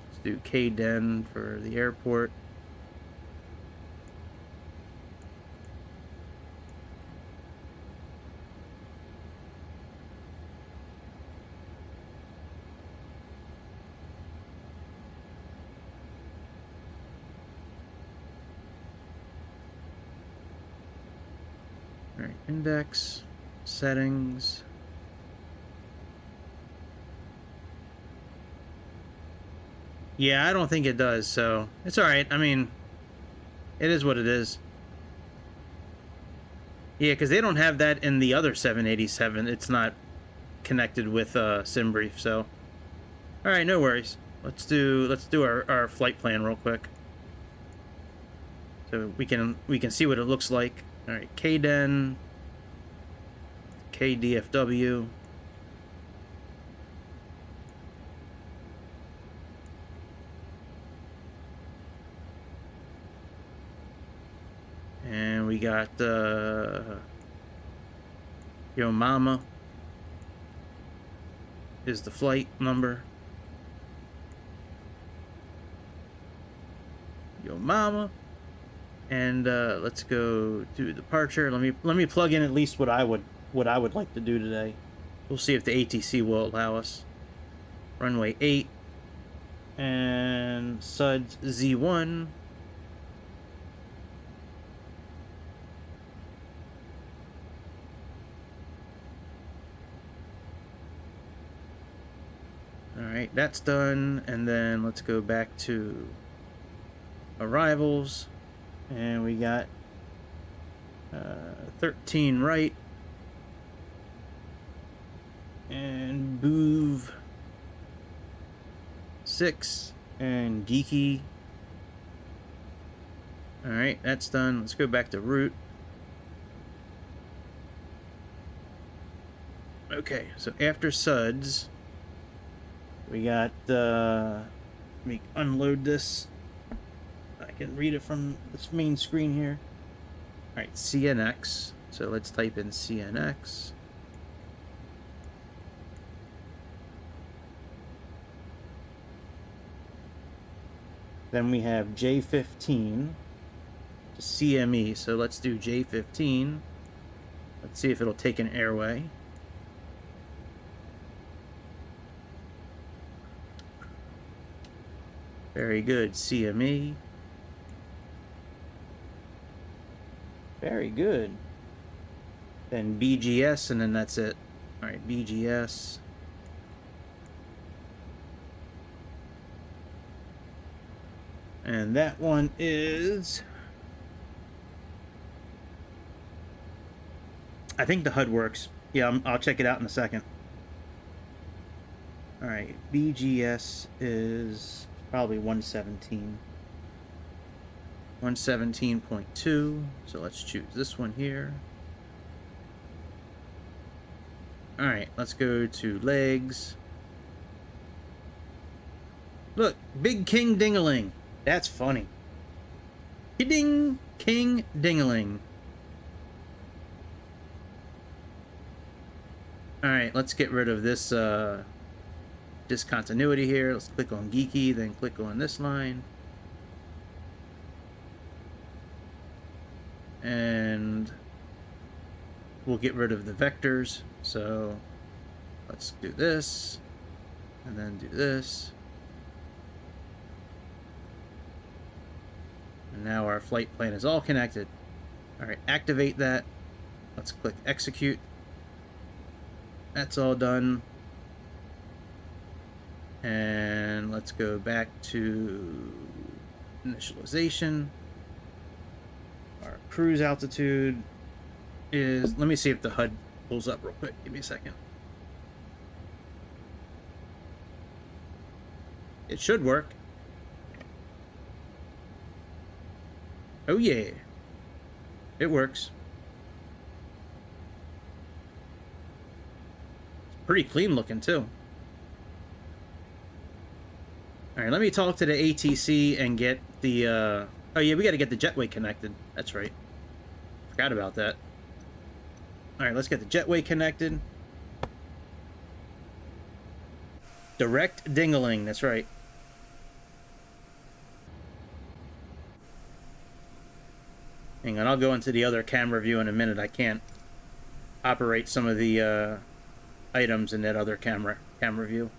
Let's do KDEN for the airport. Alright, index, settings. Yeah, I don't think it does, so it's alright. I mean, it is what it is. Yeah, because they don't have that in the other 787. It's not connected with SimBrief, so alright, no worries. Let's do our flight plan real quick. So we can see what it looks like. Alright, KDEN, KDFW. And we got Yo Mama is the flight number. Yo Mama. And let's go to departure. Let me plug in at least what I would like to do today. We'll see if the ATC will allow us. Runway 8 and SUDS Z1. Alright, that's done, and then let's go back to arrivals, and we got 13 right, and Boov 6, and Geeky. Alright, that's done. Let's go back to route. Okay, so after SUDS, we got, let me unload this. I can read it from this main screen here. Alright, CNX. So let's type in CNX. Then we have J15 to CME. So let's do J15. Let's see if it'll take an airway. Very good, CME. Very good. Then BGS, and then that's it. All right, BGS. And that one is... I think the HUD works. Yeah, I'll check it out in a second. All right, BGS is probably 117. 117.2. So let's choose this one here. All right, let's go to legs. Look, Big King Dingaling. That's funny. Ding, King Dingaling. All right, let's get rid of this discontinuity here. Let's click on Geeky, then click on this line. And we'll get rid of the vectors. So let's do this, and then do this. And now our flight plan is all connected. All right, activate that. Let's click execute. That's all done. And let's go back to initialization. Our cruise altitude is, let me see if the HUD pulls up real quick. Give me a second. It should work. Oh yeah, it works. It's pretty clean looking too. All right, let me talk to the ATC and get the, oh yeah, we got to get the jetway connected. That's right. Forgot about that. All right, let's get the jetway connected. Direct Dingaling, that's right. Hang on, I'll go into the other camera view in a minute. I can't operate some of the items in that other camera view.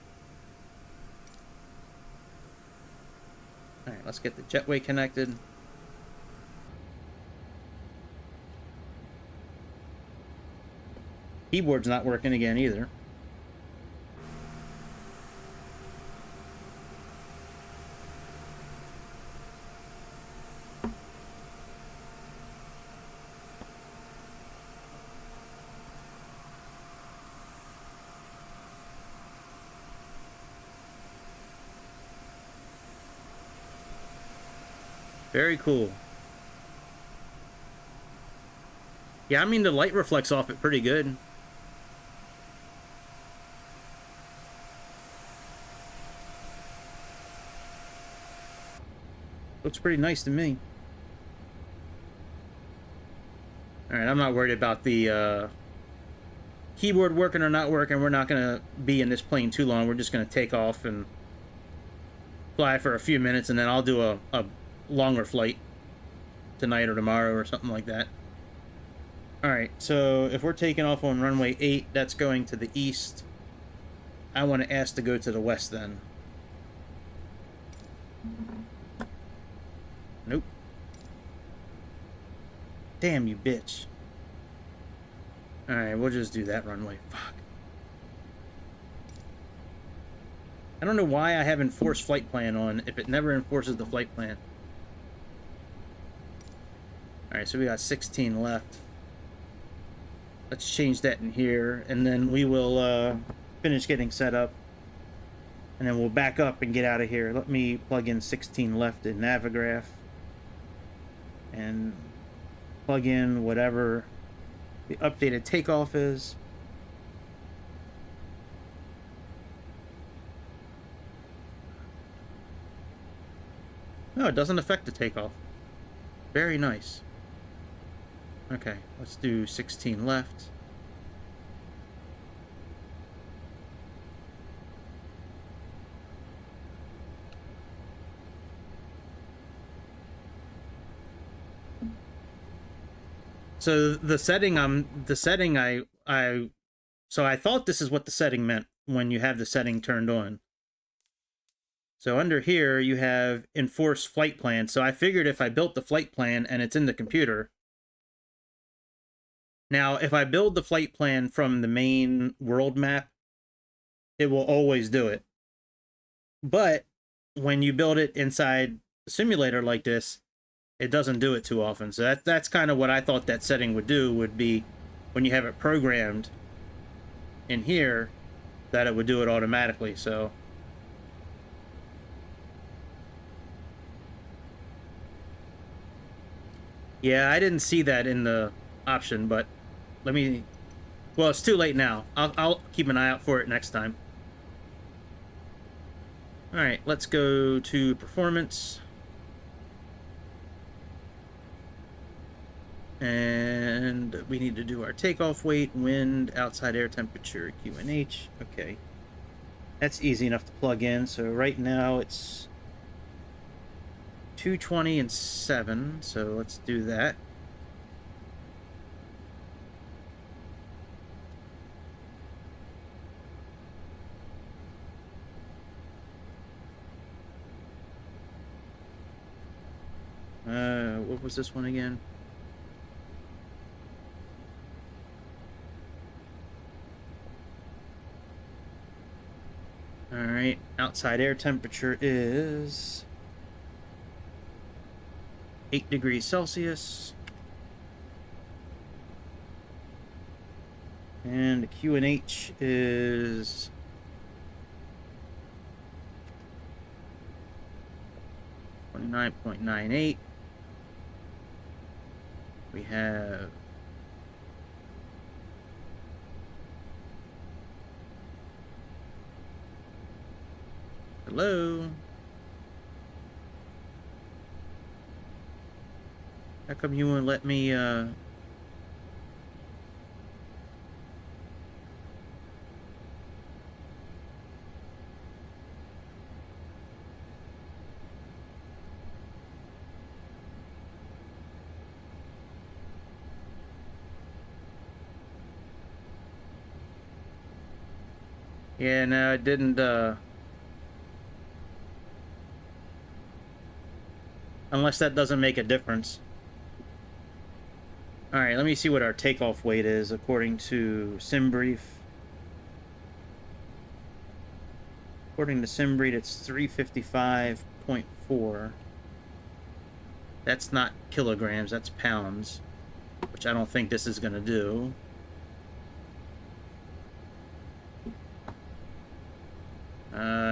All right, let's get the jetway connected. Keyboard's not working again either. Very cool. Yeah, I mean, the light reflects off it pretty good. Looks pretty nice to me. Alright, I'm not worried about the keyboard working or not working. We're not going to be in this plane too long. We're just going to take off and fly for a few minutes, and then I'll do a longer flight tonight or tomorrow or something like that. Alright, so if we're taking off on runway 8, that's going to the east. I want to ask to go to the west then. Nope. Damn you, bitch. Alright, we'll just do that runway. Fuck. I don't know why I have enforced flight plan on if it never enforces the flight plan. Alright, so we got 16 left. Let's change that in here, and then we will finish getting set up. And then we'll back up and get out of here. Let me plug in 16 left in Navigraph. And plug in whatever the updated takeoff is. No, it doesn't affect the takeoff. Very nice. Okay, let's do 16 left. So the setting so I thought this is what the setting meant when you have the setting turned on. So under here you have enforce flight plan. So I figured if I built the flight plan and it's in the computer. Now, if I build the flight plan from the main world map, it will always do it. But when you build it inside the simulator like this, it doesn't do it too often. So that's kind of what I thought that setting would do, would be when you have it programmed in here, that it would do it automatically. So yeah, I didn't see that in the option, but let me, well, it's too late now. I'll keep an eye out for it next time. All right, let's go to performance. And we need to do our takeoff weight, wind, outside air temperature, QNH. Okay. That's easy enough to plug in. So right now it's 220 and 7. So let's do that. What was this one again? All right, outside air temperature is 8 degrees Celsius. And the QNH is 29.98. We have hello. How come you won't let me yeah, no, it didn't unless that doesn't make a difference. All right, let me see what our takeoff weight is according to SimBrief. According to SimBrief, it's 355.4. That's not kilograms, that's pounds, which I don't think this is going to do.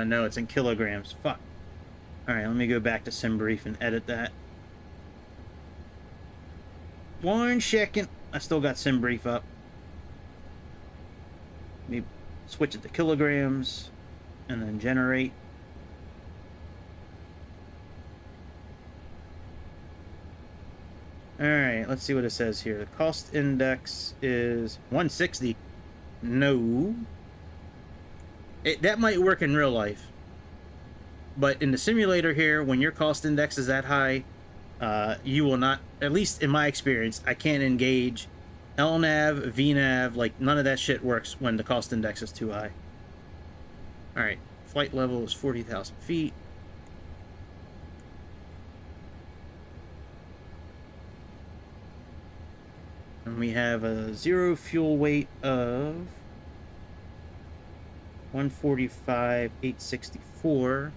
No, it's in kilograms. Fuck. All right, let me go back to SimBrief and edit that. 1 second. I still got SimBrief up. Let me switch it to kilograms and then generate. All right, let's see what it says here. The cost index is 160. No. That might work in real life. But in the simulator here, when your cost index is that high, you will not, at least in my experience, I can't engage LNAV, VNAV, like none of that shit works when the cost index is too high. All right, flight level is 40,000 feet. And we have a zero fuel weight of 145,864.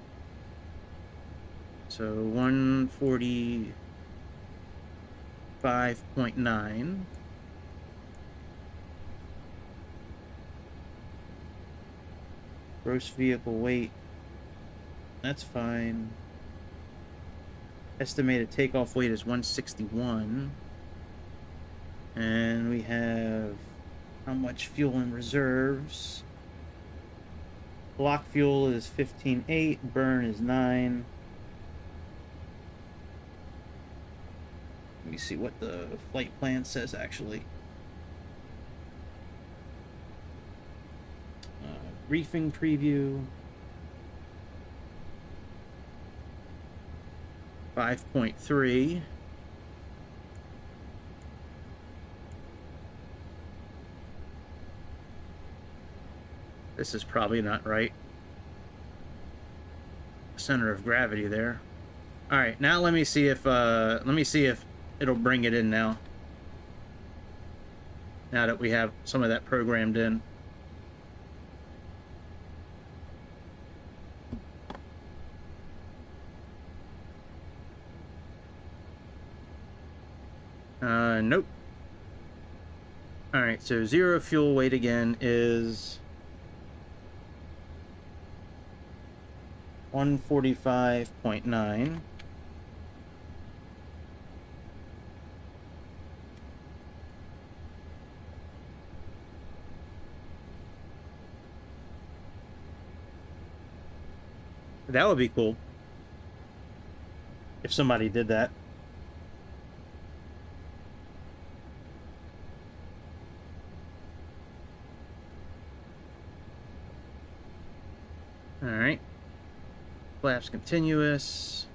So 145.9. Gross vehicle weight. That's fine. Estimated takeoff weight is 161. And we have how much fuel in reserves. Block fuel is 15.8. Burn is 9. Let me see what the flight plan says actually. Briefing preview. 5.3. This is probably not right. Center of gravity there. All right, now let me see if it'll bring it in now. Now that we have some of that programmed in. Nope. All right, so zero fuel weight again is 145.9. That would be cool if somebody did that. All right. Flaps continuous.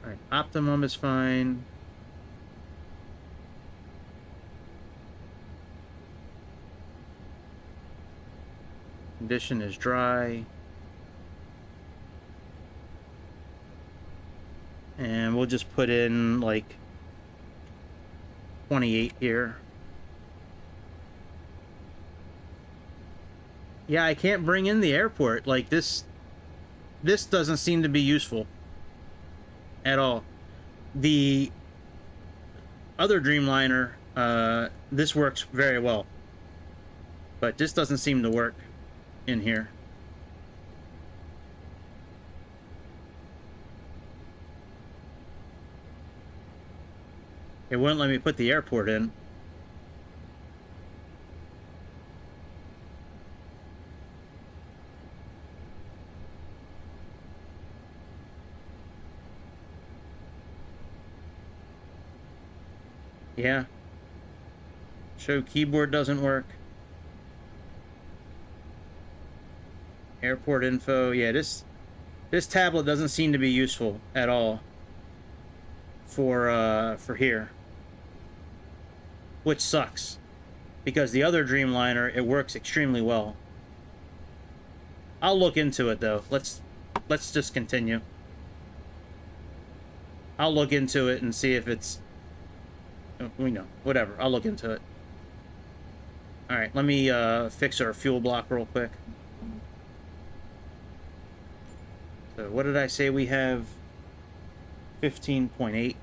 All right, optimum is fine. Condition is dry. And we'll just put in like 28 here. Yeah, I can't bring in the airport. Like this doesn't seem to be useful at all. The other Dreamliner, this works very well. But this doesn't seem to work in here. It wouldn't let me put the airport in. Yeah. Show keyboard doesn't work. Airport info. Yeah, this tablet doesn't seem to be useful at all for here. Which sucks. Because the other Dreamliner, it works extremely well. I'll look into it though. Let's just continue. I'll look into it and see if it's whatever. I'll look into it. All right, let me fix our fuel block real quick. So what did I say we have? 15.8.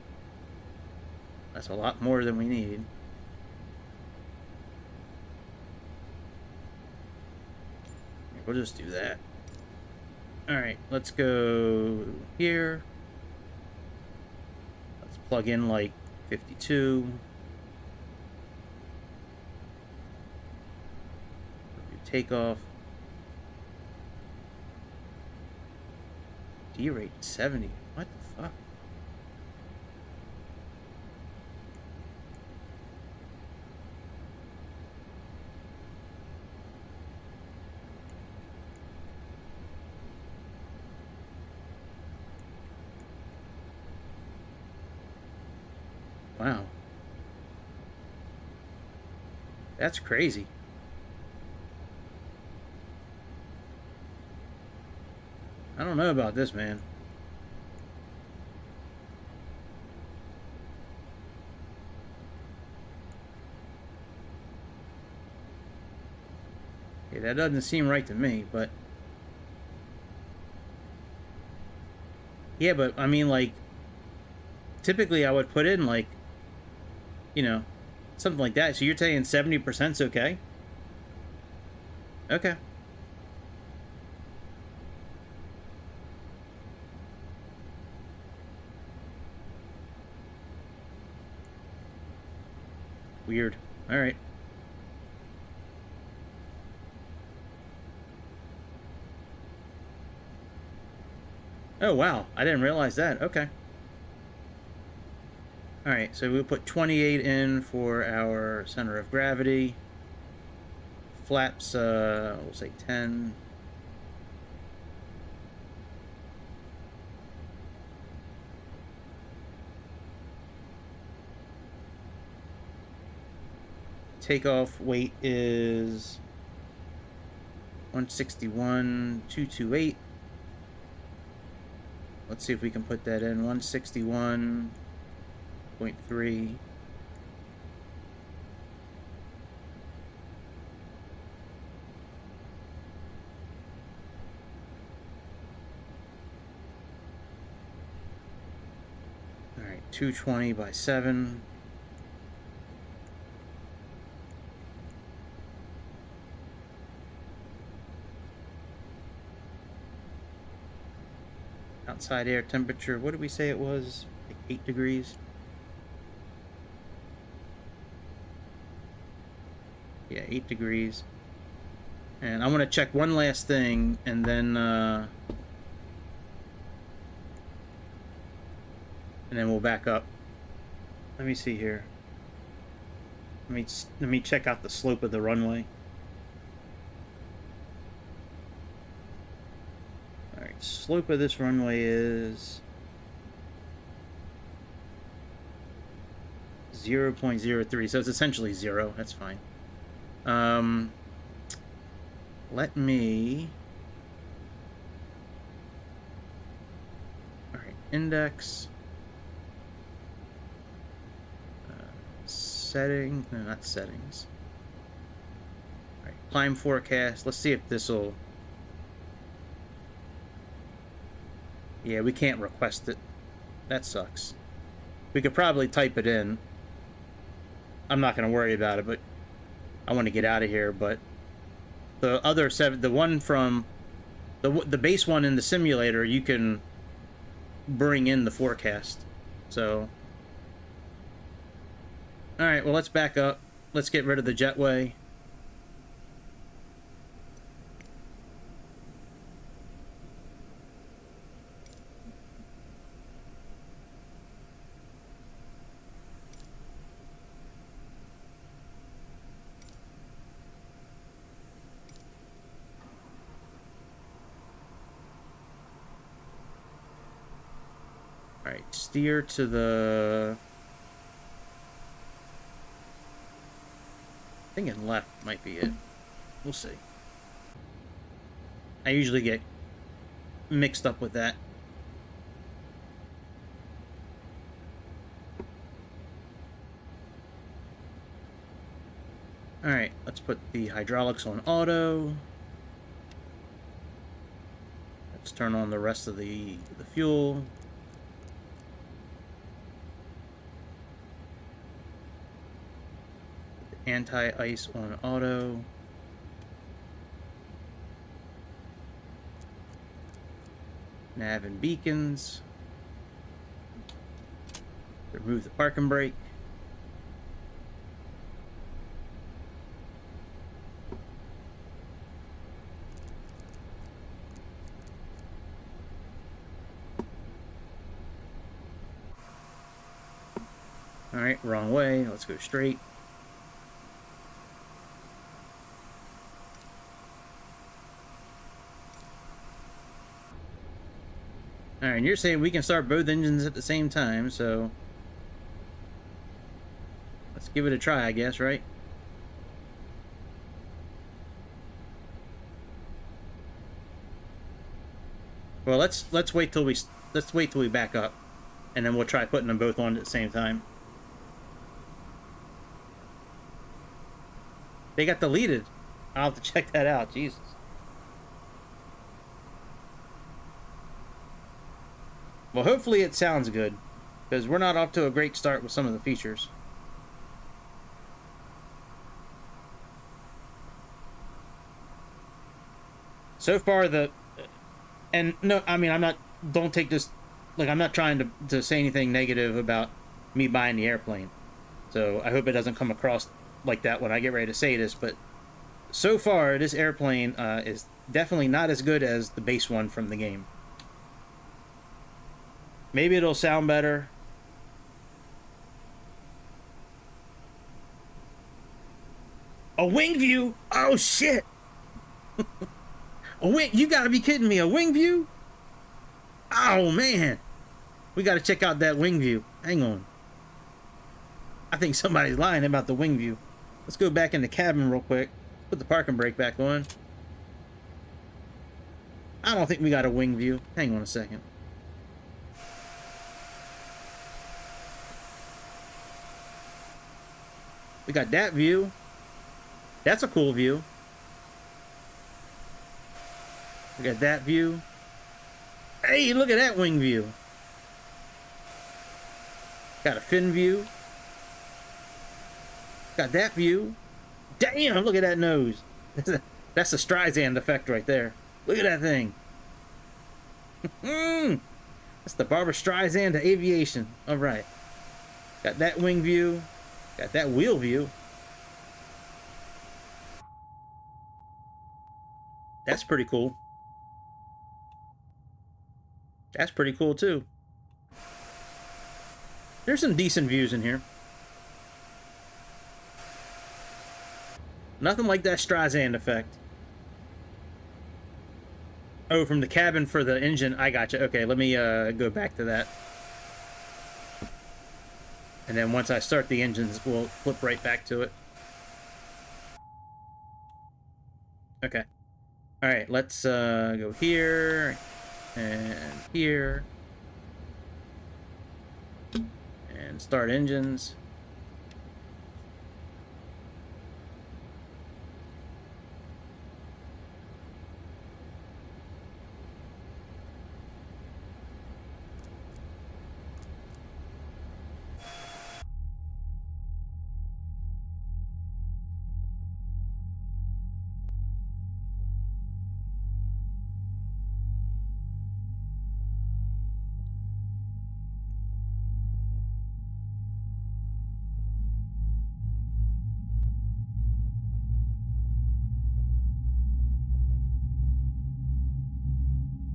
That's a lot more than we need. We'll just do that. All right, let's go here. Let's plug in like 52. Takeoff. D rate 70. What the fuck? Wow. That's crazy. I don't know about this, man. Okay, that doesn't seem right to me, but... Yeah, but, I mean, like... Typically, I would put in, like... You know, something like that. So you're saying 70% is okay? Okay. Weird. All right. Oh, wow. I didn't realize that. Okay. All right, so we'll put 28 in for our center of gravity. Flaps, we'll say 10. takeoff weight is 161,228. Let's see if we can put that in. 161.3. All right, 220 by 7. Outside air temperature, what did we say it was? Like 8 degrees? Yeah, 8 degrees. And I want to check one last thing, and then we'll back up. Let me see here. Let me check out the slope of the runway. All right, slope of this runway is 0.03, so it's essentially 0. That's fine. Let me... All right, index. Settings, no, not settings. All right, climb forecast. Let's see if this will... Yeah, we can't request it. That sucks. We could probably type it in. I'm not going to worry about it, but I want to get out of here. But the other the one from the base one in the simulator, you can bring in the forecast. So, all right, well, let's back up. Let's get rid of the jetway. All right, steer to the... Thinking left might be it. We'll see. I usually get mixed up with that. All right, let's put the hydraulics on auto. Let's turn on the rest of the fuel. Anti-ice on auto. Nav and beacons. Remove the parking brake. All right, wrong way. Let's go straight. Alright, and you're saying we can start both engines at the same time, so let's give it a try, I guess, right? Well, let's wait till we back up, and then we'll try putting them both on at the same time. They got deleted. I'll have to check that out. Jesus. Well, hopefully it sounds good, because we're not off to a great start with some of the features. So far, and no, I mean, don't take this, like, I'm not trying to say anything negative about me buying the airplane. So I hope it doesn't come across like that when I get ready to say this, but so far, this airplane is definitely not as good as the base one from the game. Maybe it'll sound better. A wing view? Oh, shit! A wing? You gotta be kidding me. A wing view? Oh, man. We gotta check out that wing view. Hang on. I think somebody's lying about the wing view. Let's go back in the cabin real quick. Put the parking brake back on. I don't think we got a wing view. Hang on a second. We got that view. That's a cool view. We got that view. Hey, look at that wing view. Got a fin view. Got that view. Damn, look at that nose. That's the Streisand effect right there. Look at that thing. That's the Barbara Streisand of aviation. All right. Got that wing view. Got that wheel view. That's pretty cool. That's pretty cool too. There's some decent views in here. Nothing like that Streisand effect. Oh, from the cabin for the engine. I gotcha. Okay, let me go back to that. And then once I start the engines, we'll flip right back to it. Okay. Alright, let's go here and here. And start engines.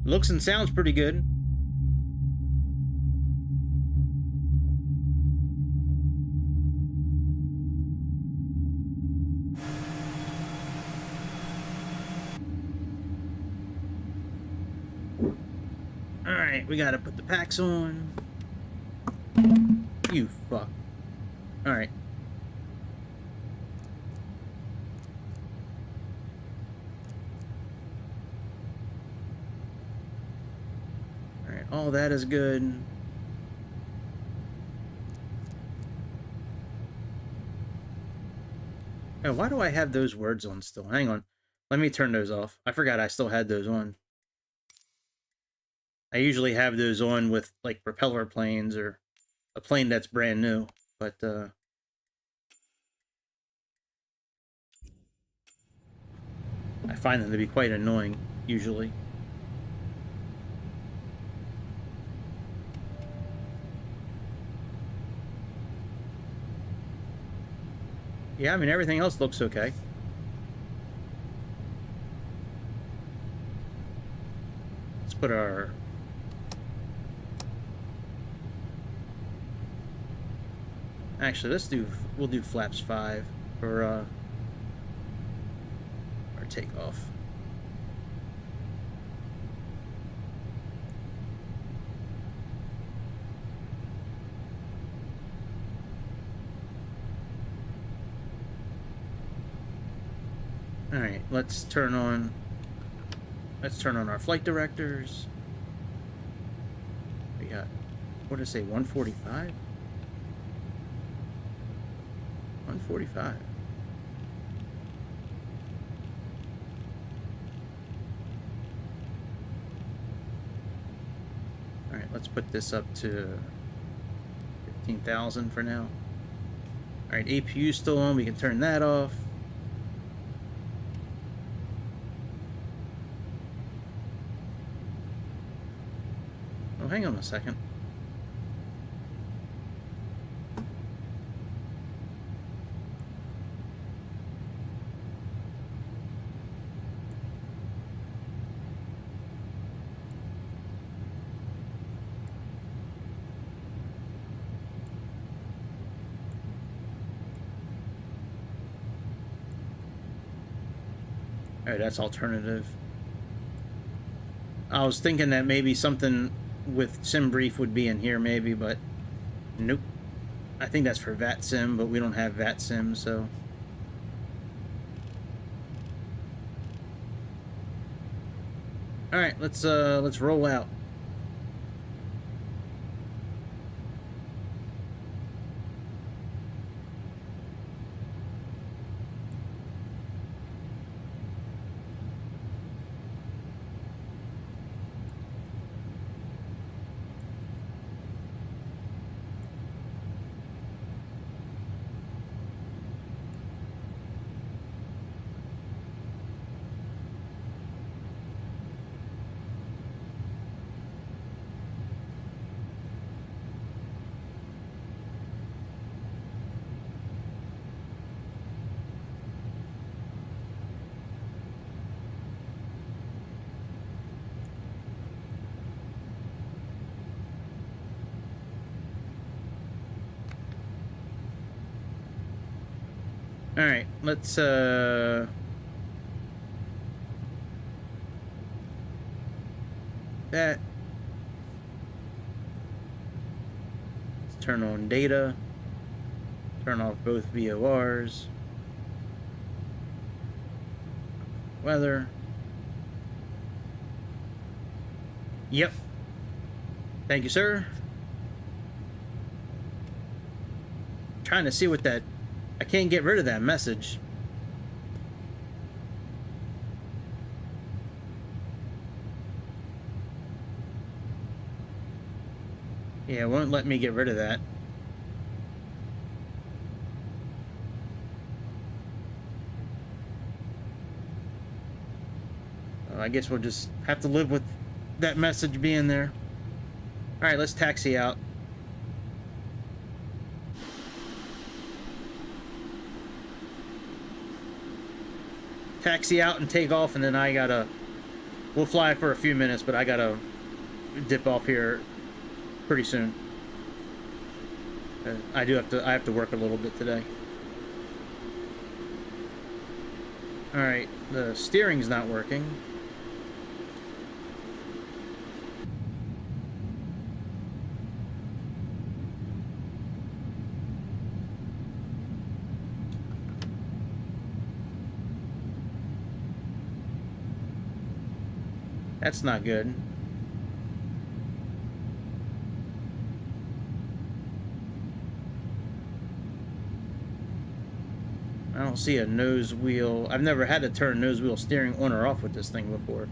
Looks and sounds pretty good. Alright, we gotta put the packs on. You fuck. Alright. Alright, all that is good. Oh, why do I have those words on still? Hang on. Let me turn those off. I forgot I still had those on. I usually have those on with, like, propeller planes or a plane that's brand new, but, I find them to be quite annoying, usually. Yeah, I mean, everything else looks okay. Let's put our... Actually, we'll do flaps 5 for, our takeoff. All right, let's turn on our flight directors. We got, what did it say, 145? 145. All right, let's put this up to 15,000 for now. All right, APU still on. We can turn that off. Oh, hang on a second. Alright, that's alternative. I was thinking that maybe something with SimBrief would be in here, maybe, but nope. I think that's for VATSIM, but we don't have VATSIM, so All right, let's roll out. All right, let's that. Let's turn on data. Turn off both VORs. Weather. Yep. Thank you, sir. Trying to see what that... I can't get rid of that message. Yeah, it won't let me get rid of that. I guess we'll just have to live with that message being there. All right, let's taxi out. Taxi out and take off, and then I gotta... We'll fly for a few minutes, but I gotta dip off here pretty soon. I have to work a little bit today. All right, the steering's not working. That's not good. I don't see a nose wheel. I've never had to turn nose wheel steering on or off with this thing before.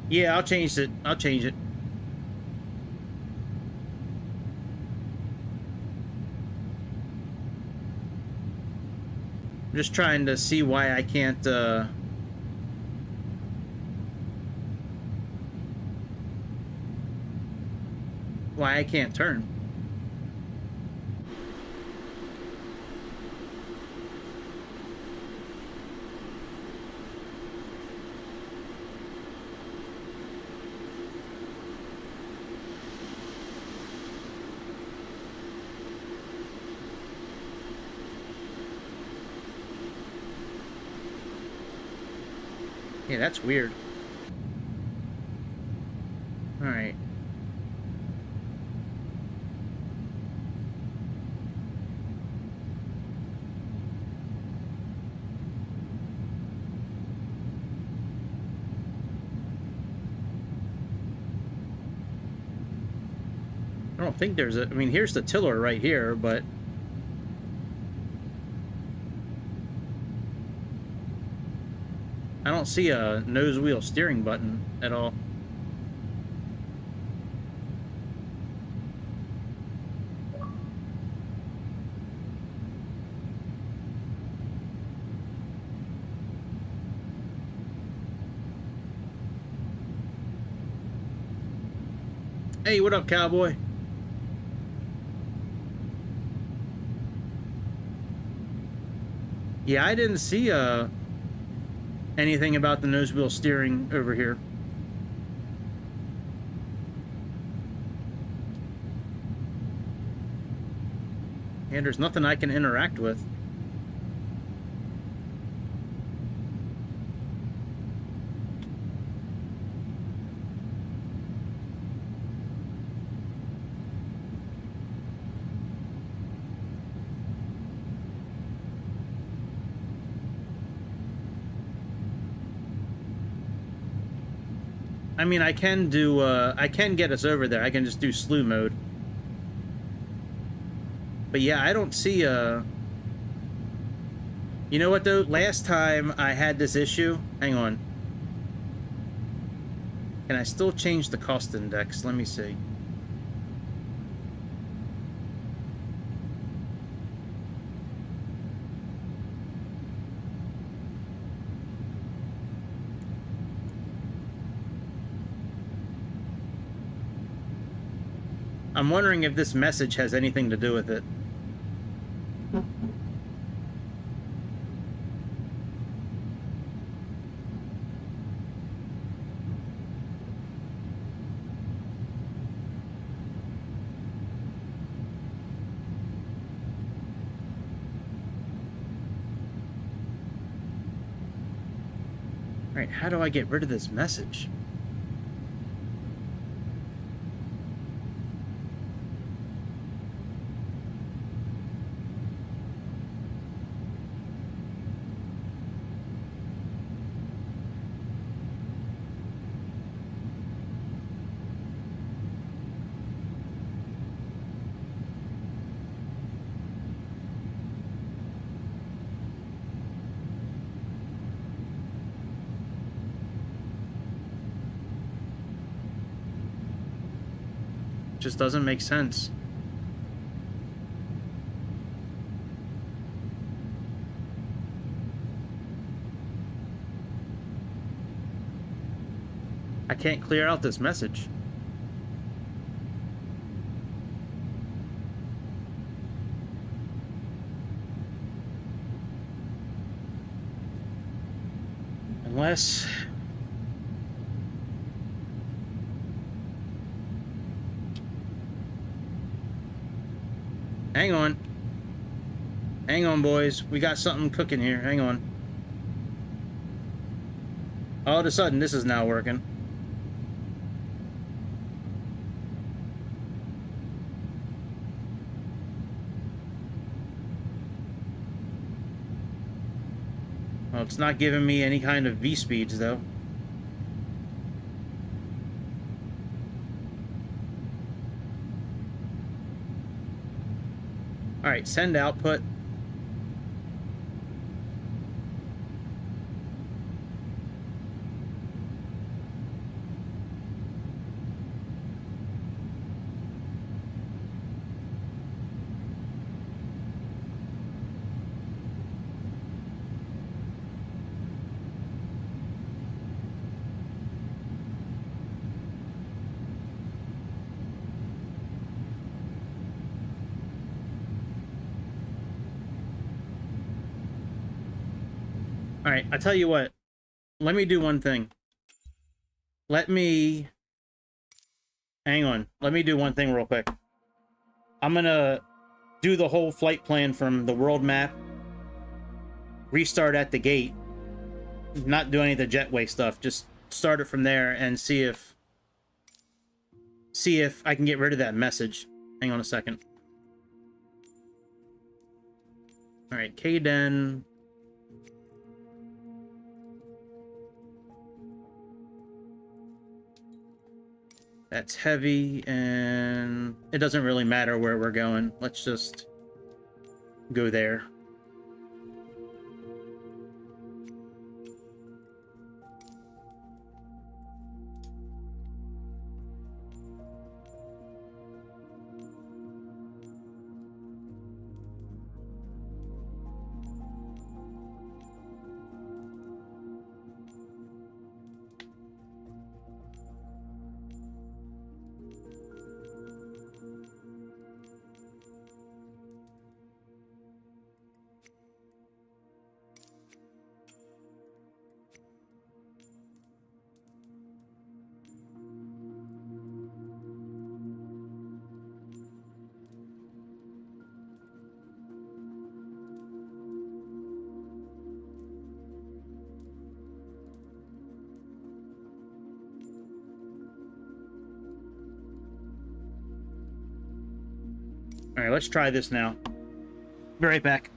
Yeah, I'll change it. I'll change it. I'm just trying to see why I can't, why I can't turn. Yeah, that's weird. All right. I don't think there's a... I mean, here's the tiller right here, but... I don't see a nose wheel steering button at all. Hey, what up, cowboy? Yeah, I didn't see anything about the nose wheel steering over here. And there's nothing I can interact with. I mean, I can do, I can get us over there. I can just do slew mode. But yeah, I don't see, you know what, though? Last time I had this issue... Hang on. Can I still change the cost index? Let me see. I'm wondering if this message has anything to do with it. Alright, how do I get rid of this message? Just doesn't make sense. I can't clear out this message. Unless... Hang on. Hang on, boys. We got something cooking here. Hang on. All of a sudden, this is now working. Well, it's not giving me any kind of V-speeds, though. Alright, send output. Alright, I tell you what. Let me do one thing. Let me... Hang on. Let me do one thing real quick. I'm gonna do the whole flight plan from the world map. Restart at the gate. Not do any of the jetway stuff. Just start it from there and see if I can get rid of that message. Hang on a second. Alright, Kden... That's heavy, and it doesn't really matter where we're going. Let's just go there. Alright, let's try this now. Be right back.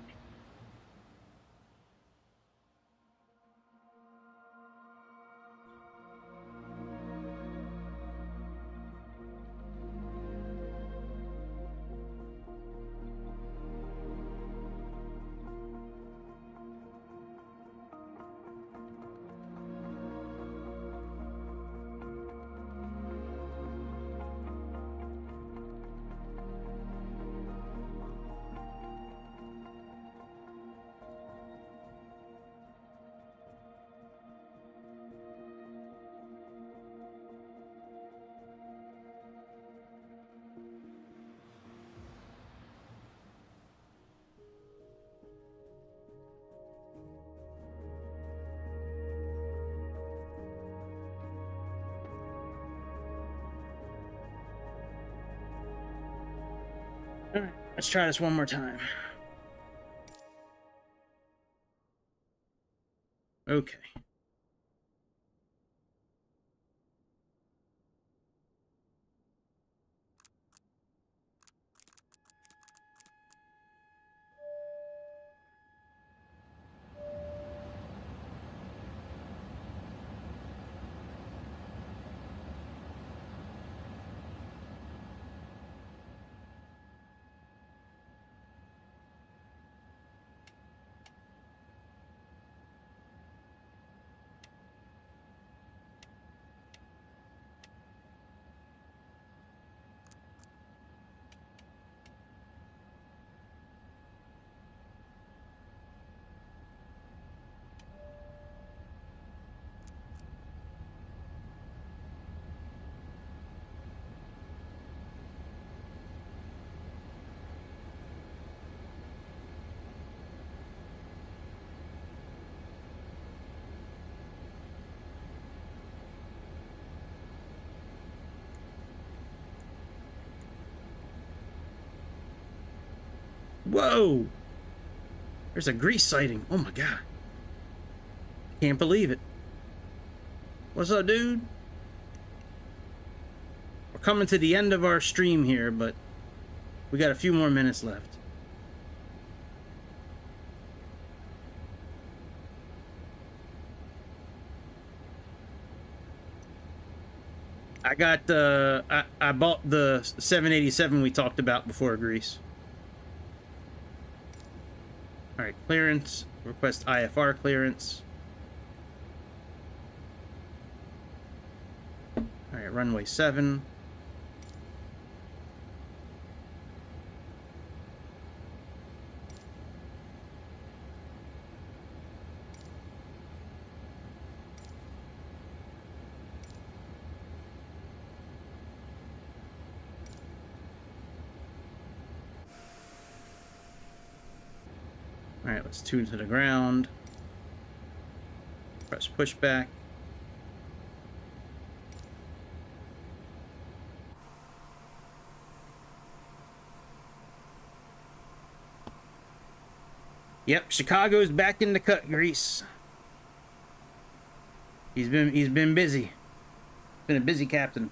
All right, let's try this one more time. Okay. Whoa! There's a grease sighting. Oh my god. Can't believe it. What's up, dude? We're coming to the end of our stream here, but we got a few more minutes left. I got I bought the 787 we talked about before, Greece. All right, clearance. Request IFR clearance. All right, runway 7. All right, let's tune to the ground. Press pushback. Yep, Chicago's back in the cut, Grease. He's been busy. Been a busy captain.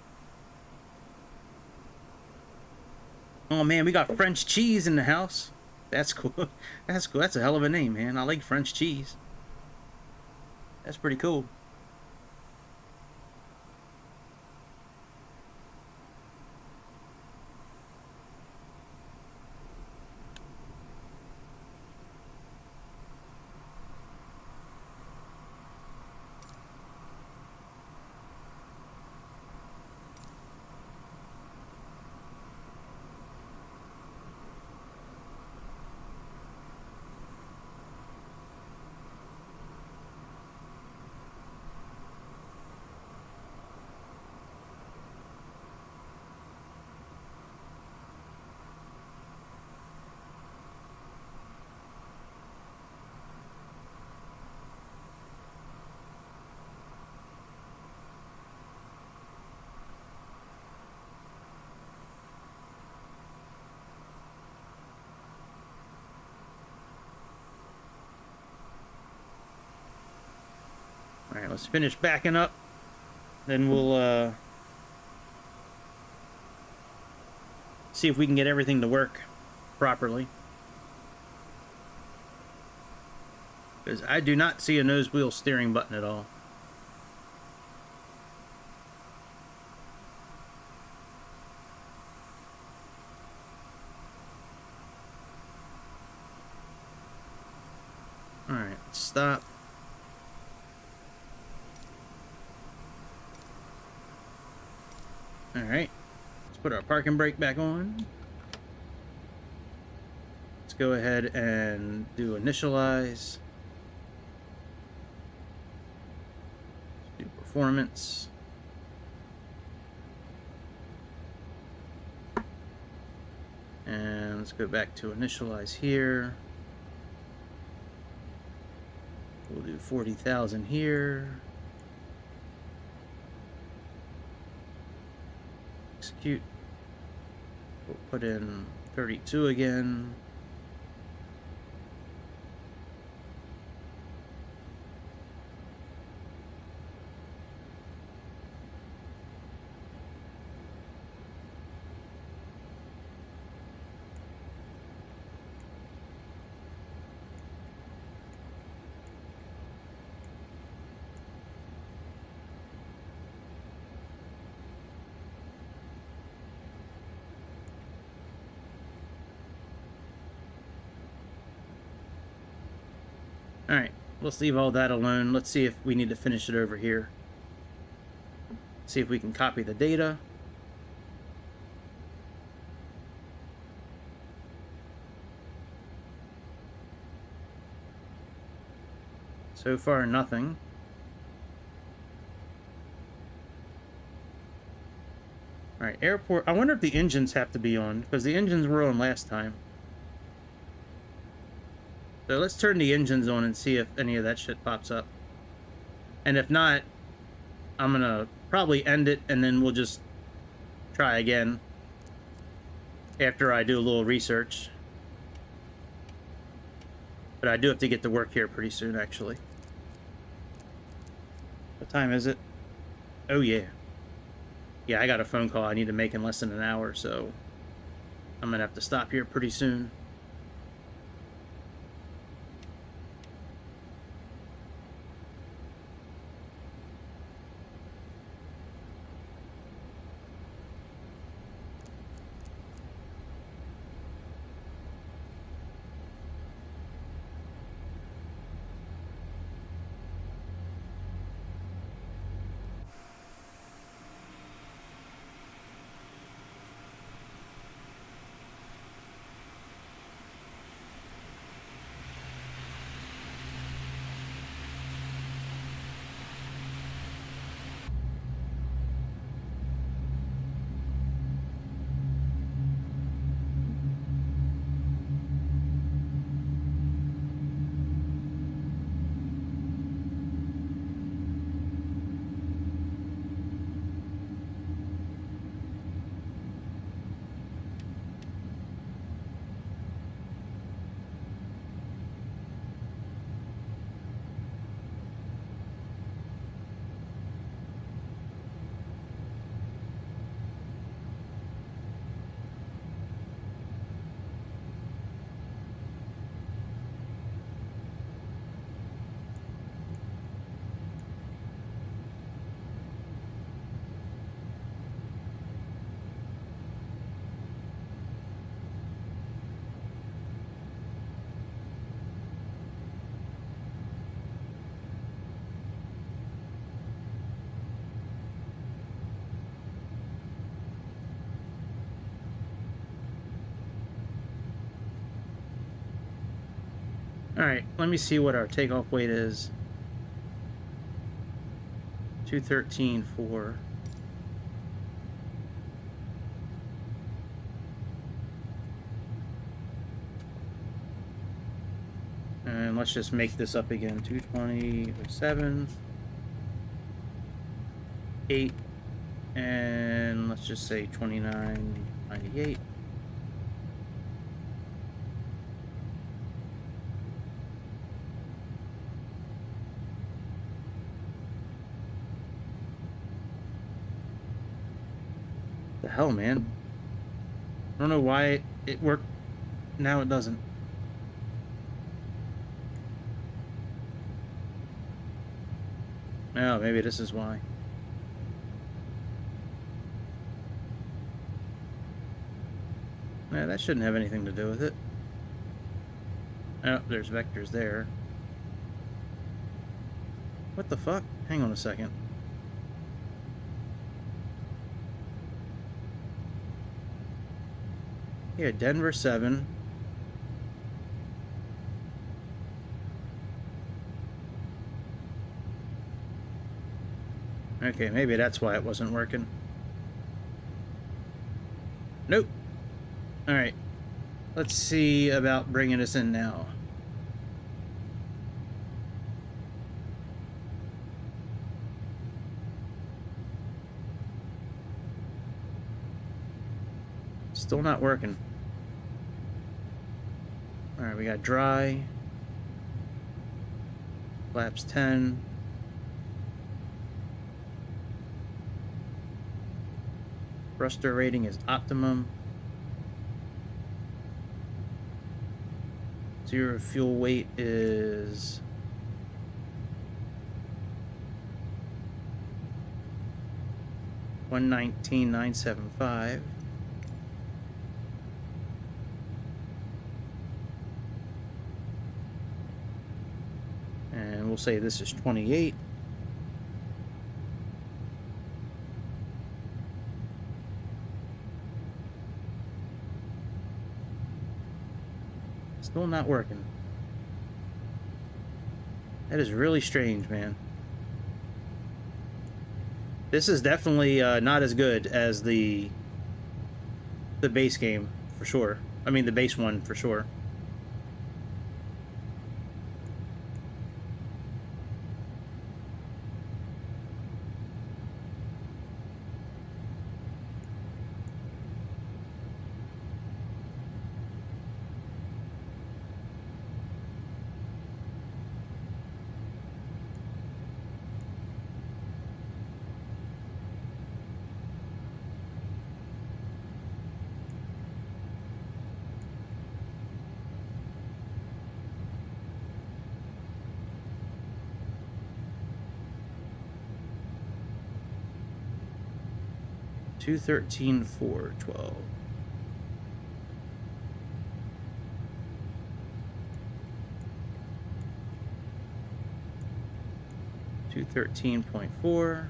Oh man, we got French cheese in the house. That's cool. That's cool. That's a hell of a name, man. I like French cheese. That's pretty cool. All right, let's finish backing up. Then we'll see if we can get everything to work properly. Because I do not see a nose wheel steering button at all. All right, let's stop. All right, let's put our parking brake back on. Let's go ahead and do initialize. Let's do performance. And let's go back to initialize here. We'll do 40,000 here. Execute. We'll put in 32 again. Alright, let's leave all that alone. Let's see if we need to finish it over here. See if we can copy the data. So far, nothing. Alright, airport. I wonder if the engines have to be on, because the engines were on last time. So let's turn the engines on and see if any of that shit pops up. And if not, I'm gonna probably end it and then we'll just try again after I do a little research. But I do have to get to work here pretty soon, actually. What time is it? Oh, yeah. Yeah, I got a phone call I need to make in less than an hour, so I'm gonna have to stop here pretty soon. Alright, let me see what our takeoff weight is. 213.4. And let's just make this up again. 220.07. 8. And let's just say 29.98. The hell, man? I don't know why it worked. Now it doesn't. Oh, maybe this is why. Yeah, that shouldn't have anything to do with it. Oh, there's vectors there. What the fuck? Hang on a second. Yeah, Denver 7. Okay, maybe that's why it wasn't working. Nope. Alright. Let's see about bringing us in now. Still not working. We got dry. Flaps 10. Thruster rating is optimum. Zero fuel weight is 119,975. And we'll say this is 28. Still not working. That is really strange, man. This is definitely not as good as the base game, for sure. I mean, the base one, for sure. Two 13,412. Two 13.4.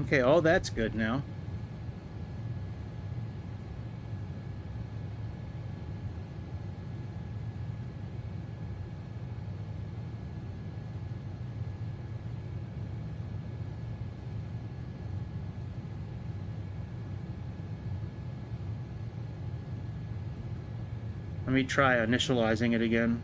Okay, all that's good now. Let me try initializing it again.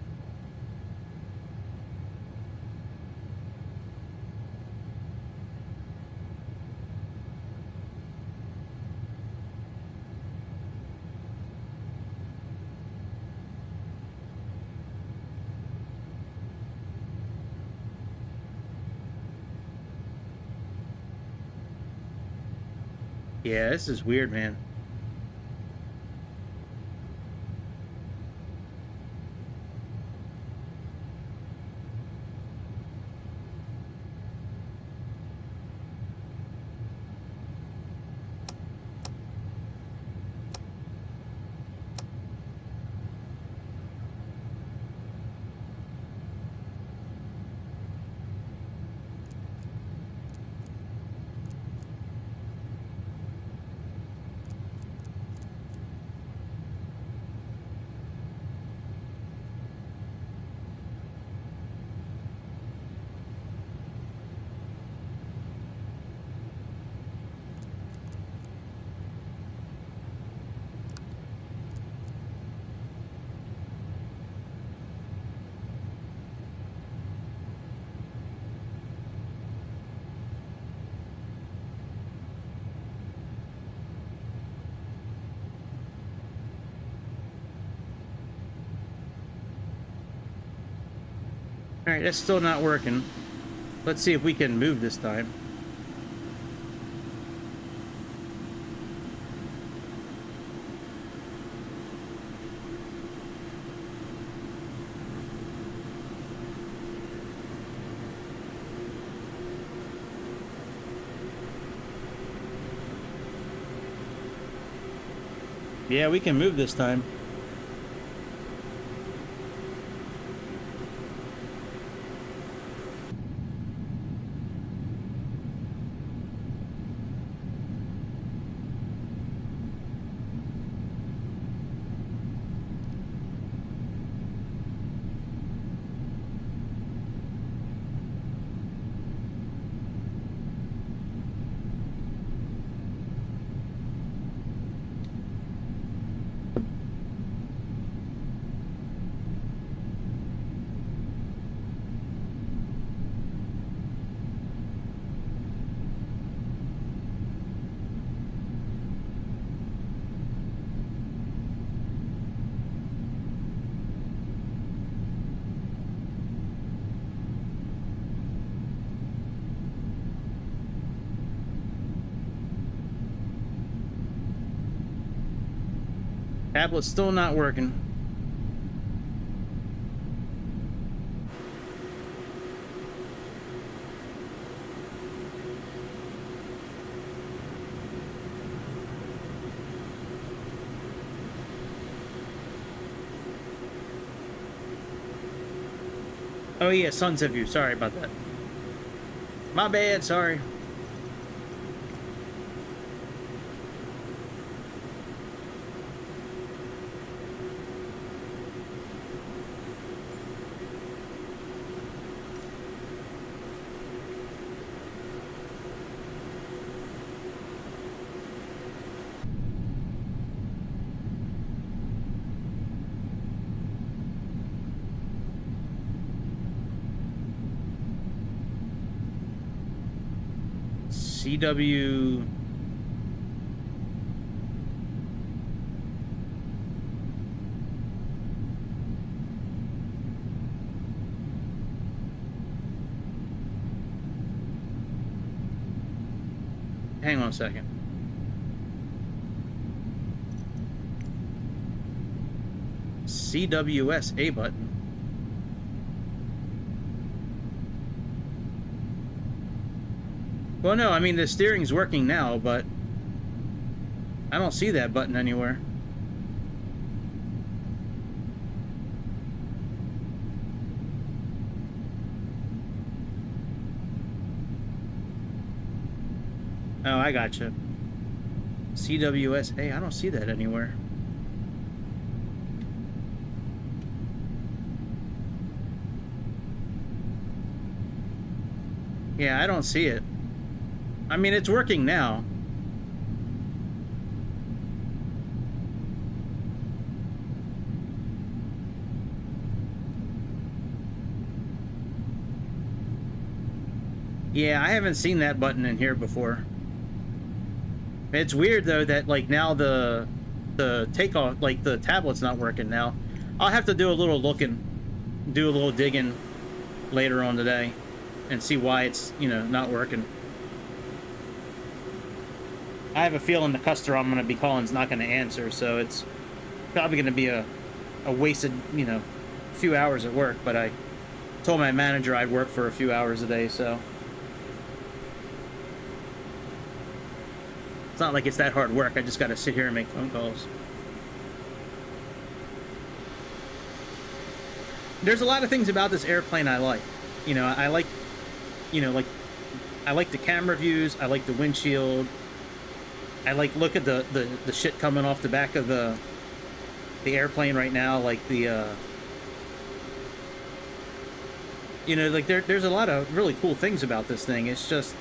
Yeah, this is weird, man. Alright, that's still not working. Let's see if we can move this time. Yeah, we can move this time. Tablet's still not working. Oh yeah, sunset view. Sorry about that. My bad, sorry. CW. Hang on a second. CWS A button. Well, no, I mean, the steering's working now, but I don't see that button anywhere. Oh, I gotcha. CWSA, I don't see that anywhere. Yeah, I don't see it. I mean, it's working now. Yeah, I haven't seen that button in here before. It's weird though that like now the takeoff, like the tablet's not working now. I'll have to do a little looking, do a little digging later on today and see why it's, you know, not working. I have a feeling the customer I'm going to be calling is not going to answer, so it's probably going to be a wasted, you know, few hours at work, but I told my manager I'd work for a few hours a day, so it's not like it's that hard work. I just got to sit here and make phone calls. There's a lot of things about this airplane I like. You know, I like, you know, like, I like the camera views. I like the windshield. I like, look at the shit coming off the back of the airplane right now, like the, you know, like there's a lot of really cool things about this thing. It's just,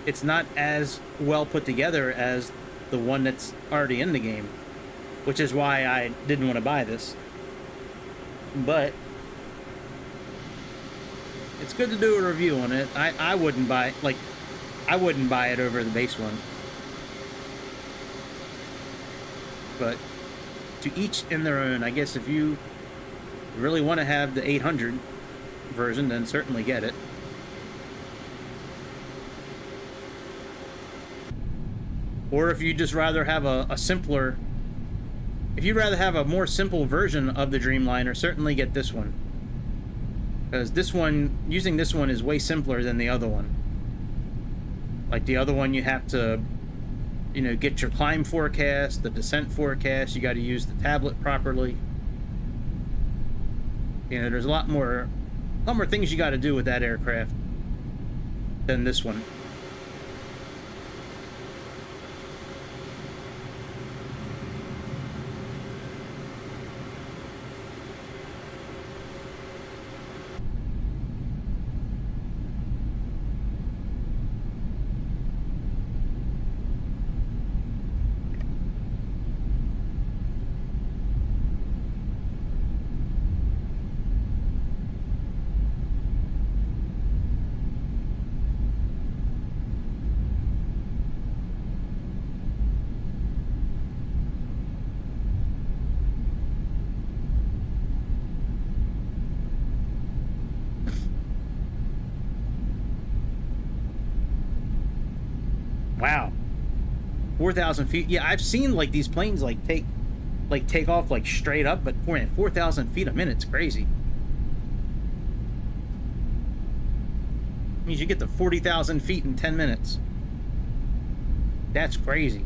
it's not as well put together as the one that's already in the game, which is why I didn't want to buy this. But it's good to do a review on it. I wouldn't buy, like, I wouldn't buy it over the base one. But to each in their own. I guess if you really want to have the 800 version, then certainly get it. Or if you just rather have a simpler, if you'd rather have a more simple version of the Dreamliner, certainly get this one. Because this one, using this one is way simpler than the other one. Like the other one, you have to, you know, get your climb forecast, the descent forecast, you got to use the tablet properly. You know, there's a lot more things you got to do with that aircraft than this one. Wow, 4,000 feet. Yeah, I've seen like these planes like take like take off like straight up, but 4,000 feet a minute's crazy. Means you get to 40,000 feet in 10 minutes. That's crazy.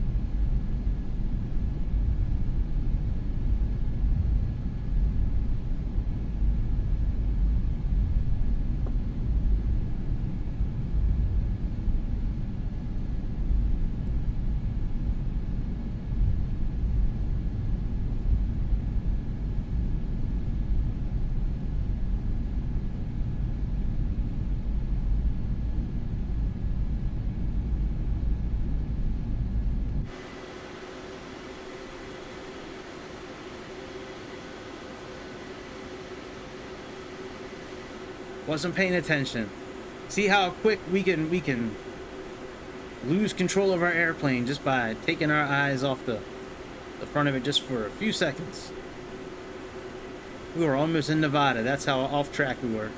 Wasn't paying attention. See how quick we can lose control of our airplane just by taking our eyes off the front of it just for a few seconds. We were almost in Nevada. That's how off track we were.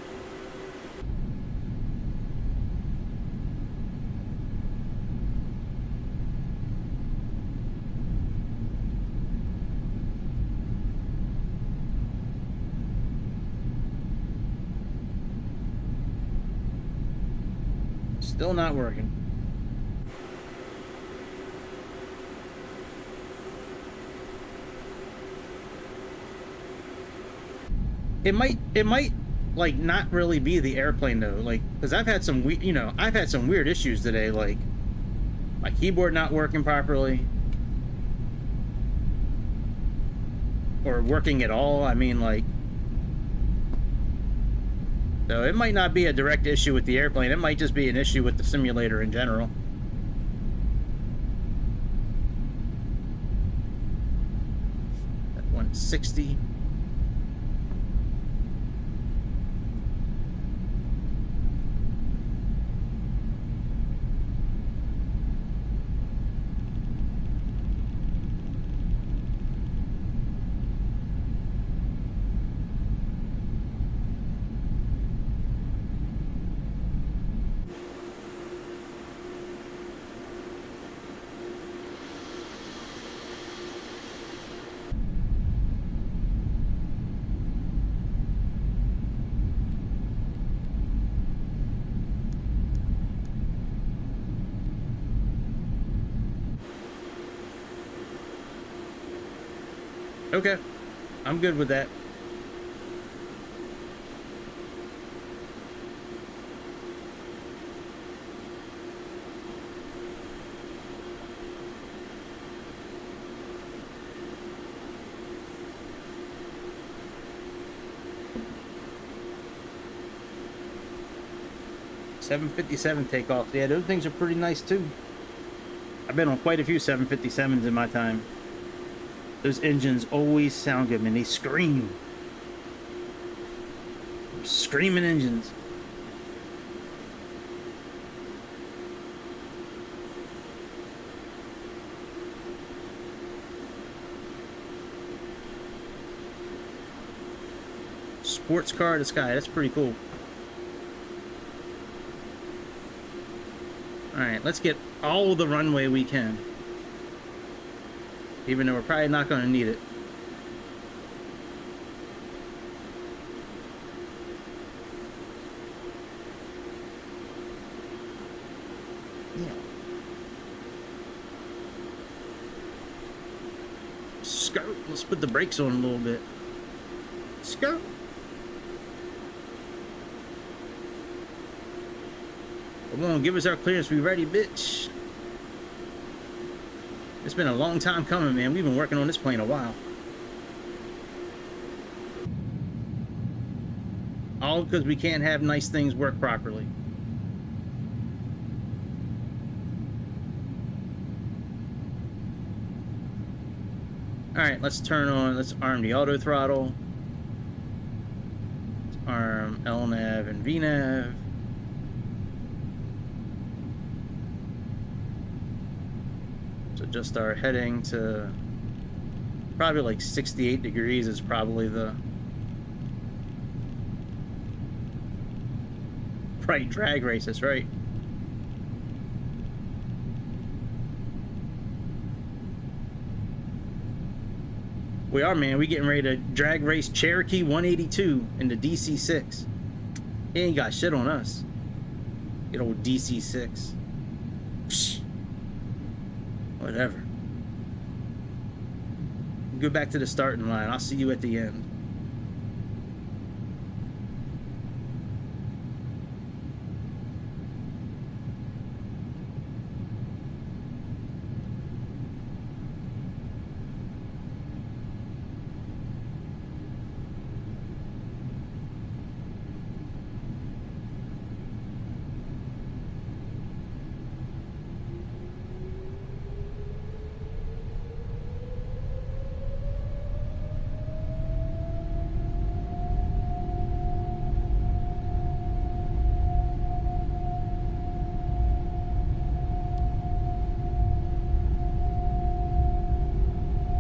Still not working. It might like not really be the airplane though, like because I've had some I've had some weird issues today, like my keyboard not working properly or working at all. I mean, like, so it might not be a direct issue with the airplane. It might just be an issue with the simulator in general. At 160. Okay, I'm good with that. $757 takeoff. Yeah, those things are pretty nice too. I've been on quite a few 757s in my time. Those engines always sound good, man. They scream. Screaming engines. Sports car to sky. That's pretty cool. Alright, let's get all the runway we can. Even though we're probably not going to need it. Yeah. Skirt. Let's put the brakes on a little bit. Skirt. Come on, give us our clearance. We ready, bitch. It's been a long time coming, man. We've been working on this plane a while. All because we can't have nice things work properly. Alright, let's turn on, let's arm the auto throttle. Let's arm LNAV and VNAV. Adjust our heading to probably like 68 degrees is probably the right drag race. That's right. We are, man. We getting ready to drag race Cherokee 182 into DC6. He ain't got shit on us. Good old DC6. Psh. Whatever. Go back to the starting line. I'll see you at the end.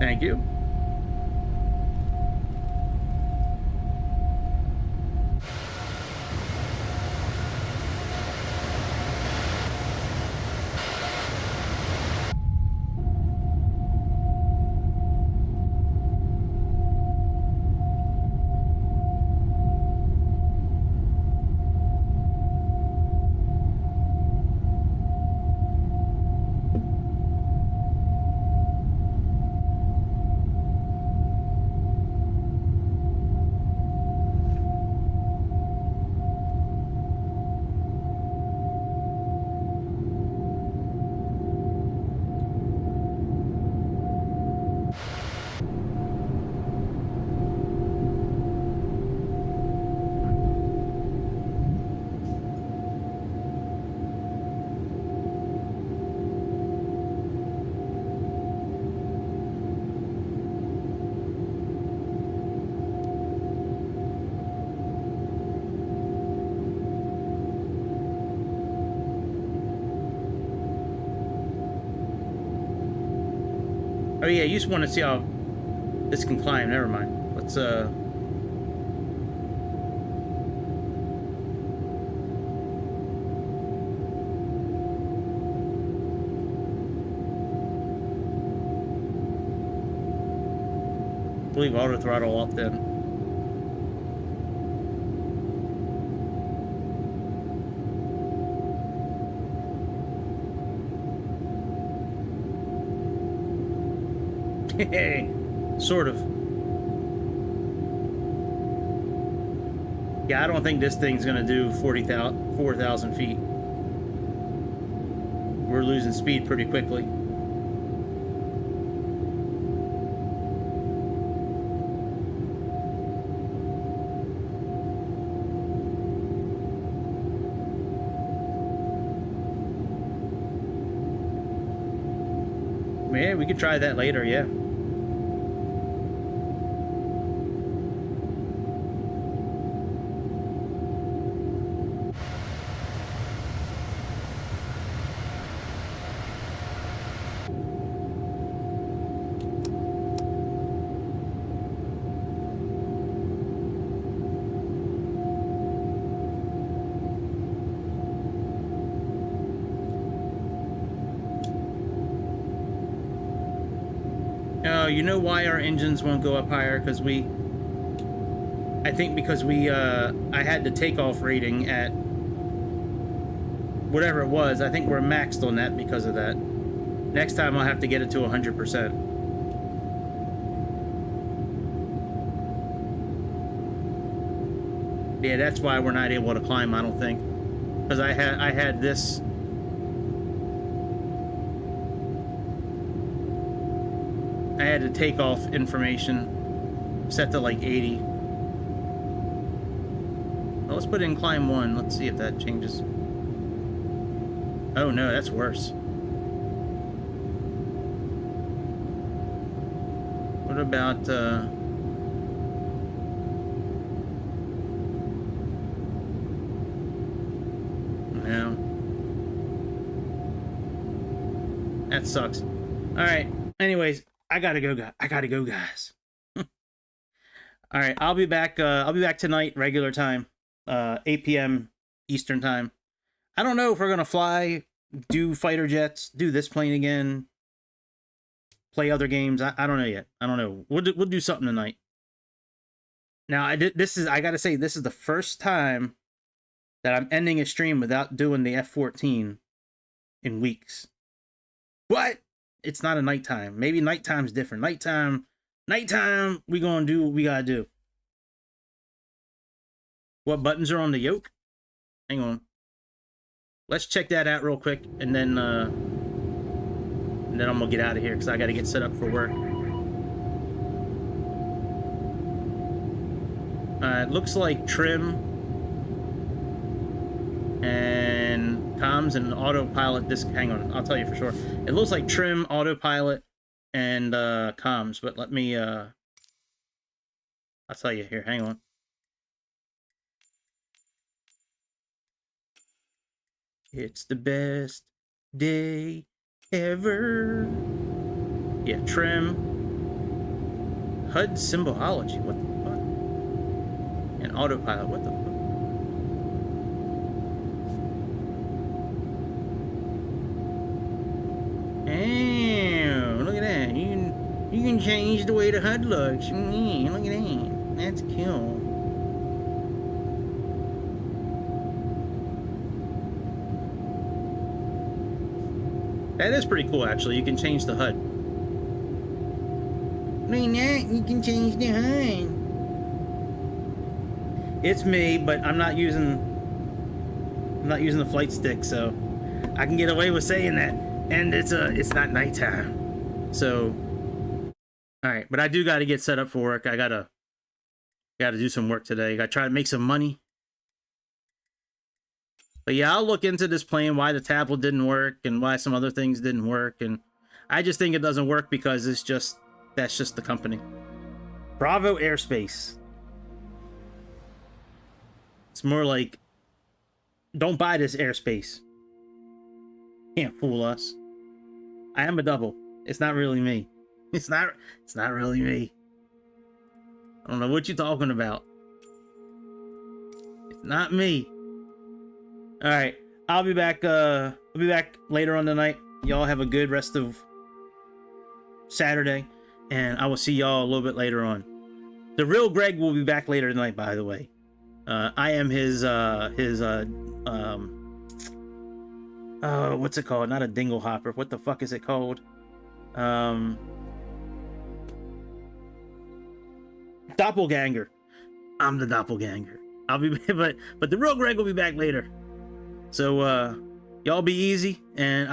Thank you. Oh yeah, you just want to see how this can climb. Never mind. Let's leave auto throttle off then. Hey, sort of. Yeah, I don't think this thing's gonna do 4,000 feet. We're losing speed pretty quickly. Yeah, we could try that later, yeah. You know why our engines won't go up higher? Because I think because I had the takeoff rating at whatever it was. I think we're maxed on that because of that. Next time I'll have to get it to 100%. Yeah, that's why we're not able to climb, I don't think. Because I had this... I had the takeoff information set to like 80. Well, let's put in climb 1. Let's see if that changes. Oh no, that's worse. What about no. That sucks. Alright. Anyways, I gotta go, guys. All right, I'll be back tonight, regular time, 8 p.m. Eastern time. I don't know if we're gonna fly, do fighter jets, do this plane again. play other games. I don't know yet. I don't know. We'll do something tonight. Now I gotta say, this is the first time that I'm ending a stream without doing the F-14 in weeks. What? It's not a nighttime. Maybe nighttime's different. Nighttime, we gonna do what we gotta do. What buttons are on the yoke? Hang on. Let's check that out real quick, and then I'm gonna get out of here because I gotta get set up for work. It looks like trim and comms and autopilot. Hang on, I'll tell you for sure. It looks like trim, autopilot, and comms. But let me I'll tell you here. Hang on. It's the best day ever. Yeah, trim. HUD symbology. What the fuck? And autopilot. What the fuck? Damn, look at that. You can change the way the HUD looks. Look at that. That's cool. That is pretty cool, actually. You can change the HUD. Look at that. You can change the HUD. It's me, but I'm not using the flight stick, so I can get away with saying that. And it's not nighttime. So, all right, but I do got to get set up for work. I gotta do some work today. Got to try to make some money. But yeah, I'll look into this plane, why the tablet didn't work and why some other things didn't work. And I just think it doesn't work because that's just the company. Bravo Airspace. It's more like, don't buy this airspace. Can't fool us. I am a double. It's not really me. It's not really me. I don't know what you're talking about. It's not me. All right, I'll be back later on tonight. Y'all have a good rest of Saturday, and I will see y'all a little bit later on. The real Greg will be back later tonight, by the way. I am his what's it called? Not a dingle hopper. What the fuck is it called? Doppelganger. I'm the doppelganger. I'll be, but the real Greg will be back later. So, y'all be easy, and